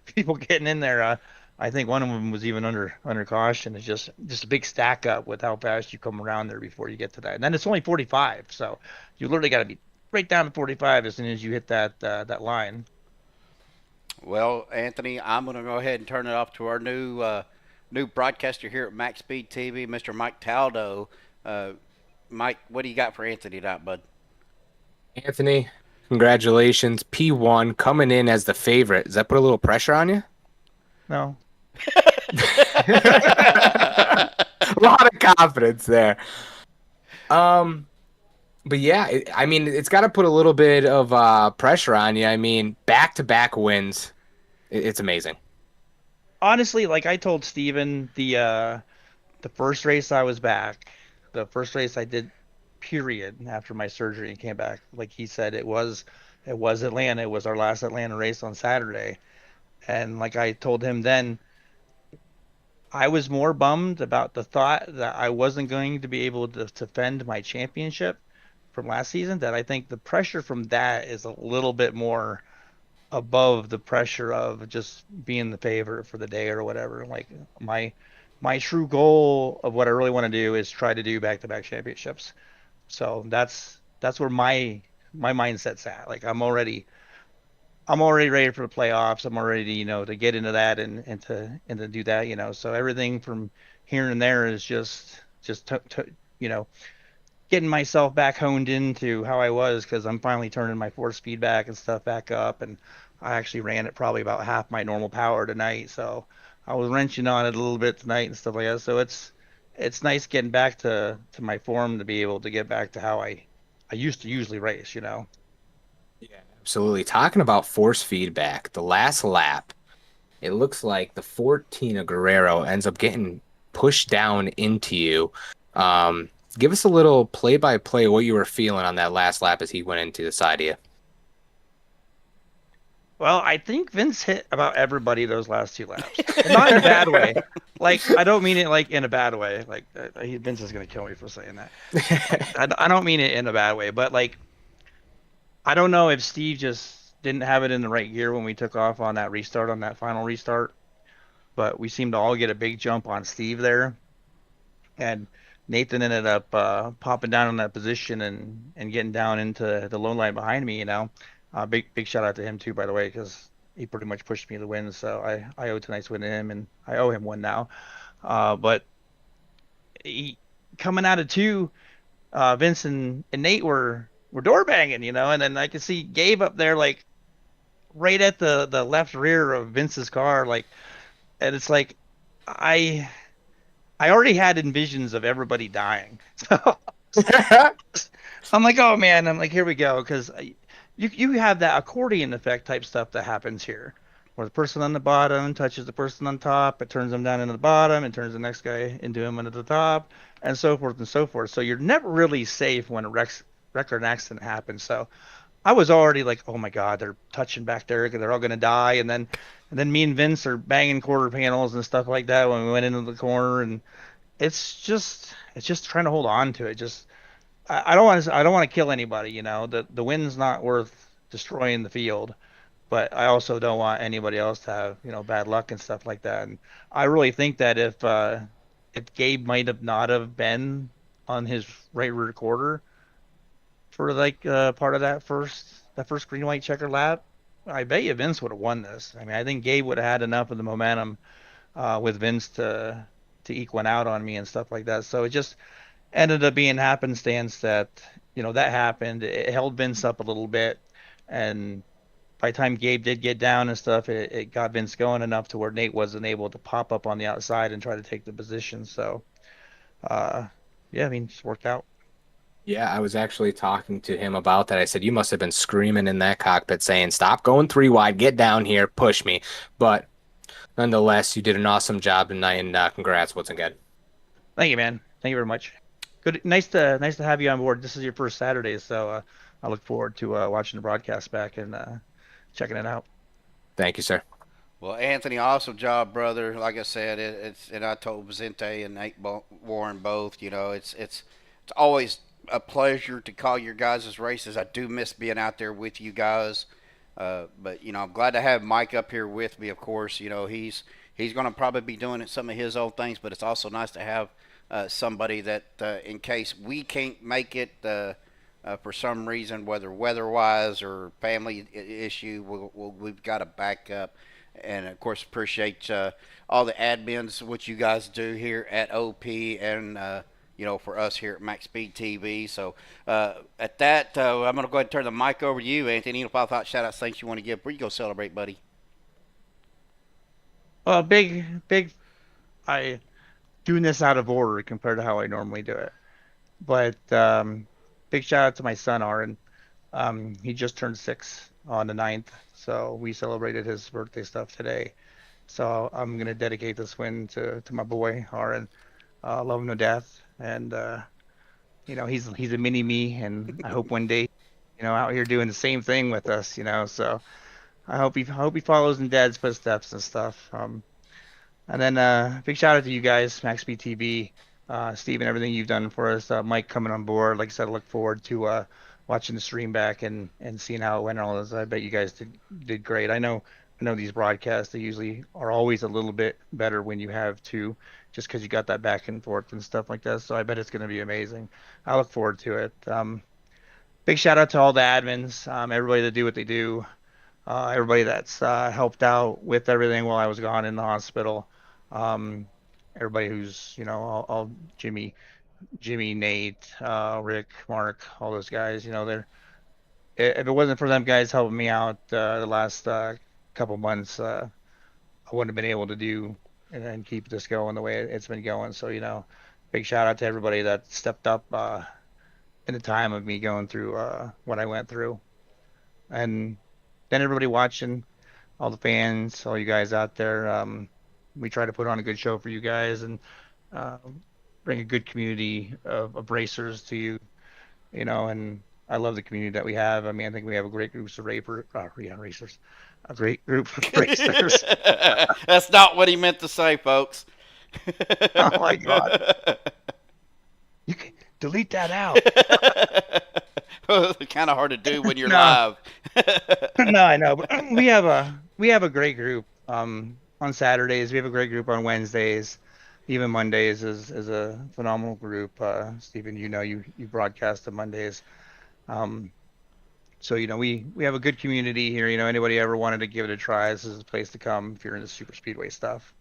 people getting in there. I think one of them was even under caution. It's just a big stack up with how fast you come around there before you get to that. And then it's only 45, so you literally got to be right down to 45 as soon as you hit that line. Well, Anthony, I'm going to go ahead and turn it off to our new broadcaster here at MaxSpeedTV, Mr. Mike Taldo. Mike, what do you got for Anthony tonight, bud? Anthony, congratulations. P1 coming in as the favorite. Does that put a little pressure on you? No. A lot of confidence there. But yeah, I mean, it's got to put a little bit of pressure on you. I mean, back-to-back wins. It's amazing. Honestly, like I told Steven, the first race I was back, the first race I did, period, after my surgery and came back, like he said, it was Atlanta. It was our last Atlanta race on Saturday. And like I told him then, I was more bummed about the thought that I wasn't going to be able to defend my championship from last season, that I think the pressure from that is a little bit more above the pressure of just being the favorite for the day or whatever. Like my true goal of what I really want to do is try to do back-to-back championships. So that's where my mindset's at. Like I'm already ready for the playoffs. I'm already, to get into that and to do that, So everything from here and there is just getting myself back honed into how I was, because I'm finally turning my force speed back and stuff back up, and I actually ran it probably about half my normal power tonight. So I was wrenching on it a little bit tonight and stuff like that. So it's nice getting back to my form to be able to get back to how I used to usually race, Yeah, absolutely. Talking about force feedback, the last lap, it looks like the 14 of Guerrero ends up getting pushed down into you. Give us a little play-by-play what you were feeling on that last lap as he went into the side of you. Well, I think Vince hit about everybody those last 2 laps. And not in a bad way. Like, I don't mean it like in a bad way. Like, Vince is gonna kill me for saying that. I don't mean it in a bad way, but like, I don't know if Steve just didn't have it in the right gear when we took off on that restart, on that final restart, but we seemed to all get a big jump on Steve there, and Nathan ended up popping down in that position and getting down into the low line behind me. Big shout out to him too, by the way, because he pretty much pushed me to the win. So I owe tonight's win to him, and I owe him one now. But coming out of 2, Vince and Nate were door banging, and then I could see Gabe up there, like right at the left rear of Vince's car, like, and it's like I already had envisions of everybody dying. So I'm like, oh man, I'm like, here we go, because you have that accordion effect type stuff that happens here, where the person on the bottom touches the person on top, it turns them down into the bottom, and turns the next guy into him into the top, and so forth and so forth. So you're never really safe when a wreck or an accident happens. So I was already like, oh my God, they're touching back there, they're all gonna die, and then me and Vince are banging quarter panels and stuff like that when we went into the corner, and it's just trying to hold on to it. Just I don't want to kill anybody, The win's not worth destroying the field, but I also don't want anybody else to have, bad luck and stuff like that. And I really think that if Gabe might have not have been on his right rear quarter for like part of that first green white checker lap, I bet you Vince would have won this. I mean, I think Gabe would have had enough of the momentum with Vince to eke one out on me and stuff like that. So it just ended up being happenstance that that happened. It held Vince up a little bit, and by the time Gabe did get down and stuff, it got Vince going enough to where Nate wasn't able to pop up on the outside and try to take the position. So yeah, I mean, it just worked out. Yeah, I was actually talking to him about that. I said, you must have been screaming in that cockpit saying, stop going 3 wide, get down here, push me. But nonetheless, you did an awesome job tonight, and congrats once again. Thank you, man. Thank you very much. Good, nice to have you on board. This is your first Saturday, so I look forward to watching the broadcast back and checking it out. Thank you, sir. Well, Anthony, awesome job, brother. Like I said, and I told Vicente and Nate Warren both. It's always a pleasure to call your guys' races. I do miss being out there with you guys. But I'm glad to have Mike up here with me. Of course, he's going to probably be doing some of his own things, but it's also nice to have somebody that, in case we can't make it for some reason, whether weather-wise or family issue, we've got a backup. And of course, appreciate all the admins what you guys do here at OP and for us here at MaxSpeedTV. So at that, I'm going to go ahead and turn the mic over to you, Anthony. Any final thoughts, shout-outs, things you want to give? Where you go celebrate, buddy? Well, big, I doing this out of order compared to how I normally do it. But big shout-out to my son, Aaron. He just turned 6 on the 9th, so we celebrated his birthday stuff today. So I'm going to dedicate this win to my boy, Aaron. Love him to death. And he's a mini me, and I hope one day out here doing the same thing with us, so I hope he follows in Dad's footsteps and stuff. And then big shout out to you guys, MaxSpeedTV, Steve, and everything you've done for us. Mike coming on board, like I said, I look forward to watching the stream back and seeing how it went and all this. I bet you guys did great. I know these broadcasts, they usually are always a little bit better when you have two, just because you got that back and forth and stuff like that. So I bet it's going to be amazing. I look forward to it. Big shout out to all the admins, everybody that do what they do, everybody that's helped out with everything while I was gone in the hospital. Everybody who's, all Jimmy, Nate, Rick, Mark, all those guys, if it wasn't for them guys helping me out the last couple months, I wouldn't have been able to do and keep this going the way it's been going. So, big shout out to everybody that stepped up in the time of me going through what I went through. And then everybody watching, all the fans, all you guys out there, we try to put on a good show for you guys and bring a good community of racers to you, and I love the community that we have. I mean, I think we have a great group of racers. A great group of racers. That's not what he meant to say, folks. Oh my God. You can delete that out. Kind of hard to do when you're live. No, I know, but we have a great group on Saturdays. We have a great group on Wednesdays. Even Mondays is a phenomenal group. Stephen, you broadcast on Mondays. So, we have a good community here. Anybody ever wanted to give it a try, this is a place to come if you're into super speedway stuff.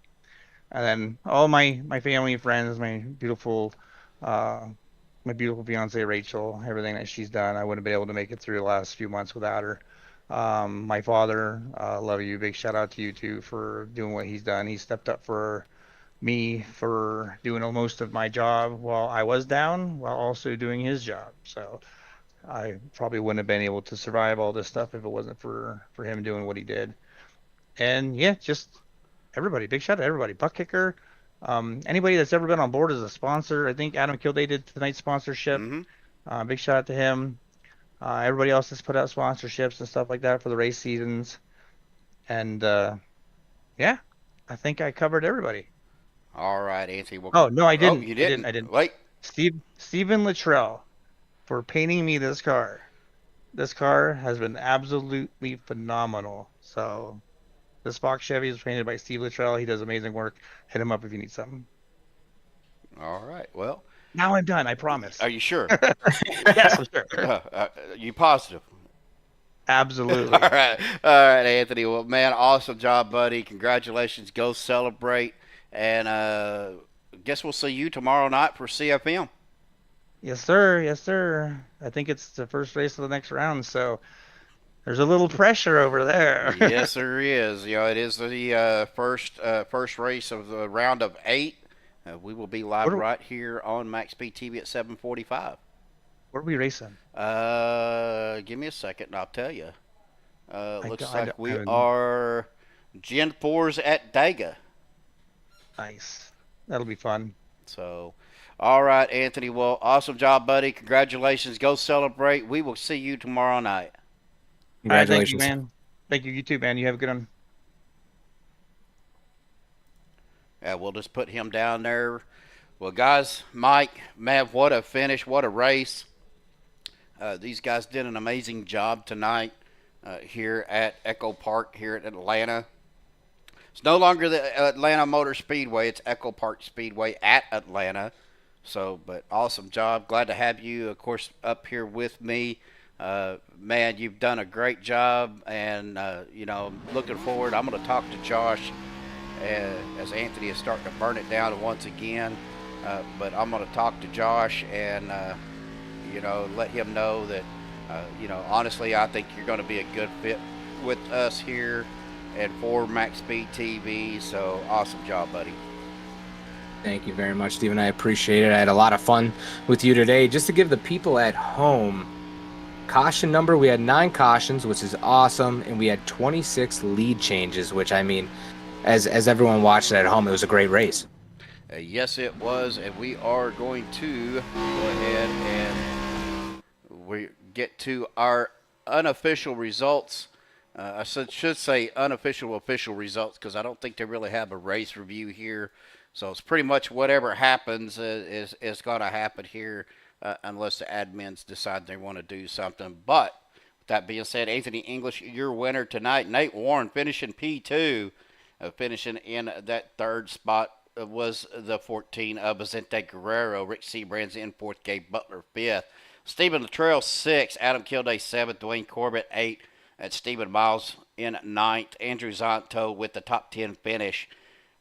And then all my family and friends, my beautiful fiance Rachel, everything that she's done, I wouldn't have been able to make it through the last few months without her. My father, love you. Big shout out to you too for doing what he's done. He stepped up for me for doing most of my job while I was down, while also doing his job. So I probably wouldn't have been able to survive all this stuff if it wasn't for him doing what he did. And yeah, just everybody, big shout out to everybody. Buttkicker, anybody that's ever been on board as a sponsor. I think Adam Kilday did tonight's sponsorship. Big shout out to him. Everybody else that's put out sponsorships and stuff like that for the race seasons. And yeah, I think I covered everybody. All right, Anthony. Oh no, I didn't. Oh, you didn't. I didn't. Wait. Stephen Luttrell for painting me this car. This car has been absolutely phenomenal. So this Fox Chevy is painted by Steve Luttrell. He does amazing work. Hit him up if you need something. All right. Well, now I'm done. I promise. Are you sure? Yes, I'm sure. You positive? Absolutely. All right, Anthony. Well, man, awesome job, buddy. Congratulations. Go celebrate. And guess we'll see you tomorrow night for CFM. Yes, sir. Yes, sir. I think it's the first race of the next round, so there's a little pressure over there. Yes, there is. It is the first race of the round of 8. We will be live right here on MaxSpeedTV at 7:45. Where are we racing? Give me a second and I'll tell you. Looks like we are Gen 4s at Dega. Nice. That'll be fun. So, all right, Anthony. Well, awesome job, buddy. Congratulations. Go celebrate. We will see you tomorrow night. Congratulations. Thank you, man. Thank you. You too, man. You have a good one. Yeah, we'll just put him down there. Well, guys, Mike, man, what a finish. What a race. These guys did an amazing job tonight here at Echo Park here in Atlanta. It's no longer the Atlanta Motor Speedway. It's Echo Park Speedway at Atlanta. So, but awesome job. Glad to have you, of course, up here with me. Man, you've done a great job. And, looking forward, I'm going to talk to Josh as Anthony is starting to burn it down once again. But I'm going to talk to Josh and, let him know that, honestly, I think you're going to be a good fit with us here and for MaxSpeedTV. So awesome job, buddy. Thank you very much, Stephen. I appreciate it. I had a lot of fun with you today. Just to give the people at home caution number, we had 9 cautions, which is awesome, and we had 26 lead changes, which, I mean, as everyone watched it at home, it was a great race. Yes, it was, and we are going to go ahead and we get to our unofficial results. I should say unofficial official results because I don't think they really have a race review here. So it's pretty much whatever happens is going to happen here unless the admins decide they want to do something. But with that being said, Anthony English, your winner tonight. Nate Warren finishing P2, finishing in that third spot was the 14 of Vicente Guerrero. Rick Seabrands in fourth, Gabe Butler fifth. Stephen Luttrell 6th, Adam Kilday 7th, Dwayne Corbett 8th, and Stephen Miles in 9th. Andrew Zonto with the top 10 finish.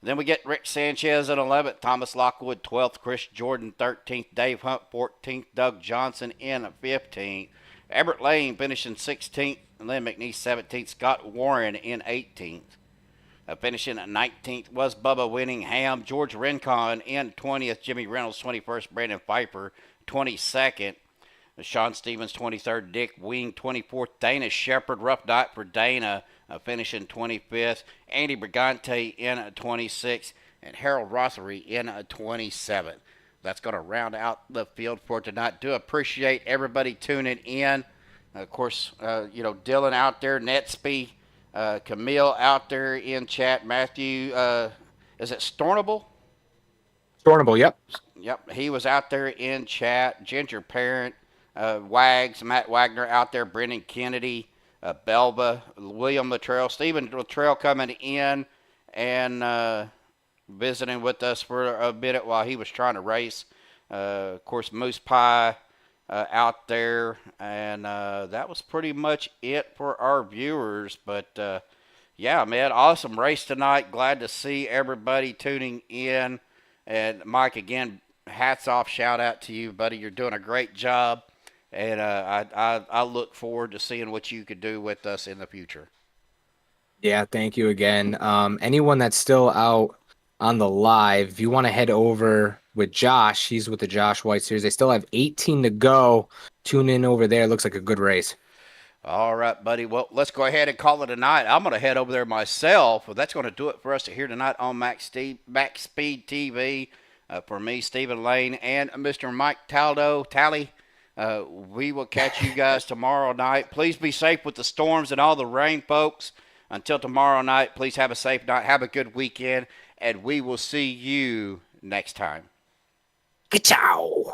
Then we get Rick Sanchez in 11th, Thomas Lockwood 12th, Chris Jordan 13th, Dave Hunt 14th, Doug Johnson in 15th. Everett Lane finishing 16th, Lynn McNeese 17th, Scott Warren in 18th. Finishing at 19th was Bubba Winningham, George Rincon in 20th, Jimmy Reynolds 21st, Brandon Pfeiffer 22nd, Sean Stevens 23rd, Dick Wing 24th, Dana Shepard, rough night for Dana, finishing 25th, Andy Brigante in 26th, and Harold Rothery in 27th. That's going to round out the field for tonight. Do appreciate everybody tuning in. Of course, Dylan out there, Netsby, Camille out there in chat. Matthew, is it Stornable? Stornable, yep. Yep, he was out there in chat. Ginger Parent, Wags, Matt Wagner out there, Brendan Kennedy, Belva, William Luttrell, Stephen Luttrell coming in and visiting with us for a minute while he was trying to race. Of course, Moose Pie out there, and that was pretty much it for our viewers. But yeah, man, awesome race tonight. Glad to see everybody tuning in. And Mike, again, hats off, shout out to you, buddy. You're doing a great job, and I look forward to seeing what you could do with us in the future. Yeah, thank you again. Anyone that's still out on the live, if you want to head over with Josh, he's with the Josh White Series. They still have 18 to go. Tune in over there. Looks like a good race. All right, buddy. Well, let's go ahead and call it a night. I'm going to head over there myself. Well, that's going to do it for us here tonight on MaxSpeed TV. For me, Stephen Lane, and Mr. Mike Taldo. Tally, we will catch you guys tomorrow night. Please be safe with the storms and all the rain, folks. Until tomorrow night, please have a safe night. Have a good weekend, and we will see you next time. Ka-chow!